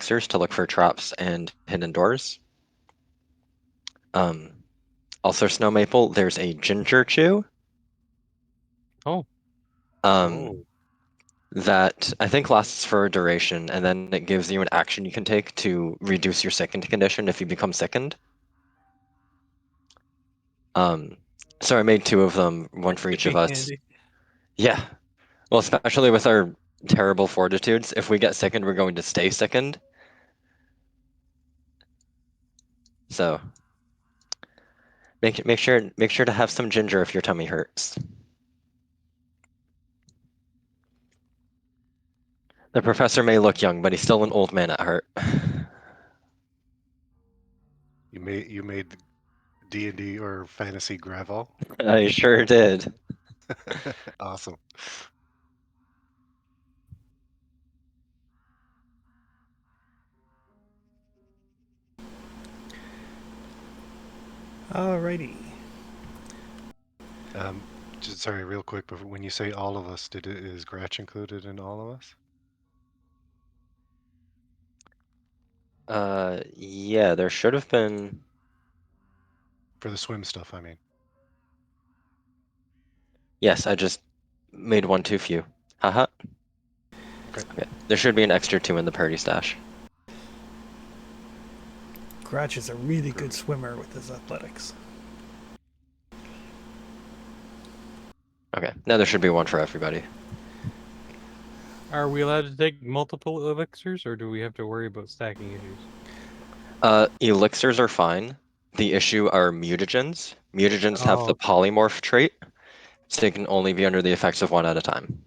elixirs to look for traps and hidden doors. Also snow maple, there's a ginger chew. Oh. Um, that I think lasts for a duration, and then it gives you an action you can take to reduce your sickened condition if you become sickened. So I made 2 of them, one for each of us. Handy. Yeah. Well, especially with our terrible fortitudes, if we get sickened, we're going to stay sickened. So make sure to have some ginger if your tummy hurts. The professor may look young, but he's still an old man at heart. You made D&D or fantasy gravel. I sure did. Awesome. Alrighty. Just sorry, real quick. But when you say all of us, is Gratch included in all of us? Yeah, there should have been. For the swim stuff, I mean. Yes, I just made 1 too few. Haha. Okay. There should be an extra 2 in the party stash. Gratch is a really good swimmer with his athletics. Okay, now there should be 1 for everybody. Are we allowed to take multiple elixirs, or do we have to worry about stacking issues? Elixirs are fine. The issue are mutagens. Mutagens have the Oh. polymorph trait, so they can only be under the effects of 1 at a time.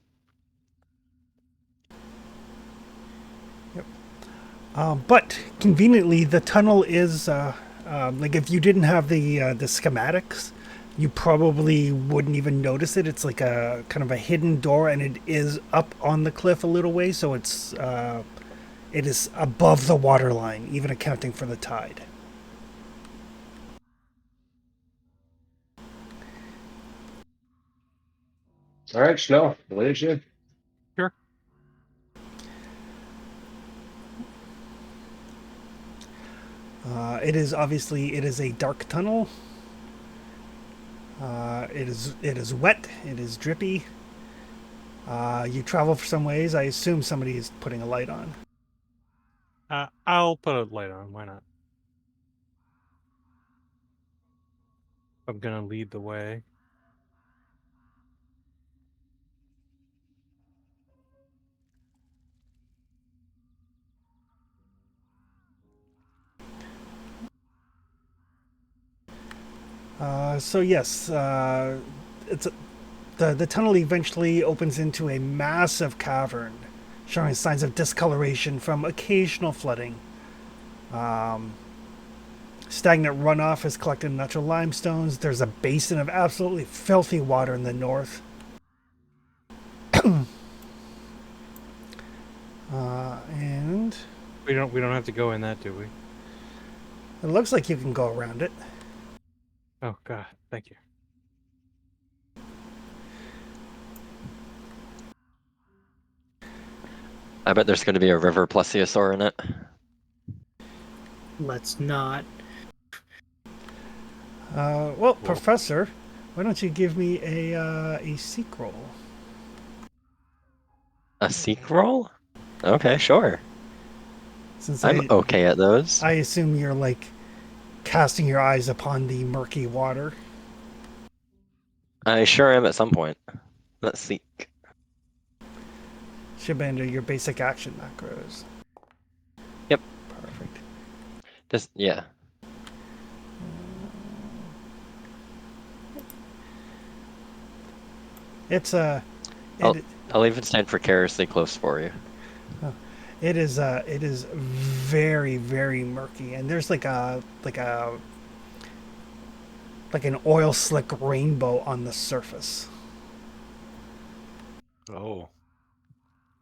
But conveniently, the tunnel is like if you didn't have the schematics, you probably wouldn't even notice it. It's like a kind of a hidden door, and it is up on the cliff a little way, so it is above the water line, even accounting for the tide. All right, Snow, leaves you. Sure. It is a dark tunnel. It is wet. It is drippy. You travel for some ways. I assume somebody is putting a light on. I'll put a light on. Why not? I'm gonna lead the way. So yes, the tunnel eventually opens into a massive cavern, showing signs of discoloration from occasional flooding. Stagnant runoff is collected in natural limestones. There's a basin of absolutely filthy water in the north. And We don't have to go in that, do we? it looks like you can go around it. Oh God, thank you. I bet there's going to be a river plesiosaur in it. Let's not. Well, Professor, why don't you give me a seek roll? A seek roll? Okay, sure. Since I'm okay at those. I assume you're like casting your eyes upon the murky water. I sure am at some point. Let's seek. Should be under your basic action macros. Yep. Perfect. Just, yeah. It's I'll even stand precariously close for you. it is very, very murky, and there's like an oil slick rainbow on the surface. Oh,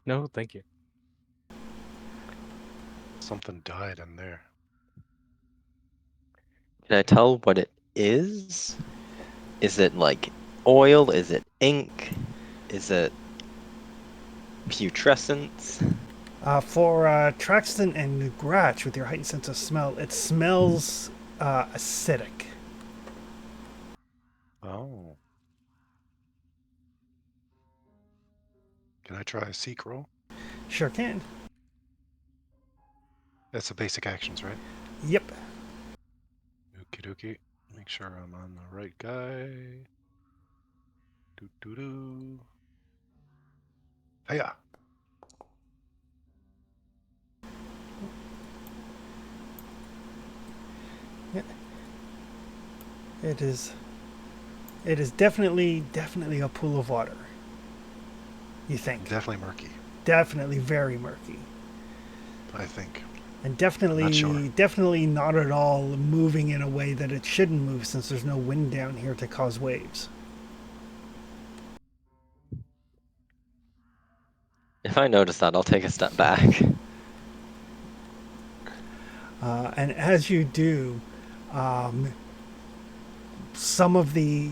No, thank you. something died in there. Can I tell what it is? Is it like oil? Is it ink? Is it putrescence? For Traxton and Gratch, with your heightened sense of smell, it smells acidic. Oh. Can I try a seek roll? Sure can. That's the basic actions, right? Yep. Okie dokie. Make sure I'm on the right guy. Doo doo doo. Hiya! It is. It is definitely a pool of water. You think? Definitely murky, Definitely very murky, I think. and I'm not sure. definitely not at all moving in a way that it shouldn't move, since there's no wind down here to cause waves. If I notice that, I'll take a step back. And as you do, um, some of the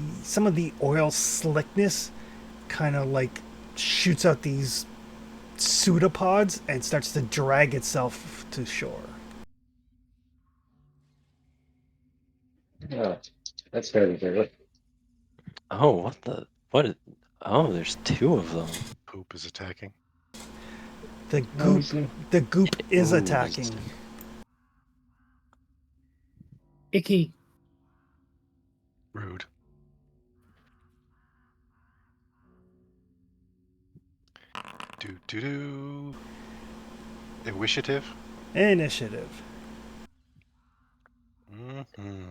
oil slickness kind of like shoots out these pseudopods and starts to drag itself to shore. Yeah, that's fairly big. Oh, what the? What? Oh, there's two of them. Poop is attacking. The No, goop, he's good. the goop It is moves. attacking. Icky. Rude. Doo doo doo. Initiative? Initiative. Mm-hmm.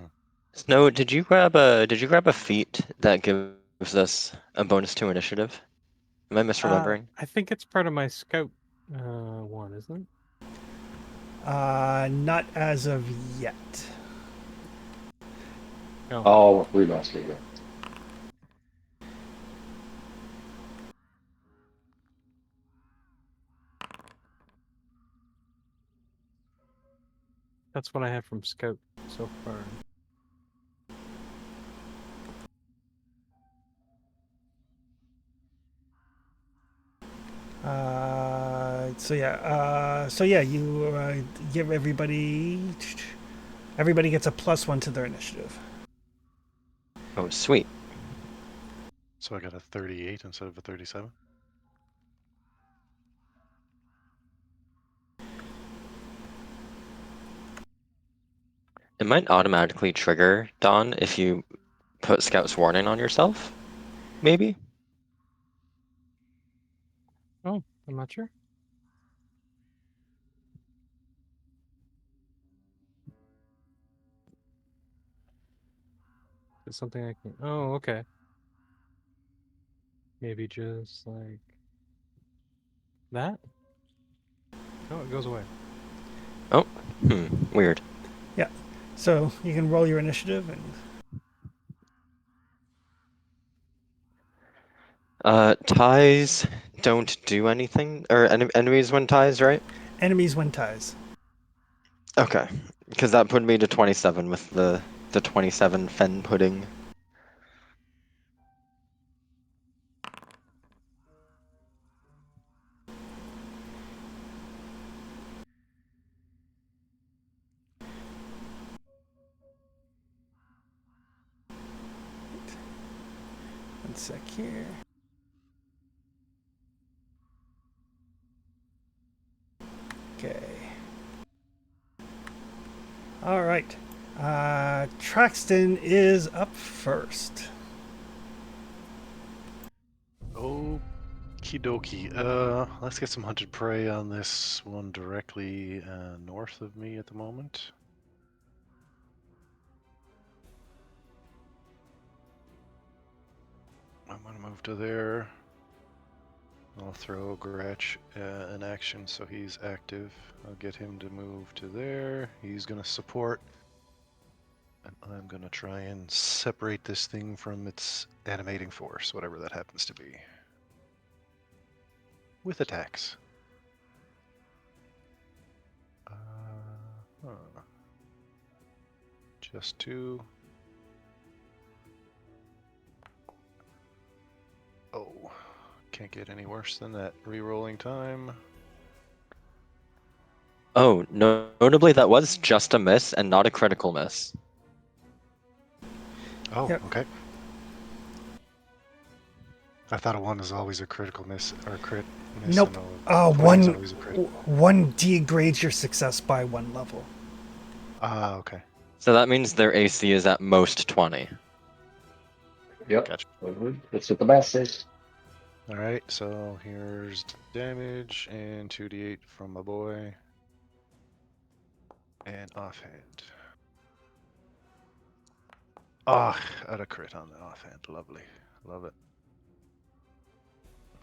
Snow, did you grab a feat that gives us a bonus to initiative? Am I misremembering? I think it's part of my scout one, isn't it? Not as of yet. No. Oh, we must be good. That's what I have from scout so far. So yeah, you give everybody. Everybody gets a +1 to their initiative. Oh, sweet. So I got a 38 instead of a 37. It might automatically trigger, Don, if you put Scout's Warning on yourself. Maybe? Oh, I'm not sure. It's something I can. Oh, okay. Maybe just like that. No, it goes away. Oh, weird. Yeah. So you can roll your initiative, and Ties don't do anything, or enemies when ties, right? enemies win ties. Okay, because that put me to 27 with the 27 fen pudding. One sec here. Okay. All right. Traxton is up first. Okie dokie. Let's get some hunted prey on this one directly north of me at the moment. I'm gonna move to there. I'll throw Gratch an action so he's active. I'll get him to move to there. He's gonna support. And I'm gonna try and separate this thing from its animating force, whatever that happens to be. With attacks. Huh. Just two. Oh, can't get any worse than that. Rerolling time. Oh, notably, that was just a miss and not a critical miss. Oh, Yep. okay. I thought a 1 is always a critical miss or a crit miss. Nope. And a 20 is always a crit. One degrades your success by 1 level. Ah, okay. So that means their AC is at most 20. Yep. Gotcha. That's what the math says. All right, so here's damage and 2d8 from my boy. And offhand. Ah, at a crit on the offhand. Lovely. Love it.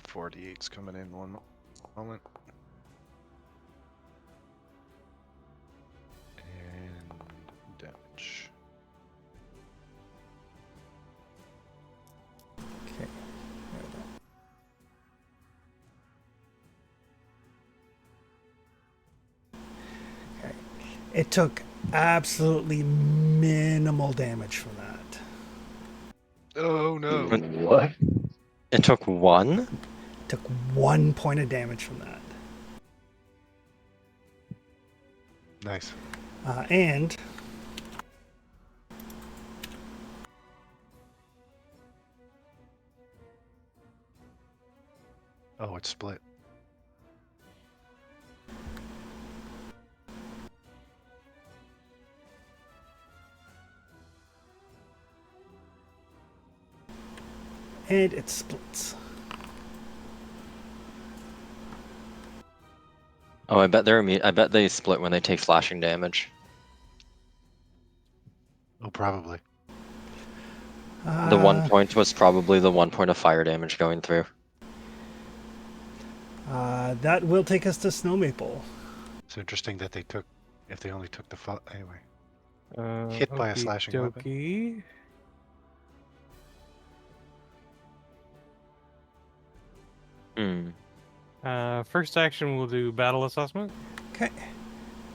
4d8's coming in one moment. And damage. Okay. Okay. It took absolutely minimal damage from that. Oh no. What? It took 1? Took 1 point of damage from that. Nice. And Oh, it's split. it splits. Oh, I bet I bet they split when they take slashing damage. Oh, probably. The 1 point was probably the 1 point of fire damage going through. That will take us to Snow Maple. It's interesting that they took, if they only took the anyway. Uh, Hit by a slashing weapon. okey-dokey. First action, we'll do battle assessment. Okay.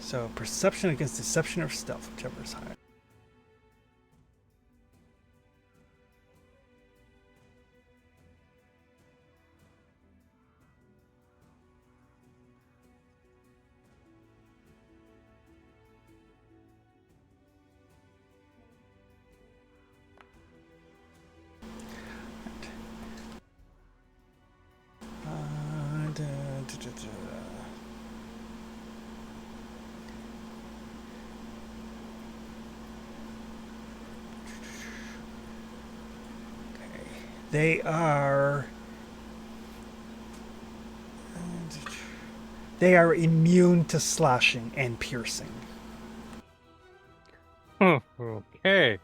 So perception against deception or stealth, whichever is higher. They are immune to slashing and piercing. Okay,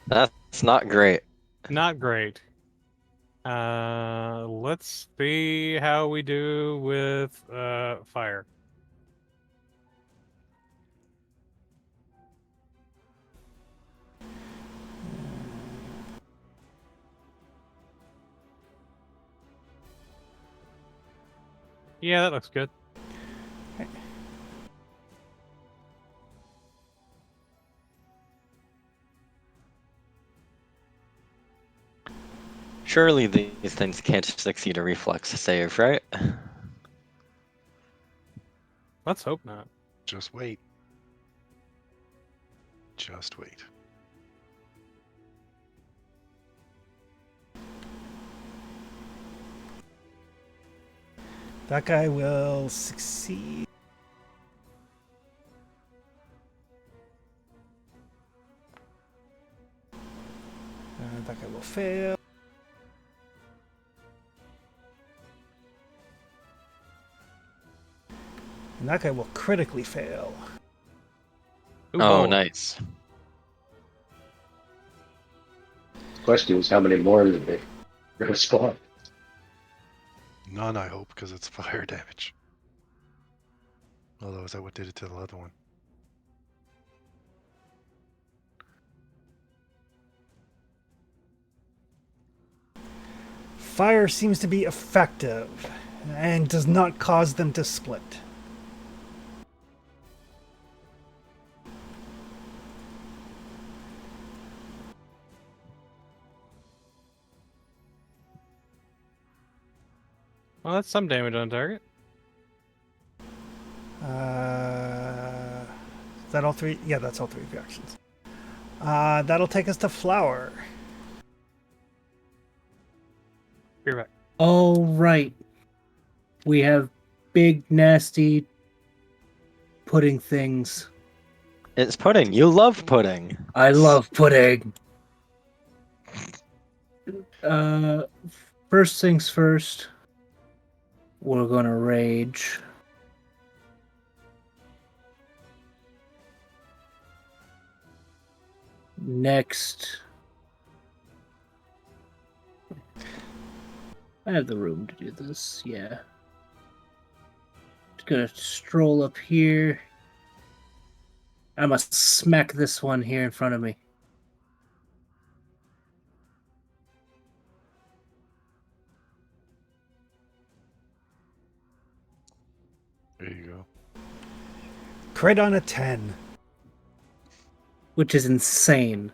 That's not great. not great. Let's see how we do with fire. Yeah, that looks good. Surely these things can't succeed a reflex save, right? Let's hope not. Just wait. Just wait. That guy will succeed. That guy will fail. And that guy will critically fail. Ooh, Oh, boy. nice. The question is, how many more did they going to spawn? None, I hope, because it's fire damage. Although, is that what did it to the other one? Fire seems to be effective and does not cause them to split. Well, that's some damage on target. Is that all three? Yeah, that's all three reactions. That'll take us to Flower. You're right. All right. We have big, nasty pudding things. It's pudding. You love pudding. I love pudding. First things first. We're gonna rage. Next. I have the room to do this, yeah. Just gonna stroll up here. I must smack this one here in front of me. There you go. Crit on a 10. Which is insane.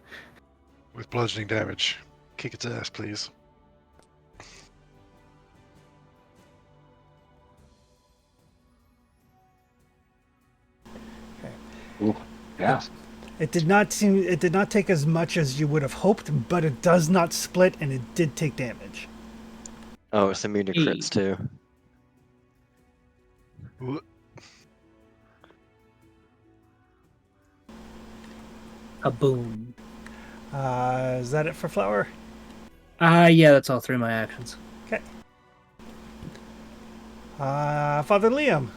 With bludgeoning damage. Kick its ass, please. Ooh, yeah. It did not take as much as you would have hoped, but it does not split, and it did take damage. Oh, it's immune to crits too. Ooh, A boom. Is that it for Flower? Yeah, that's all three of my actions. Okay. Father Liam.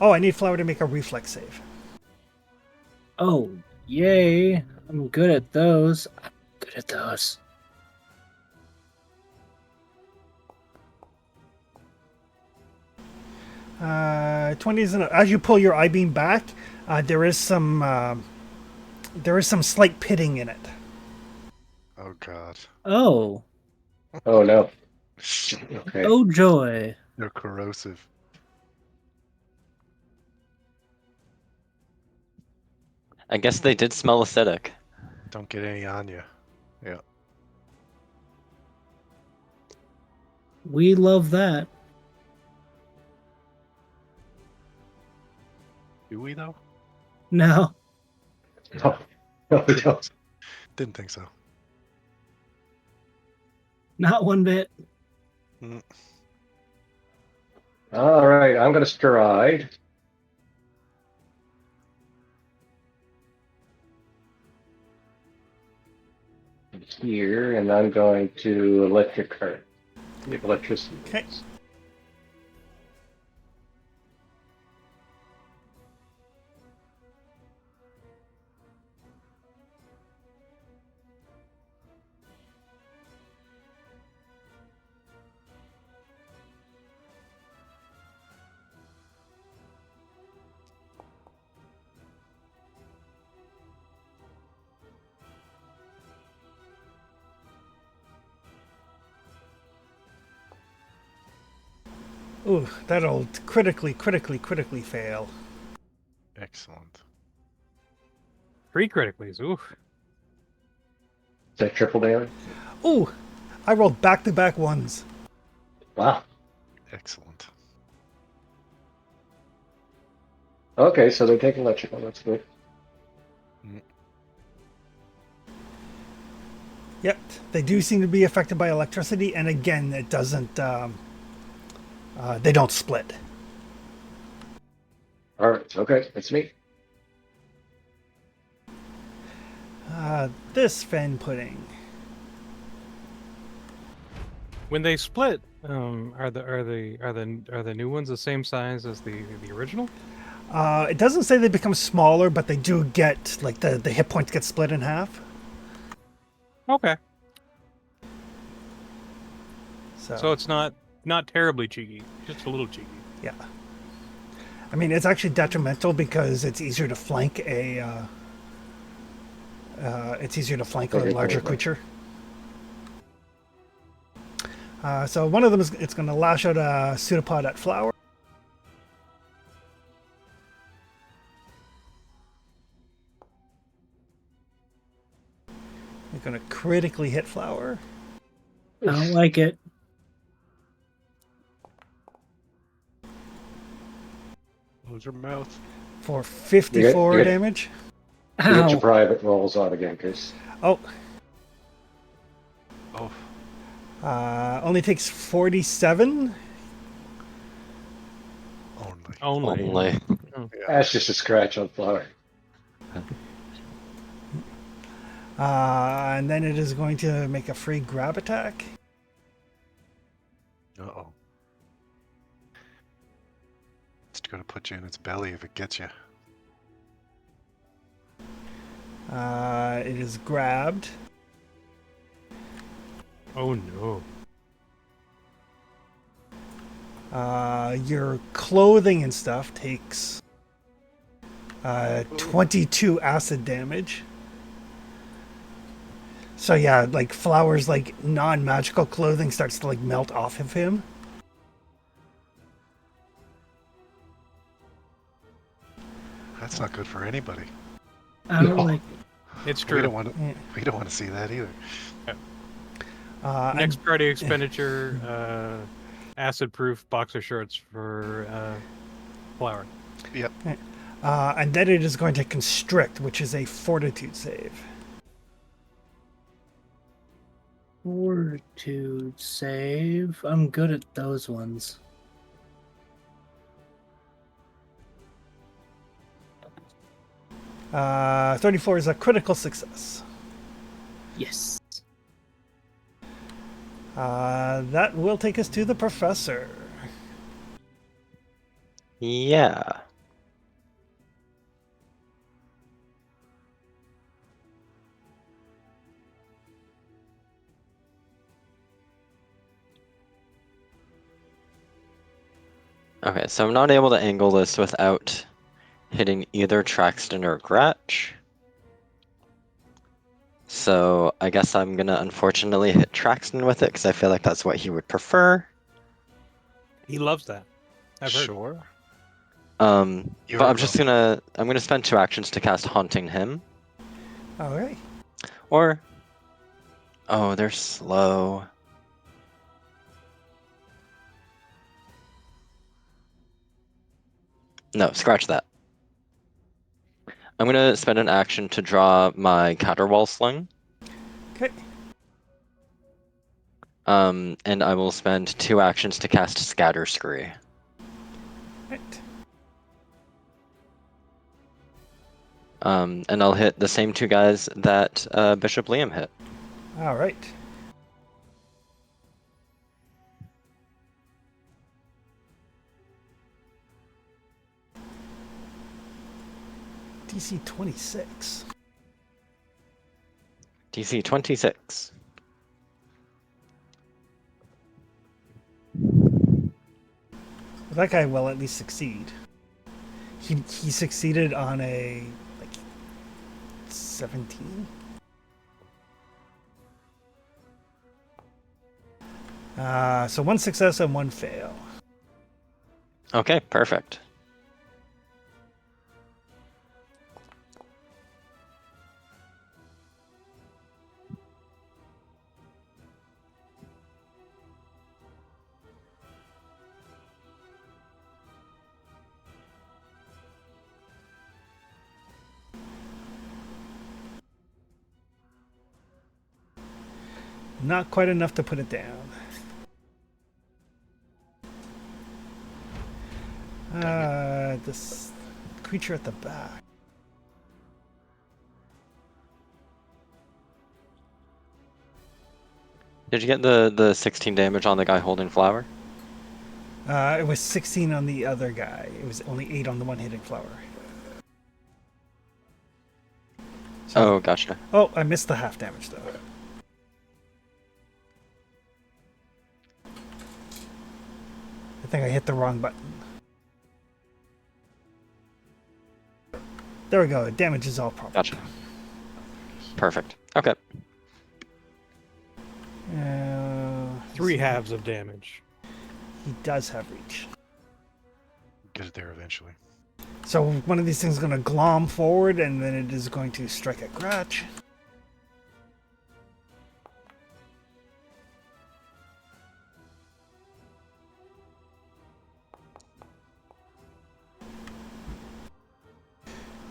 Oh, I need Flower to make a reflex save. Oh, yay. I'm good at those. I'm good at those. Uh, 20 is as you pull your I-beam back, there is some slight pitting in it. oh god. Oh. Oh no. Okay. Oh, joy. They're corrosive. I guess they did smell acidic. Don't get any on you. Yeah. We love that. Do we though? No. No, no, we don't. Didn't think so. Not one bit. All right, I'm going to stride. Here, and I'm going to electric current. Electricity. Okay. Ooh, that'll critically fail. Excellent. 3 critically. Oof. Is that triple damage? Ooh, I rolled back-to-back ones. Wow. Excellent. Okay, so they're taking electrical. That's good. Yep, they do seem to be affected by electricity, and again, it doesn't. They don't split. All right. Okay, that's me. This Fen pudding. When they split, are the new ones the same size as the original? It doesn't say they become smaller, but they do get like the hit points get split in half. Okay. So So it's not terribly cheeky, just a little cheeky. yeah. I mean, it's actually detrimental because it's easier to flank a. It's easier to flank a larger creature. So one of them is it's going to lash out a pseudopod at Flower. You're going to critically hit Flower. I don't like it. Close your mouth. for 54 you get- damage. You get your Ow. private rolls on again, Chris. Oh, Oh, only takes 47. only. Only. Yeah. That's just a scratch on Flower. And then it is going to make a free grab attack. Uh-oh. It's gonna put you in its belly if it gets you. It is grabbed. Oh no. Your clothing and stuff takes 22 acid damage. So yeah, like Flower's like non-magical clothing starts to like melt off of him. That's not good for anybody. I don't like. It's We don't true. want to. Yeah. We don't want to see that either. And- Next party expenditure, acid-proof boxer shorts for Flower. Yep. and then it is going to constrict, which is a fortitude save. Fortitude save. I'm good at those ones. Uh, 34 is a critical success. Yes. That will take us to the professor. Yeah. Okay, so I'm not able to angle this without hitting either Traxton or Gratch. So I guess I'm gonna unfortunately hit Traxton with it because I feel like that's what he would prefer. He loves that. I've heard. Sure. But I'm gonna spend 2 actions to cast Haunting Him. All right. Or oh, they're slow. No, scratch that. I'm gonna spend an action to draw my Caterwall Sling. Okay. And I will spend 2 actions to cast Scatter Scree. Right. And I'll hit the same 2 guys that Bishop Liam hit. All right. DC 26. DC 26. That guy will at least succeed. He succeeded on a like 17. So 1 success and 1 fail. Okay, perfect. Not quite enough to put it down. This creature at the back. Did you get the 16 damage on the guy holding Flower? It was 16 on the other guy. It was only 8 on the one hitting Flower. So, Oh, gotcha. oh, I missed the half damage though. I think I hit the wrong button. There we go. Damage is all proper. Gotcha. Perfect. Okay. 3 halves of damage. He does have reach. Get it there eventually. So one of these things is going to glom forward, and then it is going to strike at Gratch.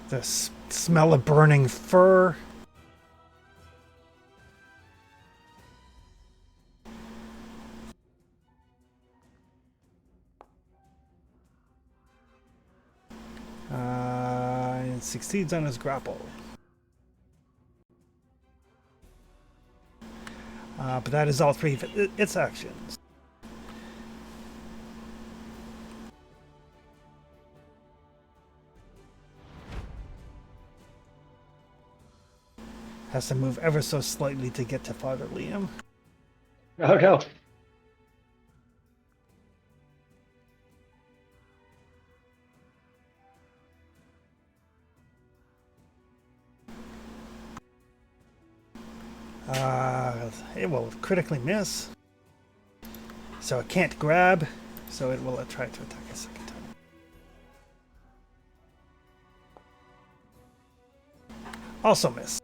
The smell of burning fur. And succeeds on his grapple. But that is all three of its actions. Has to move ever so slightly to get to Father Liam. Oh no. It will critically miss. So it can't grab, so it will try to attack a second time. Also miss.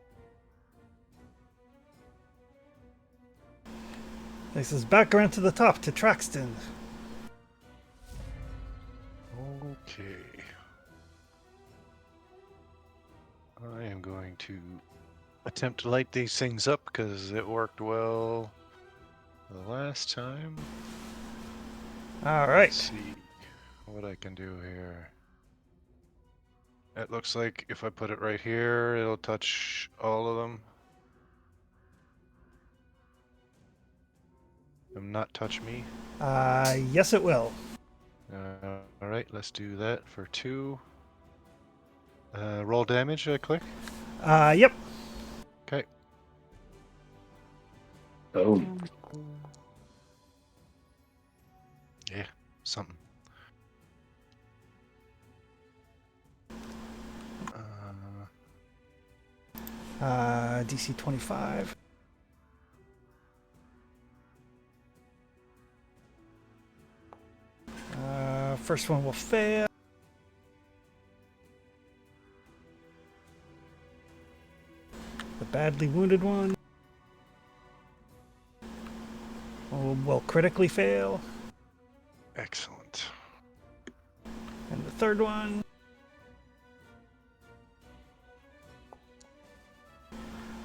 This is back around to the top to Traxton. Okay. I am going to attempt to light these things up because it worked well the last time. All Let's right. see what I can do here. It looks like if I put it right here, it'll touch all of them. Not touch me. Yes, it will. All right, let's do that for 2. Roll damage. I click. Yep. Okay. Boom. Yeah, something. DC 25. First one will fail. The badly wounded one will critically fail. Excellent. And the third one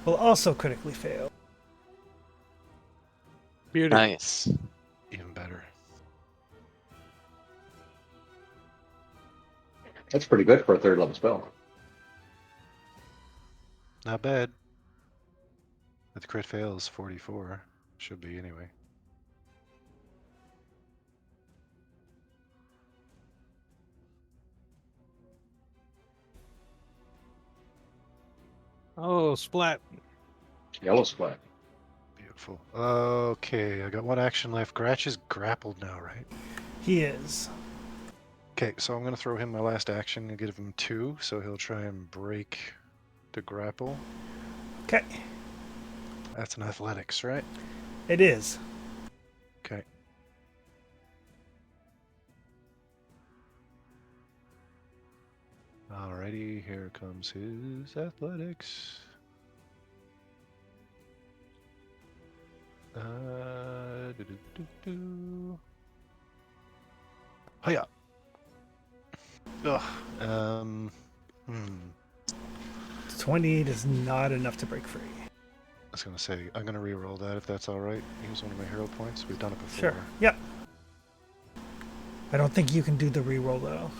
will also critically fail. Beauty. Nice. Even better. That's pretty good for a third level spell. Not bad. But the crit fails 44. Should be anyway. Oh, splat. Yellow splat. Beautiful. Okay, I got 1 action left. Gratch is grappled now, right? He is. Okay, so I'm going to throw him my last action and give him 2, so he'll try and break the grapple. Okay. That's an athletics, right? It is. Okay. Alrighty, here comes his athletics. Hiya. Ugh. 28 is not enough to break free. I was gonna say, I'm gonna re-roll that if that's alright. Use one of my hero points. We've done it before. Sure. Yep. I don't think you can do the reroll though.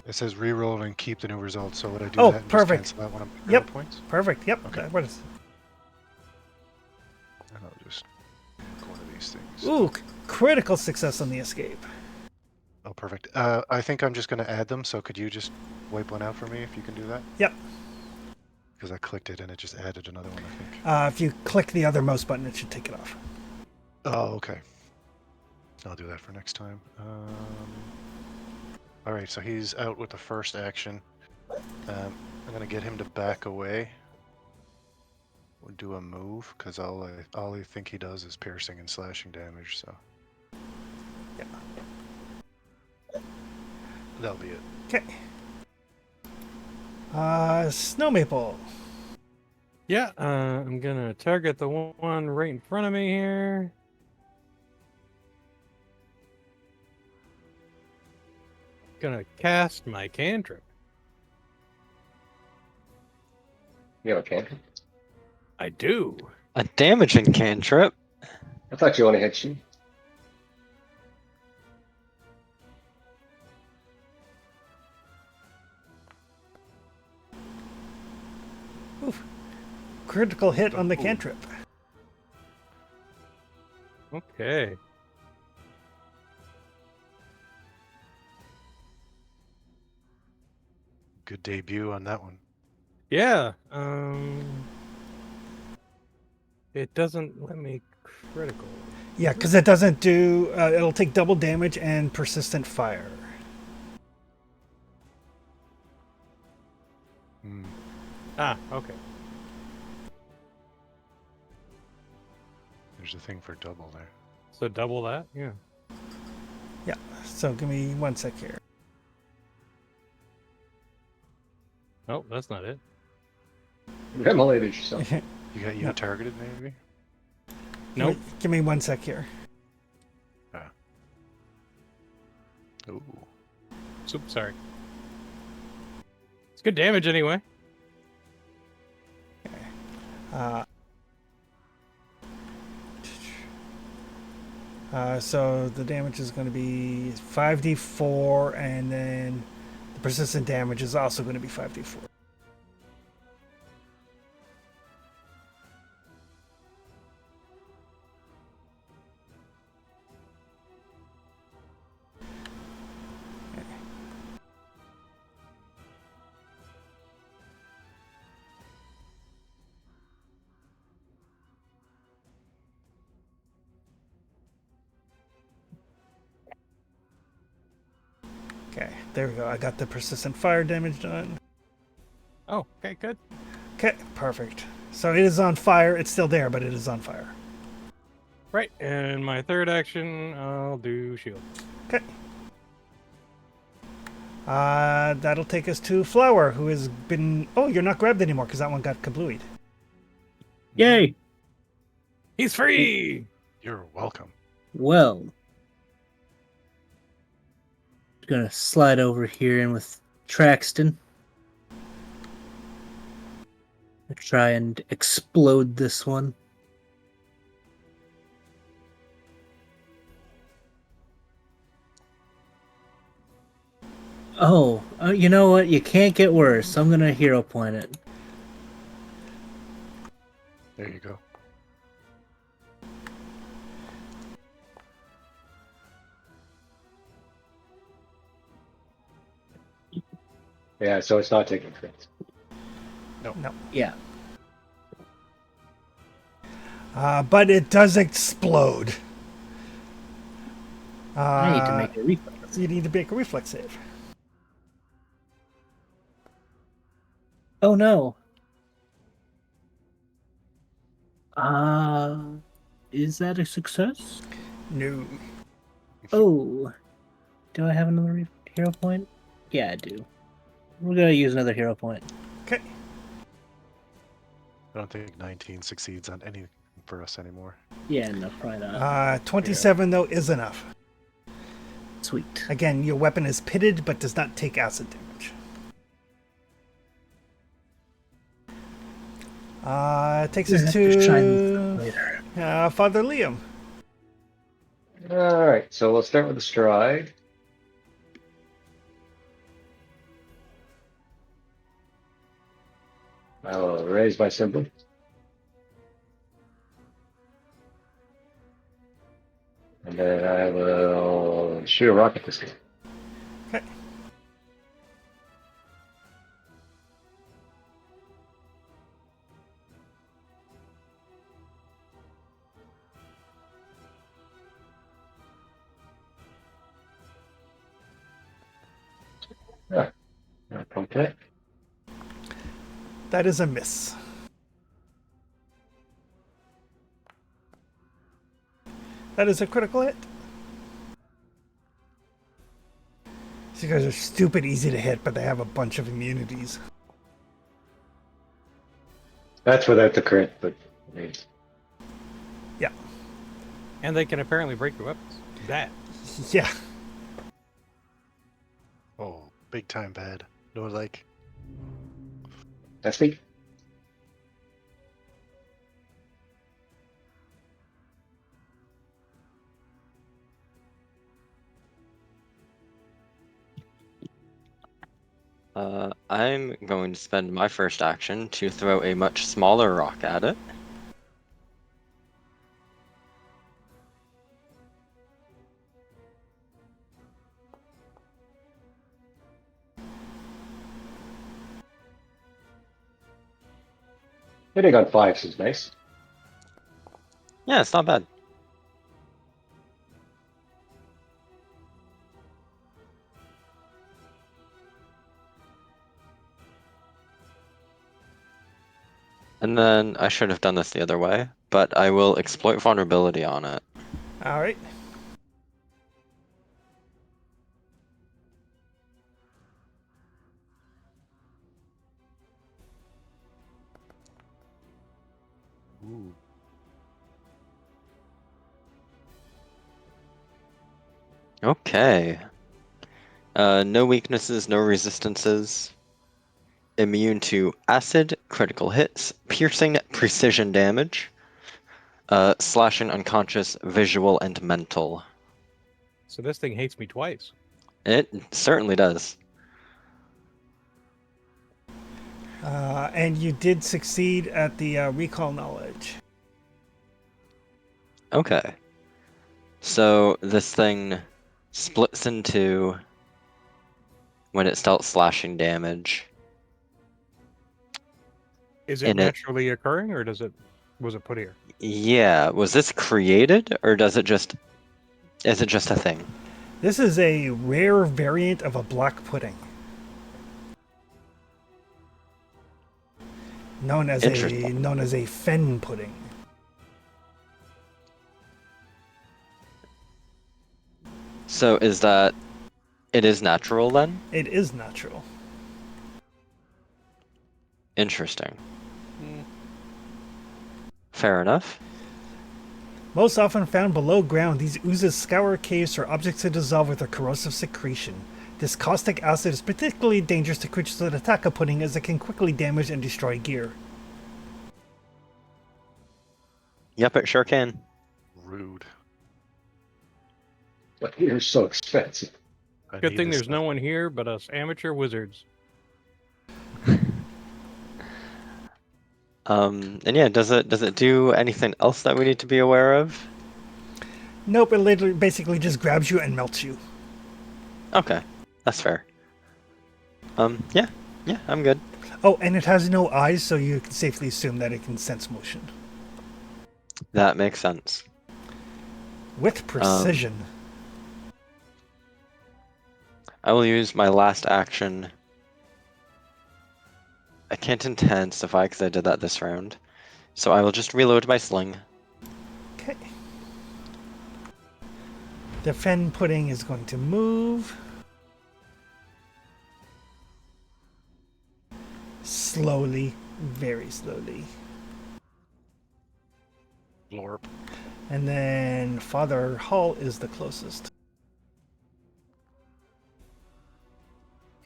It says re-roll and keep the new result, so would I do Oh, that and perfect. just cancel out one of my hero points? Perfect. Yep. Okay. What is? And I'll just make one of these things. Ooh, critical success on the escape. Oh, perfect. I think I'm just gonna add them, so could you just wipe one out for me if you can do that? Yep. Because I clicked it and it just added another one, I think. If you click the other mouse button, it should take it off. Oh, okay. I'll do that for next time. Alright, so he's out with the first action. I'm going to get him to back away. We'll do a move, because all I think he does is piercing and slashing damage, so... Yeah. That'll be it. Okay. Snow Maple. Yeah, I'm gonna target the one right in front of me here. Gonna cast my cantrip. You have a cantrip? I do. A damaging cantrip. I thought you only had shield. Critical hit on the Ooh. cantrip. Okay. Good debut on that one. Yeah. It doesn't let me critical. Yeah, because it doesn't do. It'll take double damage and persistent fire. Hmm. Ah, okay. There's a thing for double there. So double that? Yeah. Yeah. So give me 1 sec here. Oh, that's not it. You immolated yourself. You got targeted maybe? Nope. Give me 1 sec here. Ooh. Oops, sorry. It's good damage anyway. Uh, so the damage is going to be 5d4, and then the persistent damage is also going to be 5d4. Okay, there we go. I got the persistent fire damage done. Oh, okay, good. Okay, perfect. So it is on fire. It's still there, but it is on fire. Right, and my third action, I'll do shield. Okay. That'll take us to Flower, who has been... Oh, you're not grabbed anymore, because that one got kablooied. Yay! He's free! You're welcome. Well, gonna slide over here in with Traxton. Try and explode this one. Oh, you know what? You can't get worse. I'm gonna hero point it. There you go. Yeah, so it's not taking crits. No. Yeah. But it does explode. I need to make a reflex. You need to make a reflex save. Oh no. Is that a success? No. Oh. Do I have another hero point? Yeah, I do. We're gonna use another hero point. Okay. I don't think 19 succeeds on anything for us anymore. Yeah, no, probably not. 27, though, is enough. Sweet. Again, your weapon is pitted, but does not take acid damage. It takes us Just try and to later. Father Liam. All right, so we'll start with the stride. I will raise my symbol. And then I will shoot a rocket this game. Okay. Yeah. Okay. That is a miss. That is a critical hit. These guys are stupid easy to hit, but they have a bunch of immunities. That's without the crit, but I mean, Yeah. And they can apparently break your weapons. That. Yeah. Oh, big time bad. No, like, that's me. I'm going to spend my first action to throw a much smaller rock at it. Hitting on 5s is nice. Yeah, it's not bad. And then I should have done this the other way, but I will exploit vulnerability on it. All right. Ooh. Okay. No weaknesses, no resistances. Immune to acid, critical hits, piercing, precision damage, slashing, unconscious, visual, and mental. So this thing hates me twice. It certainly does. And you did succeed at the recall knowledge. Okay. So this thing splits in two when it starts slashing damage. Is it In it, naturally occurring, or was it put here? yeah. Was this created, or is it just a thing? This is a rare variant of a black pudding. Known as a fen pudding. So is that it is natural then? It is natural. Interesting. Fair enough. Most often found below ground, these oozes scour caves for objects to dissolve with their corrosive secretion. This caustic acid is particularly dangerous to creatures that attack a pudding, as it can quickly damage and destroy gear. Yep, it sure can. Rude. But you're so expensive. I Good need thing this there's no stuff. one here but us amateur wizards. And yeah, does it do anything else that we need to be aware of? Nope, it literally basically just grabs you and melts you. Okay, that's fair. Yeah, I'm good. Oh, and it has no eyes, so you can safely assume that it can sense motion. That makes sense. With precision. I will use my last action. I can't intensify because I did that this round. So I will just reload my sling. Okay. The fen pudding is going to move. Slowly, very slowly. Blorp. And then Father Hall is the closest.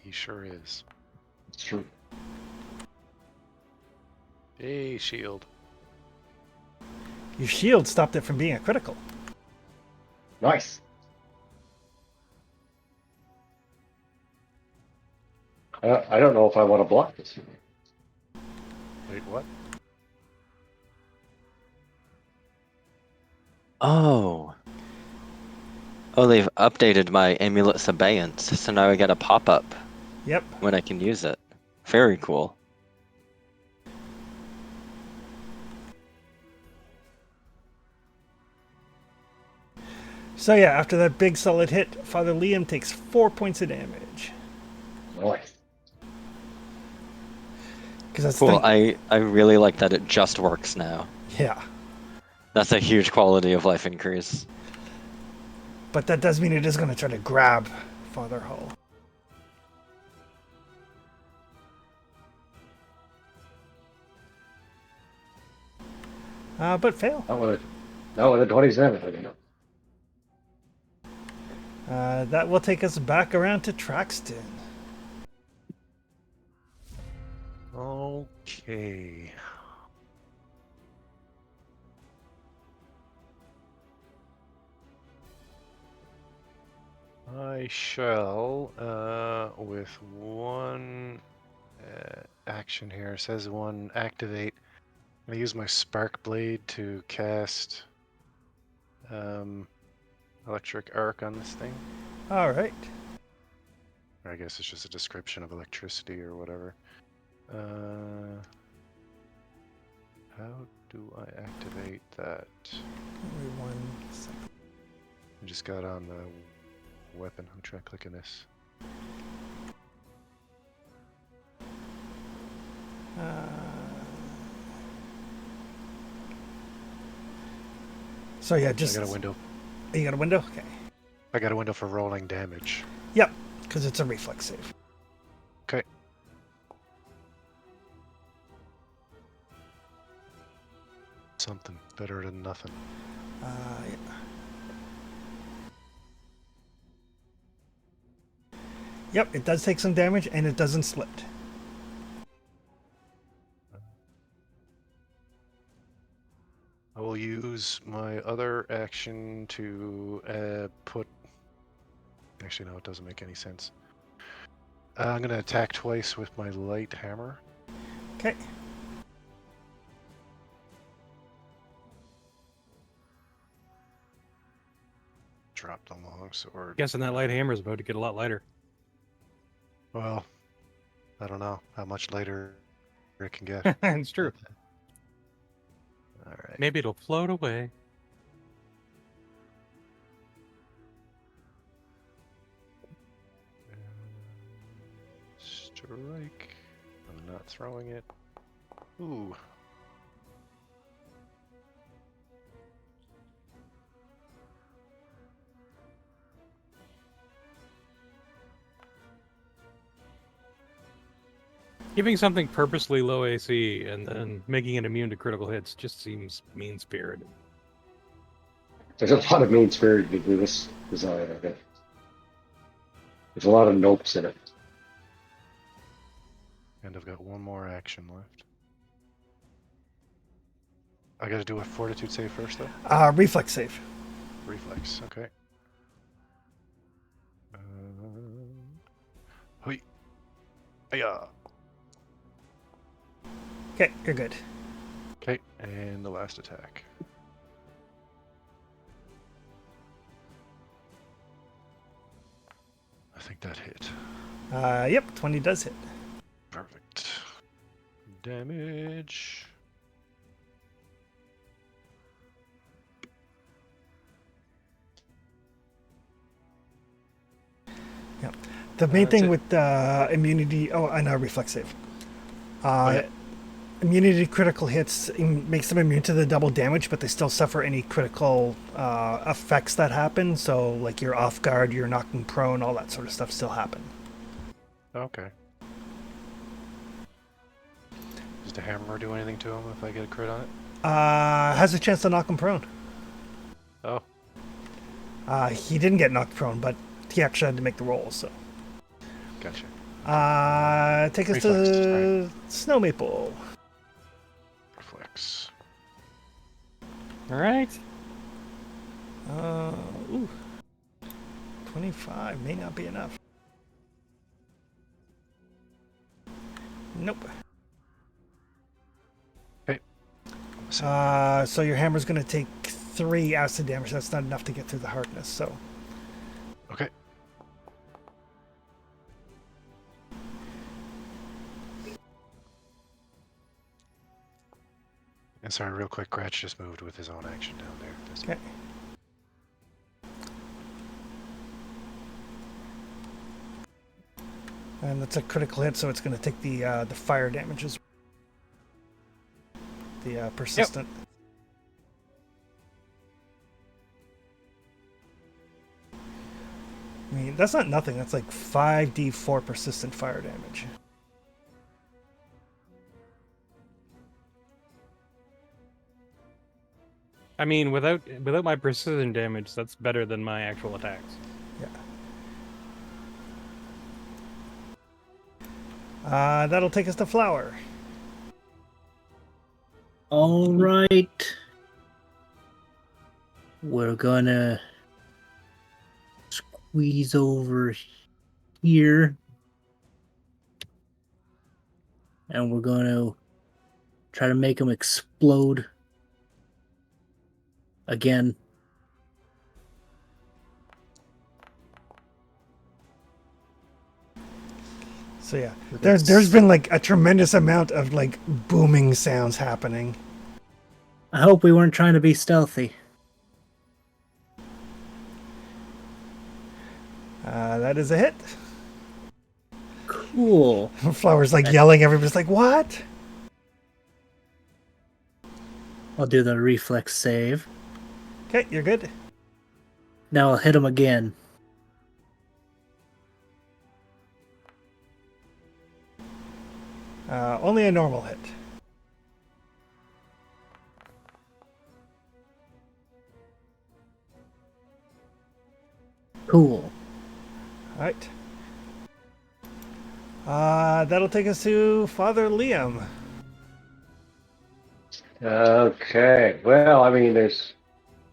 He sure is. It's true. Hey, shield. Your shield stopped it from being a critical. Nice. I don't know if I want to block this. Wait, what? Oh, they've updated my amulet's abeyance, so now I get a pop-up Yep. when I can use it. Very cool. So yeah, after that big solid hit, Father Liam takes 4 points of damage. Nice. Because that's Cool. the, I really like that it just works now. yeah. That's a huge quality of life increase. But that does mean it is going to try to grab Father Hall. But fail. Not with a 27. I think. That will take us back around to Traxton. Okay. I I shall, with one action here, it says one activate. I use my spark blade to cast electric arc on this thing. All right. Or I guess it's just a description of electricity or whatever. How do I activate that? Give me 1 second. I just got on the weapon. I'm trying clicking this. So yeah, I just got a window. you got a window. Okay. I got a window for rolling damage. Yep, because it's a reflex save. Okay. Something better than nothing. Yeah. Yep, it does take some damage, and it doesn't split. I will use my other action to put... Actually, no, it doesn't make any sense. I'm going to attack twice with my light hammer. Okay. Drop the long sword. Guessing that light hammer is about to get a lot lighter. Well, I don't know how much lighter it can get. It's true. All right. Maybe it'll float away. Strike. I'm not throwing it. Ooh. Giving something purposely low AC and then making it immune to critical hits just seems mean-spirited. There's a lot of mean spirit to do this design, I think. There's a lot of nopes in it. And I've got one more action left. I gotta do a fortitude save first, though? Reflex save. Reflex, okay. Hoi. Hiya. Okay, you're good. Okay, and the last attack. I think that hit. Yep, 20 does hit. Perfect. Damage. Yep. The main That's thing it. with immunity... Oh, and reflex save. Yeah. Immunity critical hits makes them immune to the double damage, but they still suffer any critical effects that happen. So, like, you're off guard, you're knocking prone, all that sort of stuff still happen. Okay. Does the hammer do anything to him if I get a crit on it? Has a chance to knock him prone. Oh, He didn't get knocked prone, but he actually had to make the roll, so... gotcha. Take us Reflex, to Snow Maple. Reflex. All right. Ooh. 25 may not be enough. Nope. Okay. So your hammer's going to take 3 acid damage. That's not enough to get through the hardness, so... Okay. And sorry, real quick, Gratch just moved with his own action down there. Okay. And that's a critical hit, so it's going to take the fire damages. The persistent. I mean, that's not nothing. That's like 5d4 persistent fire damage. I mean, without my precision damage, that's better than my actual attacks. Yeah. That'll take us to Flower. All right. We're gonna squeeze over here. And we're going to try to make them explode again. So yeah, there's been like a tremendous amount of like booming sounds happening. I hope we weren't trying to be stealthy. That is a hit. Cool. Flower's like yelling. Everybody's like, "What?" I'll do the reflex save. Okay, you're good. Now I'll hit him again. Only a normal hit. Cool. All right. That'll take us to Father Liam. Okay. Well, I mean, there's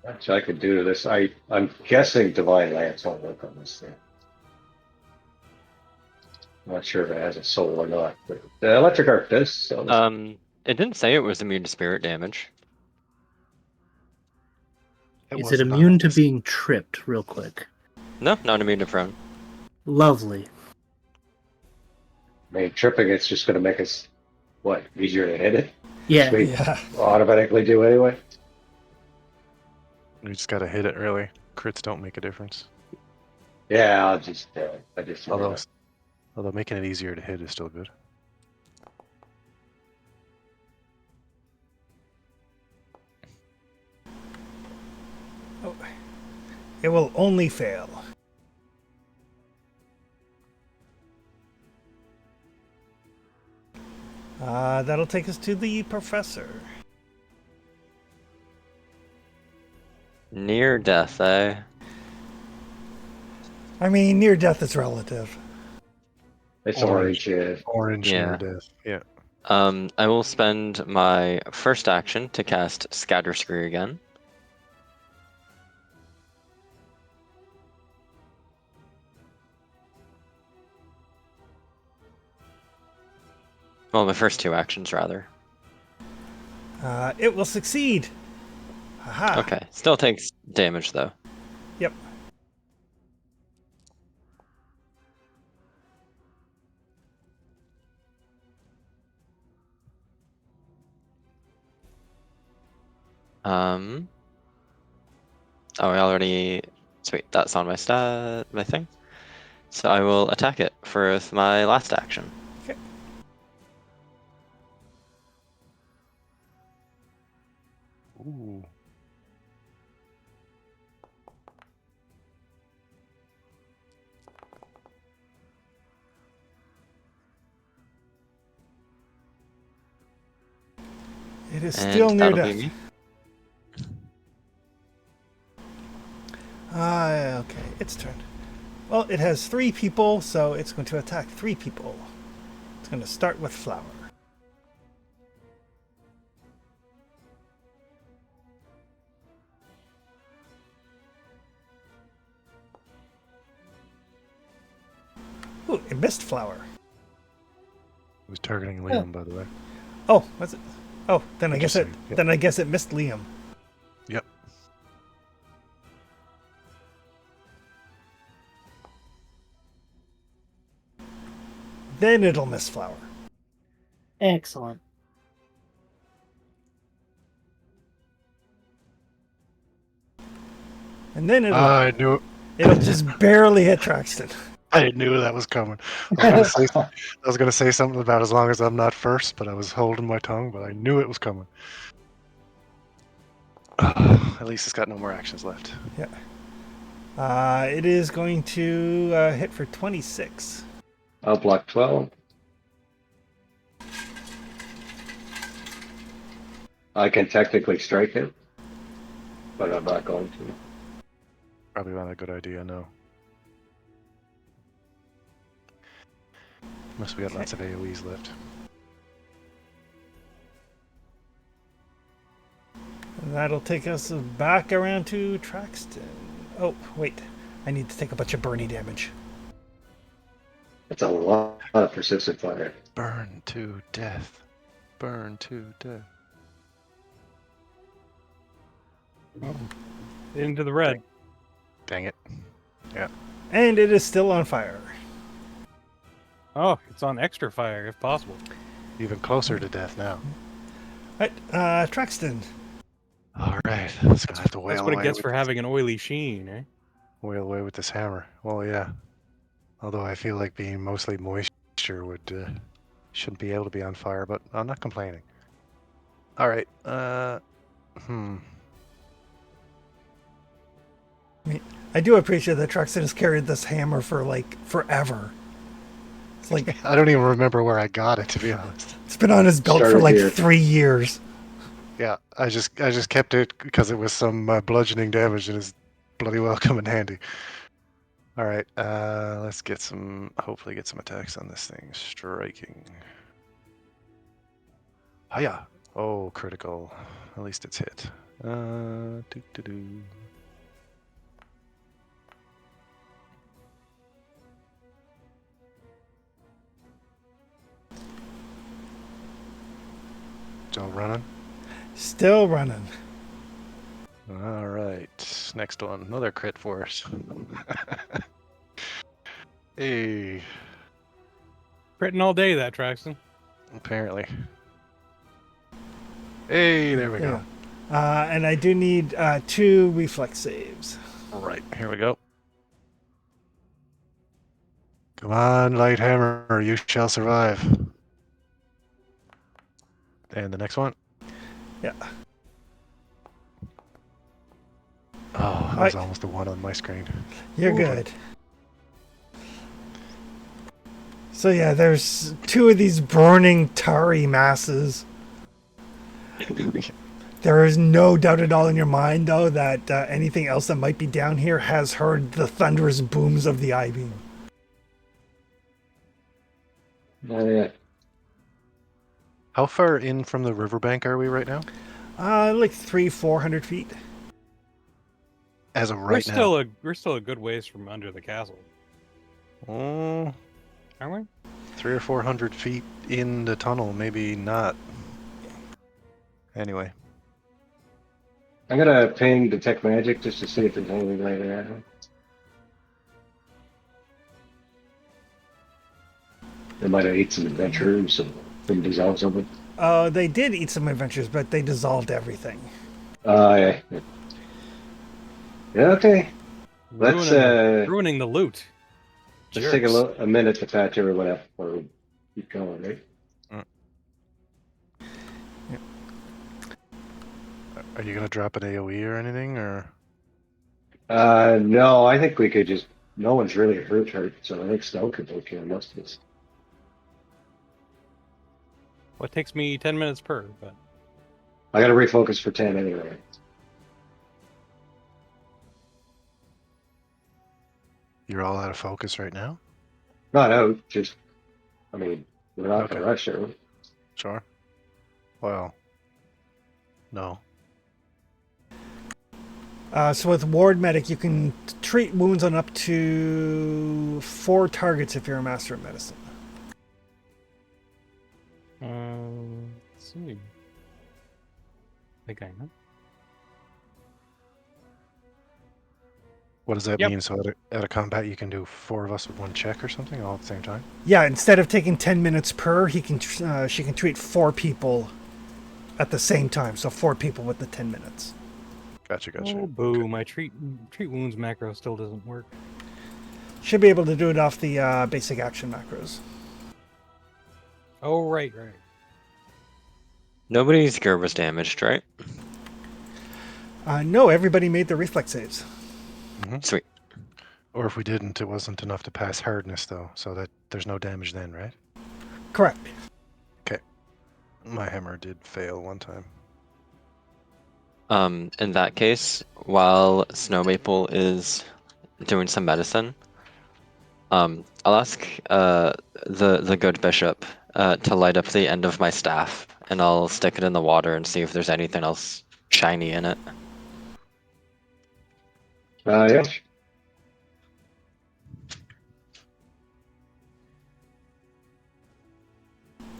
much I could do to this. I'm guessing Divine Lance won't work on this thing. I'm not sure if it has a soul or not, but the Electric Arc does. So It didn't say it was immune to spirit damage. It Is it wasn't on immune it. to being tripped, real quick? No, not immune to prone. Lovely. I mean, tripping it's just going to make us what easier to hit it. Yeah. Which we Yeah. automatically do anyway. We just gotta hit it, really. Crits don't make a difference. Yeah, I just Although making it easier to hit is still good. Oh, it will only fail. That'll take us to the professor. Near death, eh? I mean, near death is relative. it's Orange. orange. Orange Yeah. near death. Yeah. I will spend my first action to cast Scatter Scree again. Well, my first two actions, rather. It will succeed. Haha. Okay, still takes damage, though. Yep. Oh, I already... Sweet, that's on my my thing. So I will attack it for my last action. Okay. Ooh. It is And still near that'll be death. me. Okay, its turn. Well, it has 3 people, so it's going to attack 3 people. It's going to start with Flower. Ooh, it missed Flower. It was targeting Liam, by the way. Oh, was it? Oh, then I guess it. Interesting, yeah. Then I guess it missed Liam. Yep. Then it'll miss Flower. Excellent. And then I knew it. it'll just barely hit Traxton. I knew that was coming. I was gonna say something about as long as I'm not first, but I was holding my tongue. But I knew it was coming. At least it's got no more actions left. Yeah. It is going to hit for 26. I'll block 12. I can technically strike it, but I'm not going to. Probably not a good idea, no. Unless we got lots of AoEs left. And that'll take us back around to Traxton. Oh, wait. I need to take a bunch of burning damage. It's a lot of persistent fire. Burn to death. Burn to death. Oh, into the red. Dang it. And it is still on fire. Oh, it's on extra fire if possible. Even closer to death now. Right, Traxton. All right. Let's gonna have to wail That's what it away gets with for having an oily sheen, eh? wail away with this hammer. Well, yeah. Although I feel like being mostly moisture would shouldn't be able to be on fire, but I'm not complaining. All right. I do appreciate that Traxton has carried this hammer for like forever. It's like I don't even remember where I got it, to be honest. it's been on his belt for Started like here. 3 years. Yeah, I just kept it because it was some bludgeoning damage and it's bloody well come in handy. All right, let's get some. Hopefully, get some attacks on this thing. Striking. Hiya! Oh, critical. At least it's hit. Doo-doo-doo. Still running. Still running. All right, next one. Another crit for us. Hey, Critting all day, that Traxton. apparently. Hey, there we go. And I do need 2 reflex saves. All right, here we go. Come on, light hammer, you shall survive. And the next one. Yeah. Oh, that was almost a 1 on my screen. You're good. So yeah, there's 2 of these burning tarry masses. There is no doubt at all in your mind, though, that anything else that might be down here has heard the thunderous booms of the I-beam. Oh, yeah. How far in from the riverbank are we right now? Like 300-400 feet. As of We're right now. still a good ways from under the castle, Oh, aren't we? 300 or 400 feet in the tunnel, maybe not. Anyway, I'm gonna ping detect magic just to see if there's anything right there. They might have ate some adventurers, so didn't dissolve something. They did eat some adventures, but they dissolved everything. Yeah. Yeah, okay. Let's Ruining the loot. let's take Jerks. a minute to patch everyone up before we keep going, right? are you going to drop an AoE or anything, or? No, I think we could just. No one's really hurt, so I think Snow could take care of most of this. Well, it takes me 10 minutes per, but I gotta refocus for 10 anyway. You're all out of focus right now? Not out, just. I mean, we're not gonna Okay. rush her. Sure. Well, no. So with Ward Medic, you can treat wounds on up to 4 targets if you're a Master of Medicine. let's see. I think I know. What does that Yep. mean? So at a combat, you can do 4 of us with 1 check or something all at the same time? Yeah, instead of taking 10 minutes per, she can treat 4 people at the same time. So 4 people with the 10 minutes. Gotcha. Oh, boo! My treat wounds macro still doesn't work. Should be able to do it off the basic action macros. Oh, right. Nobody's gear was damaged, right? No, everybody made the reflex saves. Sweet. Or if we didn't, it wasn't enough to pass hardness, though, so that there's no damage then, right? Correct. My hammer did fail one time. In that case, while Snow Maple is doing some medicine, I'll ask the good bishop to light up the end of my staff, and I'll stick it in the water and see if there's anything else shiny in it. Yeah.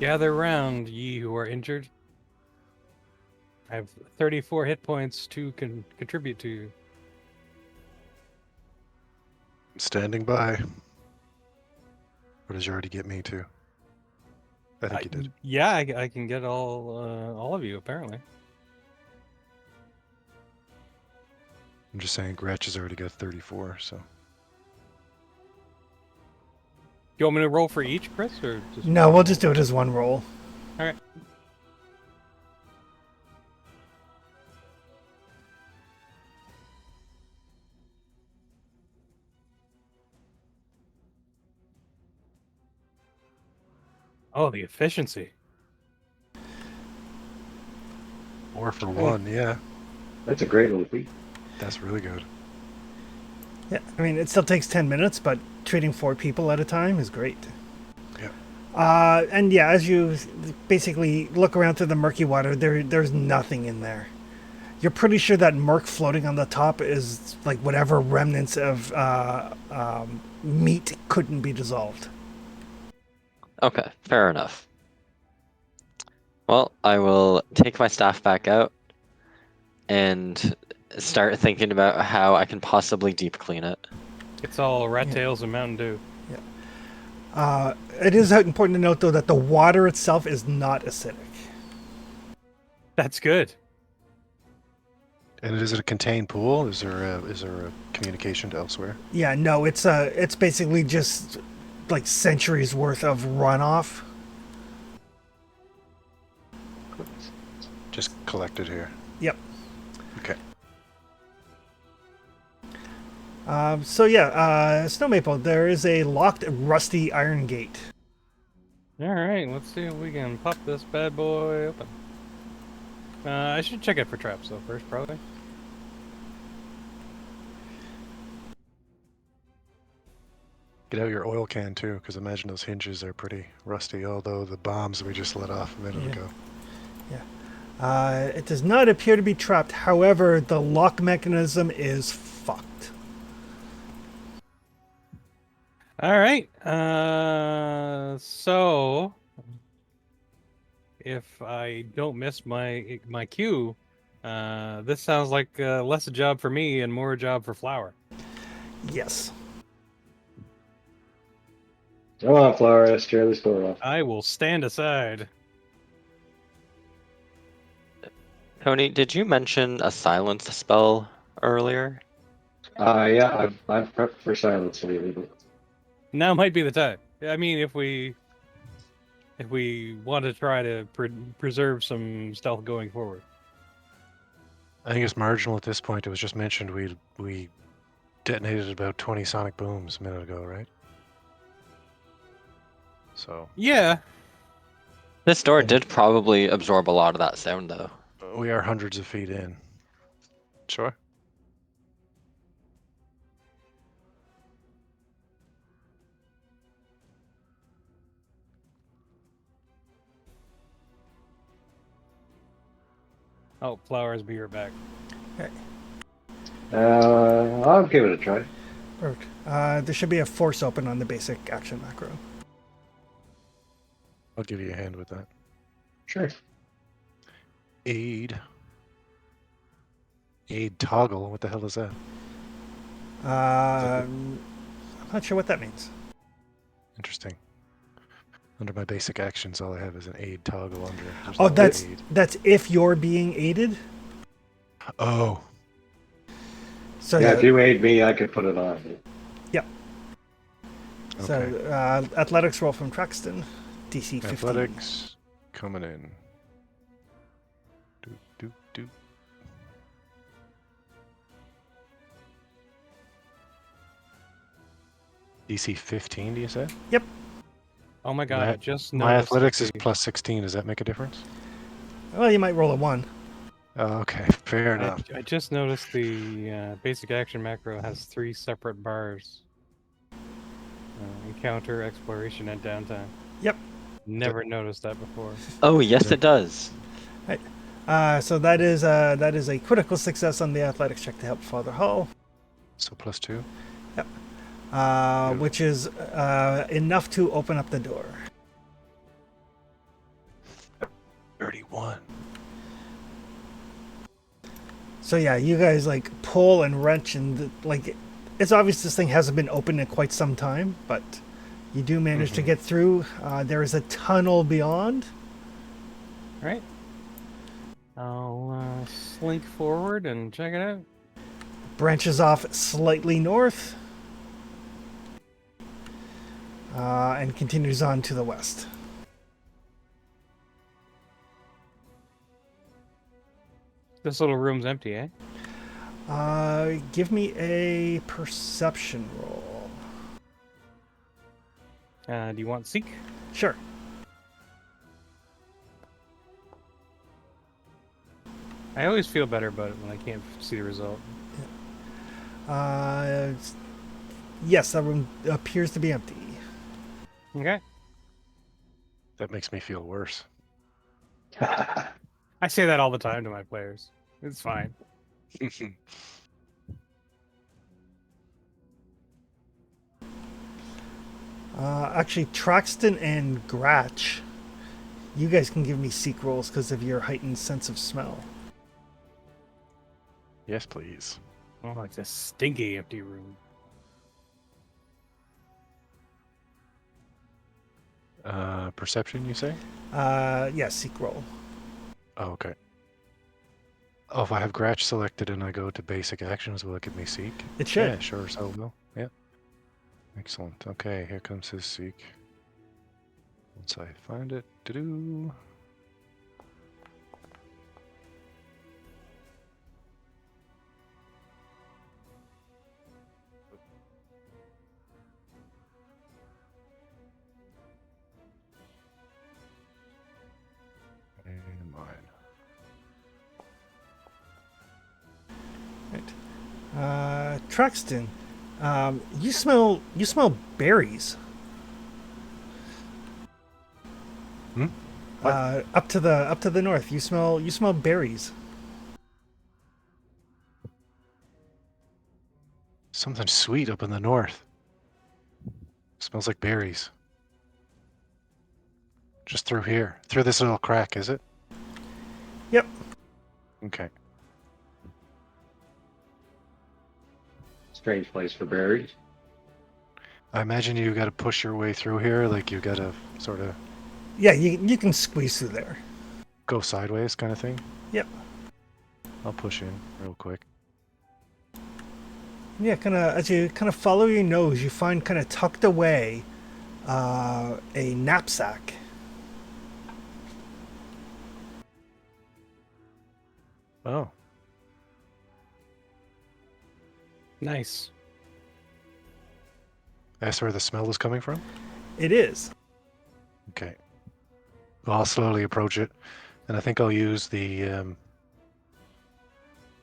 Gather round, ye who are injured. I have 34 hit points to contribute to you. Standing by. Or did you already get me too? I think you did. Yeah, I can get all of you apparently. I'm just saying Gretch has already got 34, so. You want me to roll for each, Chris, or just No, we'll just do it as one roll. All right. Oh, the efficiency. 4 for 1, yeah. That's a great little feat. That's really good. Yeah, I mean, it still takes 10 minutes, but treating 4 people at a time is great. Yeah. And yeah, as you basically look around through the murky water, there's nothing in there. You're pretty sure that murk floating on the top is like whatever remnants of meat couldn't be dissolved. Okay, fair enough. Well, I will take my staff back out and start thinking about how I can possibly deep clean it. It's all rat tails and Mountain Dew. It is important to note, though, that the water itself is not acidic. That's good. And is it a contained pool? Is there a communication to elsewhere? Yeah, no, it's basically just like centuries worth of runoff. Just collected here. Yep. Okay. So yeah, Snow Maple, there is a locked rusty iron gate. All right, let's see if we can pop this bad boy open. I should check it for traps though first, probably. Get out your oil can too, because imagine those hinges are pretty rusty, although the bombs we just let off a minute ago. It does not appear to be trapped. However, the lock mechanism is fucked. All right. So if I don't miss my cue, this sounds like less a job for me and more a job for Flower. Yes. Come on, Flower, let's tear this door off. I will stand aside. Tony, did you mention a silence spell earlier? Yeah, I'm prepped for silence immediately. Now might be the time. I mean, if we want to try to preserve some stealth going forward. I think it's marginal at this point. It was just mentioned we detonated about 20 sonic booms a minute ago, right? So Yeah. This door did probably absorb a lot of that sound, though. we are hundreds of feet in. Sure. Oh, Flowers, be right back. I'll give it a try. Perfect. There should be a force open on the basic action macro. I'll give you a hand with that. Sure. Aid toggle. What the hell is that? I'm not sure what that means. Interesting. Under my basic actions, all I have is an aid toggle under. There's Oh, no that's aid. that's if you're being aided. Oh, So Yeah, if you aid me, I could put it on. Yep. okay. So athletics roll from Traxton, DC 15. Athletics coming in. Do. DC 15, do you say? Yep. Oh my god, I just My noticed athletics is the- plus 16. Does that make a difference? Well, you might roll a 1. Oh, okay, fair enough. I just noticed the basic action macro has 3 separate bars. Encounter, exploration, and downtime. Yep. Never noticed that before. Oh, yes, it does. So that is a critical success on the athletics check to help Father Hull, So plus 2. which is enough to open up the door. So yeah, you guys like pull and wrench, and like it's obvious this thing hasn't been open in quite some time, but you do manage to Mhm. get through. There is a tunnel beyond. All right. I'll slink forward and check it out. Branches off slightly north, and continues on to the west. This little room's empty, eh? Give me a perception roll. Do you want seek? Sure. I always feel better about it when I can't see the result. Uh, yes, that room appears to be empty. Okay. That makes me feel worse. I say that all the time to my players. It's fine. Actually, Traxton and Gratch, you guys can give me seek rolls because of your heightened sense of smell. Yes, please. Oh, it's a stinky empty room. Perception, you say? Yeah, seek roll. Oh, okay. Oh, if I have Gratch selected and I go to basic actions, will it give me Seek? It should. Yeah, sure, so it will. Yeah. Excellent. Okay, here comes his Seek. Once I find it. Doo-doo. And mine. Traxton, you smell berries. Hmm? What? Up to the north, you smell berries. Something sweet up in the north. Smells like berries. Just through here. Through this little crack, is it? Yep. Okay. Strange place for berries. I imagine you gotta push your way through here, like you gotta sort of Yeah, you can squeeze through there. go sideways kind of thing. Yep. I'll push in real quick. Yeah, as you follow your nose, you find tucked away a knapsack. Oh, Nice. that's where the smell is coming from? It is. Okay. Well, I'll slowly approach it, and I think I'll use the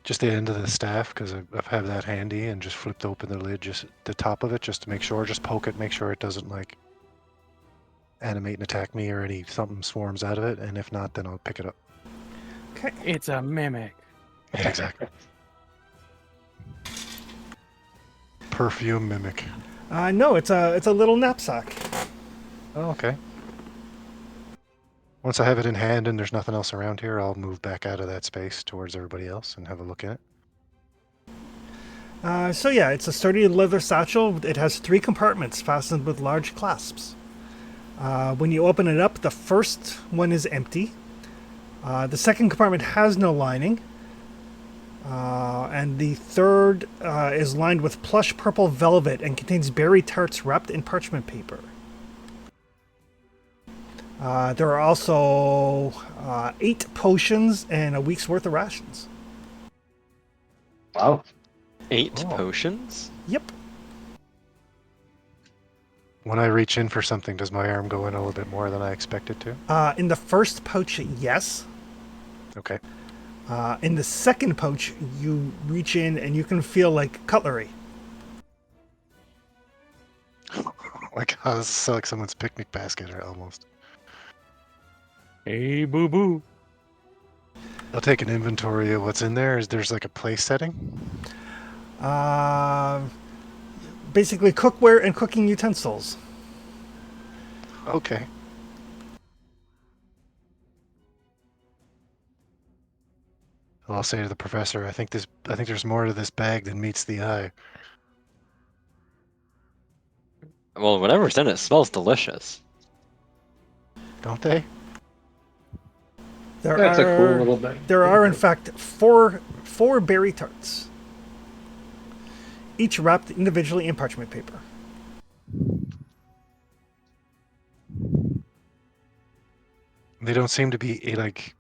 just the end of the staff because I have that handy, and just flipped open the lid, just the top of it, just to make sure. Just poke it, make sure it doesn't like animate and attack me or something swarms out of it, and if not, then I'll pick it up. Okay. It's a mimic. Yeah, exactly. Perfume mimic. No, it's a little knapsack. Oh, okay. Once I have it in hand and there's nothing else around here, I'll move back out of that space towards everybody else and have a look at it. So yeah, it's a sturdy leather satchel. It has 3 compartments fastened with large clasps. When you open it up, the first one is empty. The second compartment has no lining. And the third is lined with plush purple velvet and contains berry tarts wrapped in parchment paper. There are also 8 potions and a week's worth of rations. Wow. 8 Oh. potions? Yep. When I reach in for something, does my arm go in a little bit more than I expect it to? In the first pouch, yes. Okay. In the second pouch, you reach in and you can feel like cutlery. Like, it's like someone's picnic basket or almost. Hey, boo boo. I'll take an inventory of what's in there. There's like a place setting? Basically, cookware and cooking utensils. Okay. I'll say to the professor, I think there's more to this bag than meets the eye. Well, whatever's in it smells delicious. Don't they? There That's a cool are little bit. there are in fact four berry tarts, each wrapped individually in parchment paper. They don't seem to be like.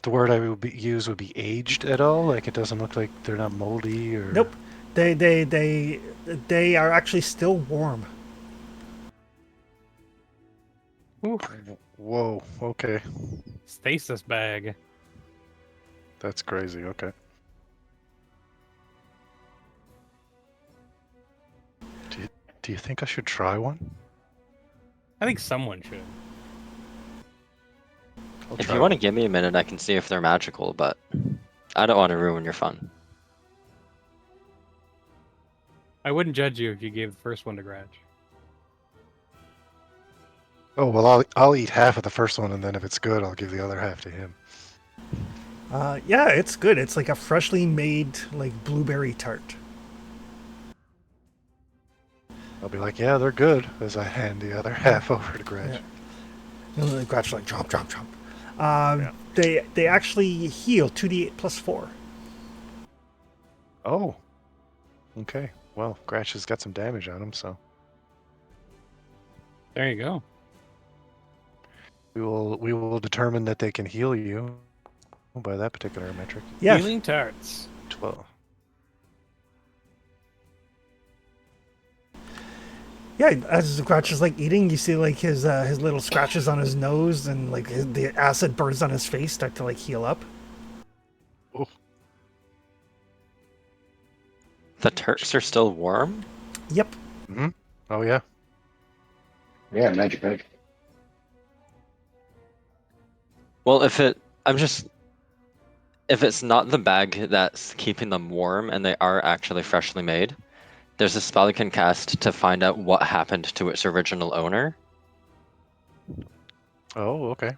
The word I would use would be aged at all. Like it doesn't look like they're not moldy or. Nope, they are actually still warm. Ooh, Whoa. Okay. stasis bag. That's crazy. Okay. Do you think I should try one? I think someone should. I'll If try you want to one. give me a minute, I can see if they're magical, but I don't want to ruin your fun. I wouldn't judge you if you gave the first one to Gratch. Oh well, I'll eat half of the first one, and then if it's good, I'll give the other half to him. Yeah, it's good. It's like a freshly made like blueberry tart. I'll be like, yeah, they're good, as I hand the other half over to Gretch. And the Gratch like chomp chomp chomp. Yeah. They actually heal 2d8 plus 4. Oh. Okay. Well, Gretch has got some damage on him, so There you go. we will determine that they can heal you by that particular metric. Yeah, Healing tarts. 12. yeah. As Gratch is like eating, you see like his little scratches on his nose and like the acid burns on his face start to like heal up. Oh. The Turks are still warm? Yep. Mm-hmm. Oh yeah. Yeah, magic bag. Well, if it's not the bag that's keeping them warm and they are actually freshly made, there's a spell you can cast to find out what happened to its original owner, Oh, okay.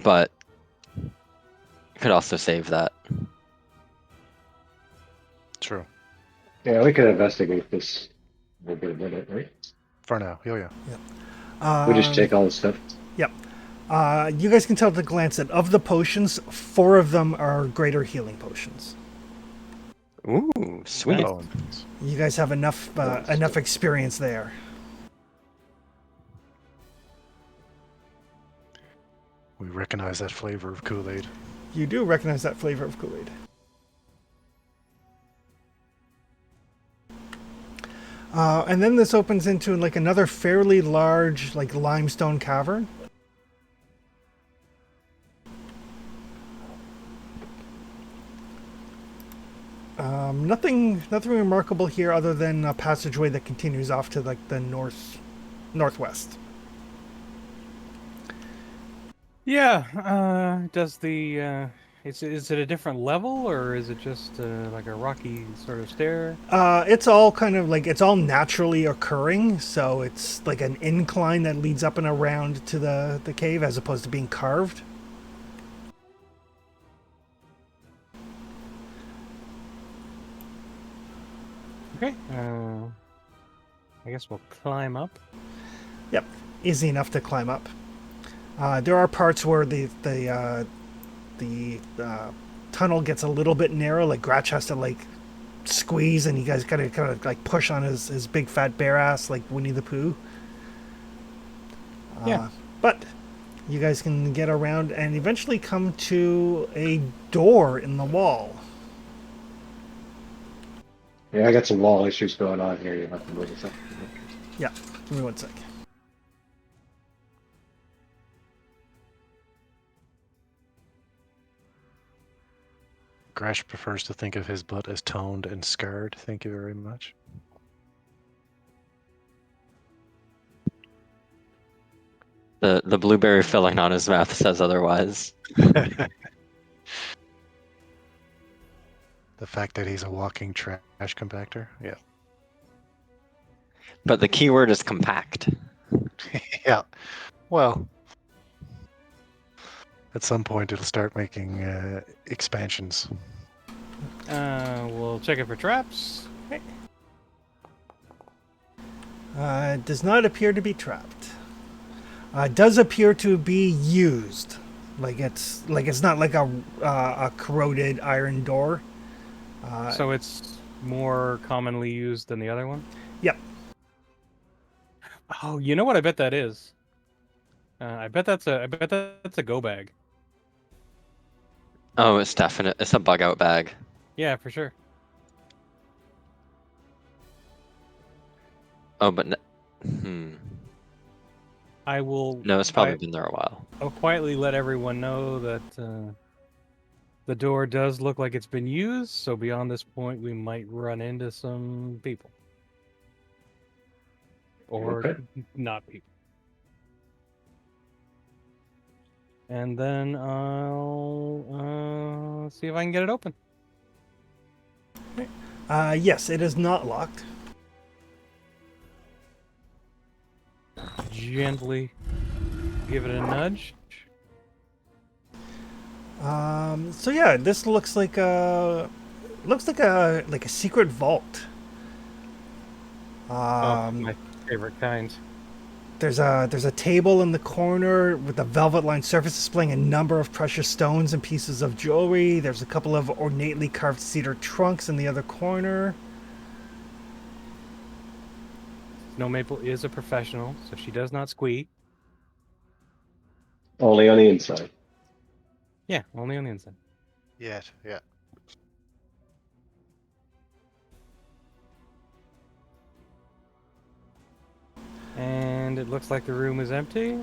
but you could also save that. True. Yeah, we could investigate this a little bit a minute, right? For now. Oh yeah. We just take all the stuff. Yep. You guys can tell at a glance that of the potions, 4 of them are greater healing potions. Ooh, sweet. Oh, nice. You guys have enough enough experience there. We recognize that flavor of Kool-Aid. You do recognize that flavor of Kool-Aid. And then this opens into like another fairly large like limestone cavern. Nothing remarkable here other than a passageway that continues off to like the northwest. Yeah. Does the is it a different level or is it just like a rocky sort of stair? It's all kind of like it's all naturally occurring, so it's like an incline that leads up and around to the cave as opposed to being carved. Okay. I guess we'll climb up. Yep, easy enough to climb up. There are parts where the tunnel gets a little bit narrow, like Gratch has to like squeeze, and you guys gotta kind of like push on his big fat bare ass like Winnie the Pooh. Yeah. But you guys can get around and eventually come to a door in the wall. Yeah, I got some wall issues going on here. You have to move this up. Yeah, give me 1 sec. Gresh prefers to think of his butt as toned and scarred. Thank you very much. The blueberry filling on his mouth says otherwise. The fact that he's a walking trash compactor. Yeah. But the key word is compact. Yeah. Well, At some point, it'll start making expansions. We'll check it for traps. It does not appear to be trapped. It does appear to be used, like it's not like a corroded iron door. So it's more commonly used than the other one? Yep. Oh, you know what I bet that is? I bet that's a go bag. Oh, it's definite. It's a bug out bag. Yeah, for sure. Oh, but I will no, it's probably been there a while. I'll quietly let everyone know that the door does look like it's been used, so beyond this point we might run into some people. Or Okay. not people. And then I'll see if I can get it open. Yes, it is not locked. Gently give it a nudge. So yeah, this looks like a secret vault. My favorite kind. There's a table in the corner with a velvet-lined surface displaying a number of precious stones and pieces of jewelry. There's a couple of ornately carved cedar trunks in the other corner. Snow Maple is a professional, so she does not squeak. Only on the inside. Yeah, only on the inside. Yet, yeah. And it looks like the room is empty.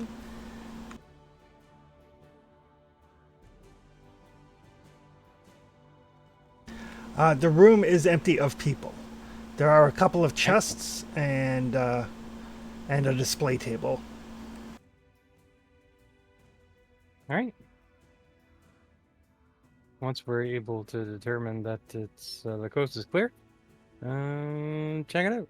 The room is empty of people. There are a couple of chests and a display table. All right. Once we're able to determine that it's the coast is clear, check it out.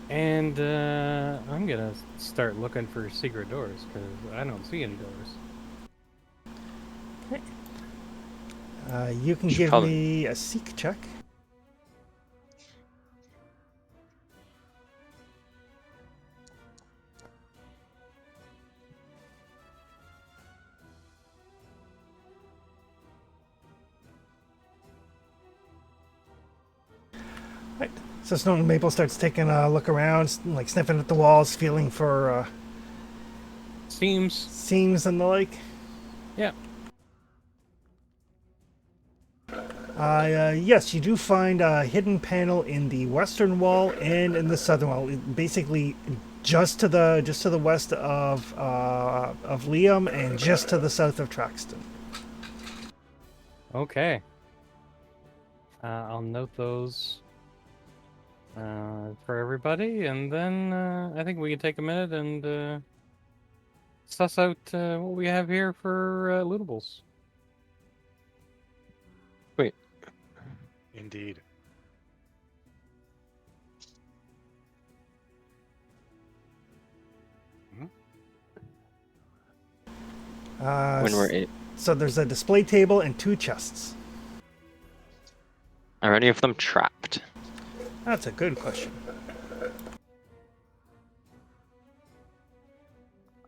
And I'm gonna start looking for secret doors because I don't see any doors. You can Should give probably- me a seek check. Right. So Snow Maple starts taking a look around, like sniffing at the walls, feeling for Seems. seams and the like. Yeah. Yes, you do find a hidden panel in the western wall and in the southern wall. Basically, just to the west of Liam and just to the south of Traxton. Okay. I'll note those for everybody, and then I think we can take a minute and suss out what we have here for lootables. Indeed. When we're eight. So there's a display table and two chests. Are any of them trapped? That's a good question.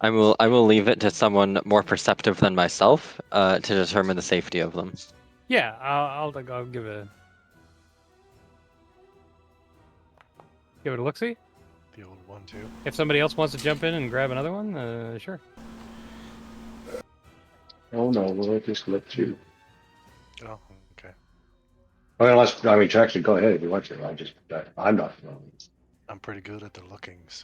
I will leave it to someone more perceptive than myself to determine the safety of them. Yeah, I'll give it a look-see. The old one, too. If somebody else wants to jump in and grab another one, sure. Oh no, we'll just let you. Oh, okay. Well, unless, I mean, actually, go ahead if you want to. I'm not. I'm pretty good at the lookings.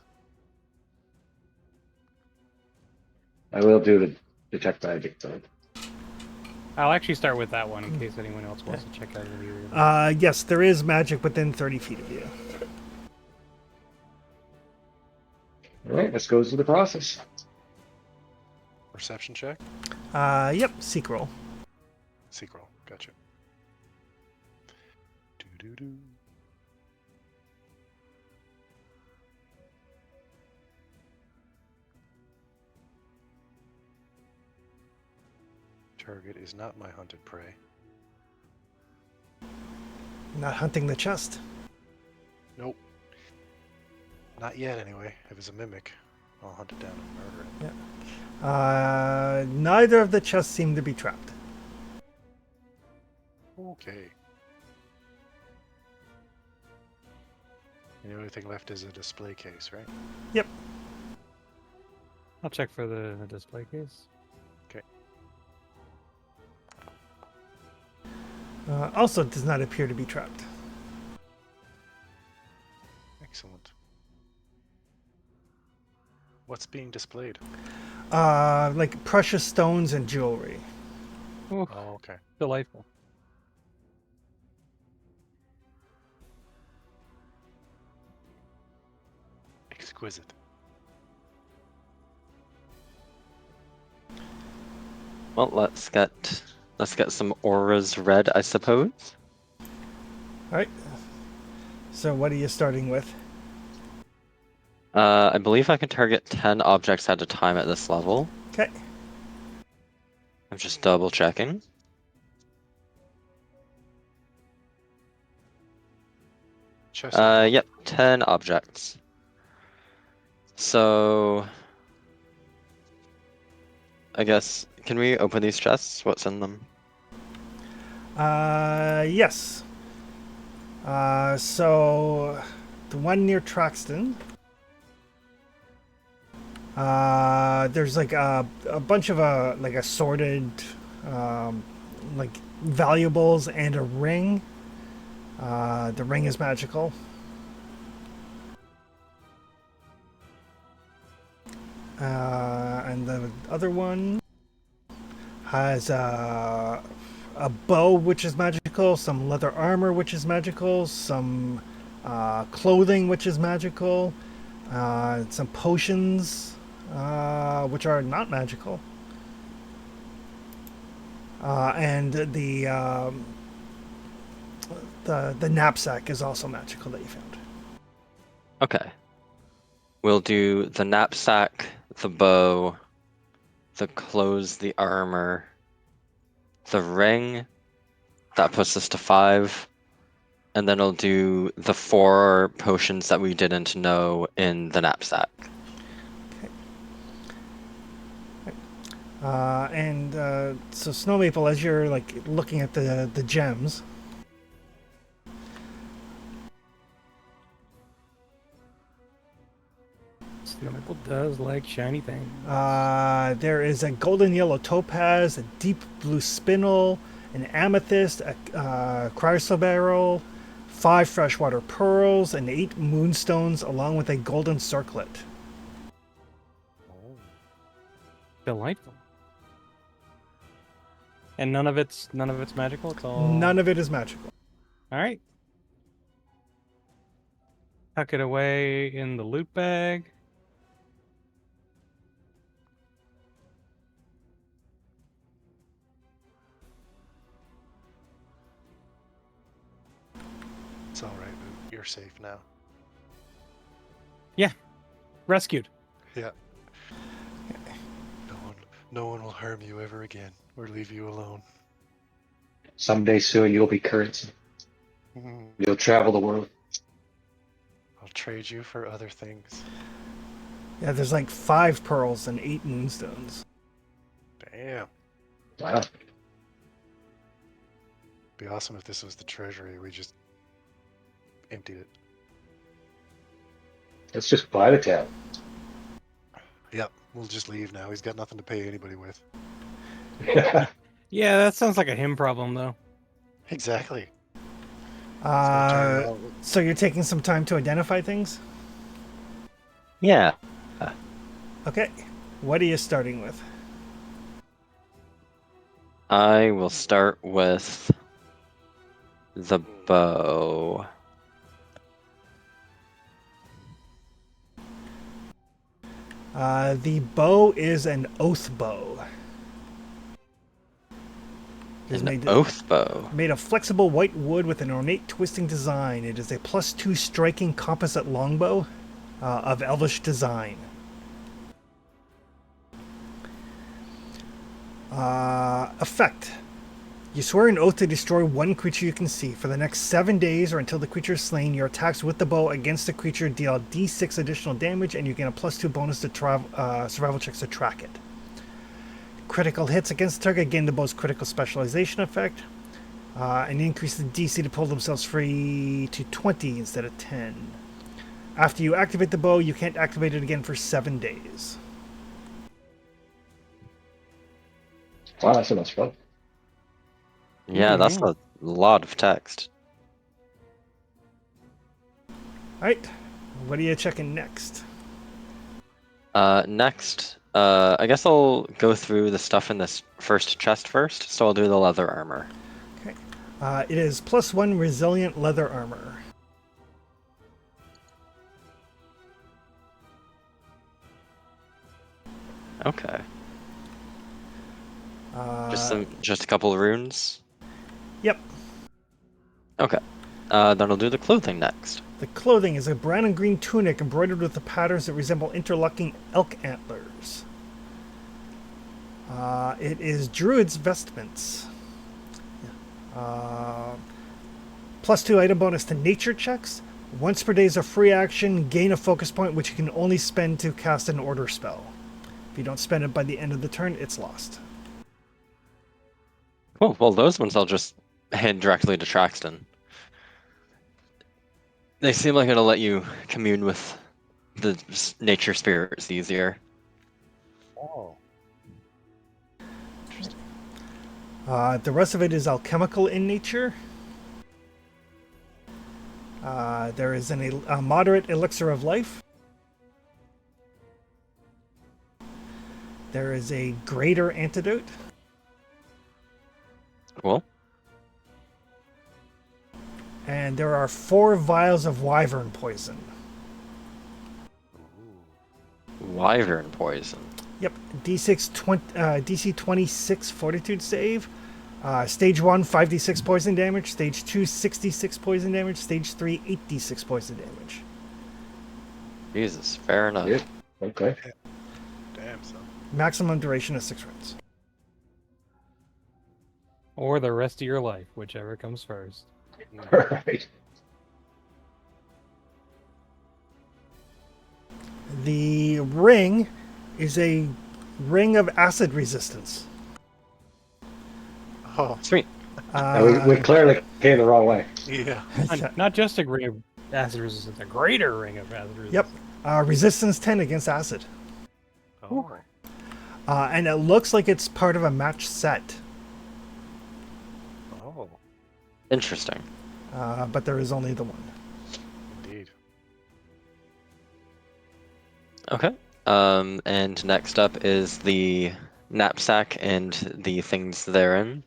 I will do the detect magic though. I'll actually start with that one in case anyone else wants to check out the Yes, there is magic within 30 feet of you. All right, let's go through the process. Perception check? Yep, seek roll. Seek roll. Gotcha. Doo-doo-doo. target is not my hunted prey. Not hunting the chest. Nope. Not yet, anyway. If it's a mimic, I'll hunt it down and murder it. Neither of the chests seem to be trapped. Okay. And the only thing left is a display case, right? Yep. I'll check for the display case. Also does not appear to be trapped. Excellent. What's being displayed? Like precious stones and jewelry. Ooh, Oh, okay. delightful. Exquisite. Well, let's get some auras read, I suppose. All right. So what are you starting with? I believe I can target 10 objects at a time at this level. Okay. I'm just double checking. Chest level. Yep, 10 objects. So, I guess, can we open these chests? What's in them? Yes. So the one near Traxton. There's like a bunch of like assorted like valuables and a ring. The ring is magical. And the other one has a bow, which is magical, some leather armor, which is magical, some clothing, which is magical, some potions, which are not magical, and the knapsack is also magical that you found. Okay. We'll do the knapsack, the bow, the clothes, the armor, the ring. That puts us to 5. And then I'll do the 4 potions that we didn't know in the knapsack. So Snow Maple, as you're like looking at the gems, Snow Maple does like shiny things. there is a golden yellow topaz, a deep blue spinel, an amethyst, a chrysoberyl, 5 freshwater pearls, and 8 moonstones, along with a golden circlet. Delightful. And none of it's magical. It's all None of it is magical. All right. Tuck it away in the loot bag. It's all right, Boot. You're safe now. Rescued. Yeah. No one will harm you ever again or leave you alone. Someday soon you'll be currency. You'll travel the world. I'll trade you for other things. Yeah, there's like 5 pearls and 8 moonstones. Damn. Wow. Be awesome if this was the treasury. We just emptied it. Let's just buy the town. Yep. We'll just leave now. He's got nothing to pay anybody with. Yeah, that sounds like a him problem, though. Exactly. Turn around. So you're taking some time to identify things? Yeah. Okay. What are you starting with? I will start with the bow. The bow is an oath bow. It is An oath bow. made of flexible white wood with an ornate twisting design. It is a +2 striking composite longbow of elvish design. Effect. You swear an oath to destroy one creature you can see. For the next 7 days or until the creature is slain, your attacks with the bow against the creature deal d6 additional damage, and you get a +2 bonus to survival checks to track it. Critical hits against the target gain the bow's critical specialization effect, and increase the DC to pull themselves free to 20 instead of 10. After you activate the bow, you can't activate it again for 7 days. Wow, that's so much fun. Yeah, that's a lot of text. Alright, what are you checking next? Next, I guess I'll go through the stuff in this first chest first, so I'll do the leather armor. Okay. It is +1 resilient leather armor. Okay. Just a couple of runes. Yep. Okay. Then I'll do the clothing next. The clothing is a brown and green tunic embroidered with the patterns that resemble interlocking elk antlers. It is druid's vestments. +2 item bonus to nature checks. Once per day is a free action. Gain a focus point, which you can only spend to cast an order spell. If you don't spend it by the end of the turn, it's lost. Cool. Well, those ones I'll just head directly to Traxton. They seem like it'll let you commune with the nature spirits easier. Oh. The rest of it is alchemical in nature. There is a moderate elixir of life. There is a greater antidote. Cool. And there are 4 vials of wyvern poison. Wyvern poison. Yep, DC 26 fortitude save. Stage 1, 5d6 poison damage. Stage 2, 66 poison damage. Stage 3, 8d6 poison damage. Jesus, fair enough. Yeah. Okay. Damn, son. Maximum duration is 6 rounds. Or the rest of your life, whichever comes first. All right. The ring is a ring of acid resistance. Oh, Sweet. We clearly came the wrong way. yeah. Not just a ring of acid resistance, a greater ring of acid resistance. Yep. Resistance 10 against acid. Oh. And it looks like it's part of a match set. Oh, Interesting. But there is only the one. indeed. Okay. And next up is the knapsack and the things therein.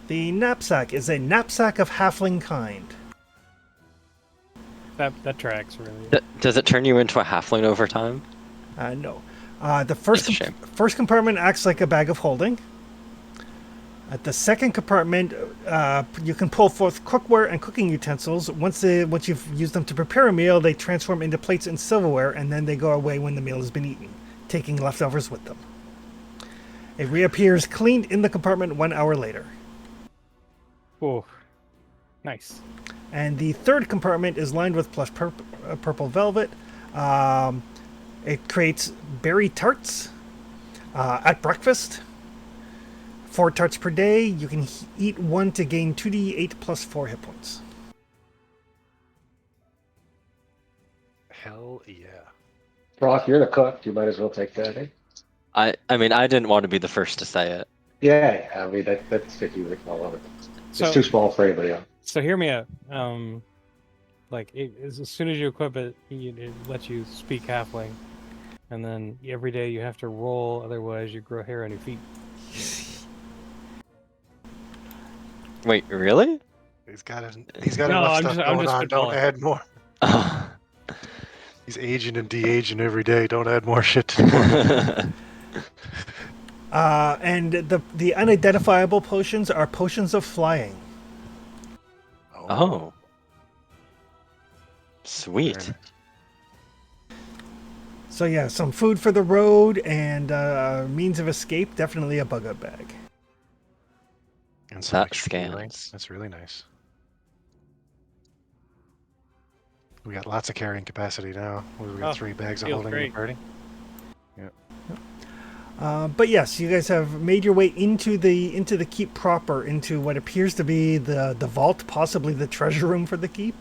The knapsack is a knapsack of halfling kind. That tracks really. Does it turn you into a halfling over time? No. The first That's a shame. first compartment acts like a bag of holding. At the second compartment, you can pull forth cookware and cooking utensils. Once you've used them to prepare a meal, they transform into plates and silverware, and then they go away when the meal has been eaten, taking leftovers with them. It reappears cleaned in the compartment 1 hour later. Oh, nice. And the third compartment is lined with plush purple velvet. It creates berry tarts at breakfast. 4 tarts per day. You can eat 1 to gain 2d8 plus 4 hit points. Hell yeah. Brock, you're the cook. You might as well take that. Eh? I mean, I didn't want to be the first to say it. Yeah, I mean that's 50 with all of it. So, It's too small for anybody else. so hear me out. As soon as you equip it, it lets you speak halfling, and then every day you have to roll, otherwise you grow hair on your feet. Wait, really? He's got No, enough I'm stuff just- I'm going just on. Don't spitballing. add more. Oh. He's aging and de-aging every day. Don't add more shit to the And the unidentifiable potions are potions of flying. Oh. Sweet. So yeah, some food for the road and means of escape. Definitely a bug out bag. And some That extra healing. scans. That's really nice. We got lots of carrying capacity now. We got Oh, 3 bags of feels holding in the great. party. But yes, you guys have made your way into the keep proper, into what appears to be the vault, possibly the treasure room for the keep.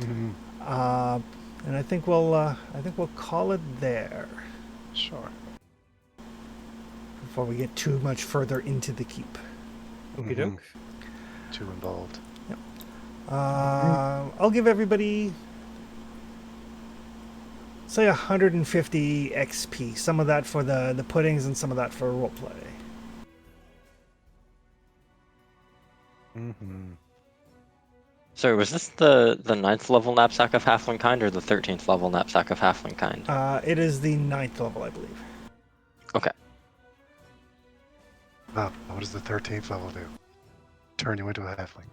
Mhm. And I think we'll call it there Sure. before we get too much further into the keep. Okie Mhm. doke. Too involved. I'll give everybody say 150 XP. Some of that for the puddings and some of that for roleplay. Mhm. Sorry, was this the 9th level knapsack of halfling kind or the 13th level knapsack of halfling kind? It is the 9th level, I believe. Okay. Oh, what does the 13th level do? Turn you into a halfling.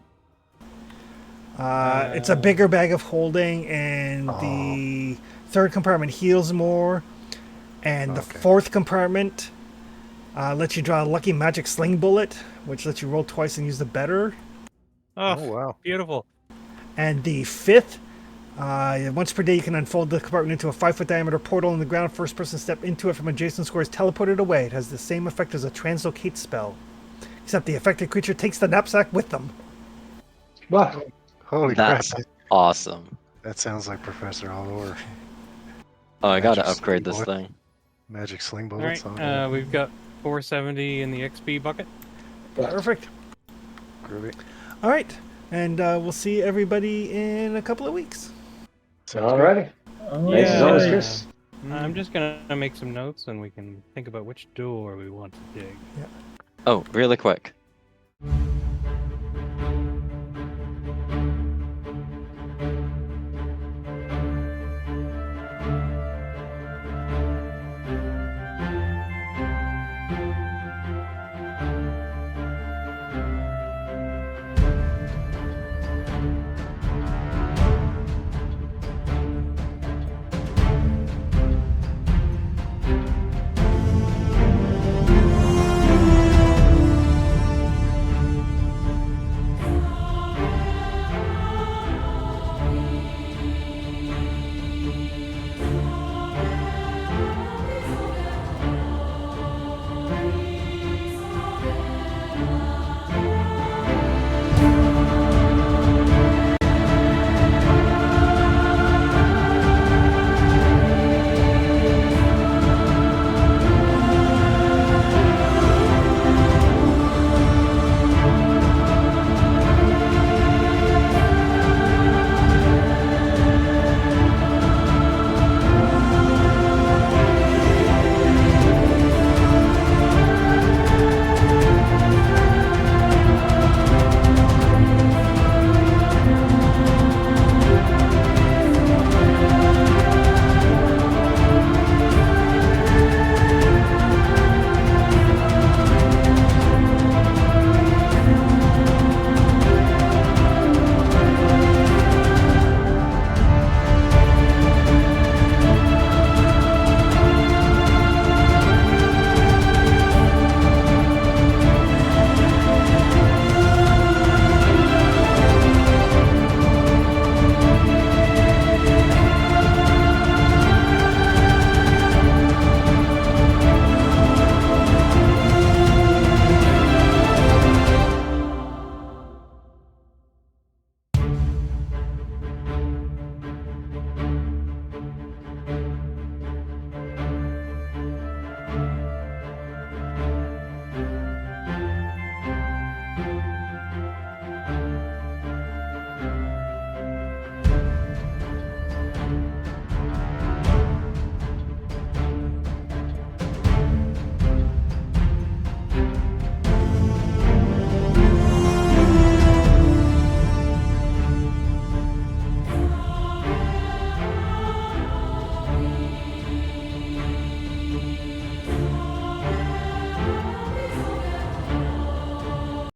It's a bigger bag of holding, and Oh. the third compartment heals more, and the Okay. fourth compartment lets you draw a lucky magic sling bullet, which lets you roll twice and use the better. Oh, Oh, wow. beautiful. And the fifth, once per day you can unfold the compartment into a 5-foot diameter portal in the ground. First person to step into it from adjacent score is teleported away. It has the same effect as a translocate spell, except the affected creature takes the knapsack with them. What? Holy That's crap. awesome. That sounds like Professor all over. Oh, I gotta Magic upgrade sling this bullet. thing. Magic sling All bullets. right, we've got 470 in the XP bucket. Perfect. Groovy. All right, and we'll see everybody in a couple of weeks. Sounds good. Alrighty. Thanks as always, Yeah. Chris. I'm just gonna make some notes, and we can think about which door we want to dig. Oh, really quick.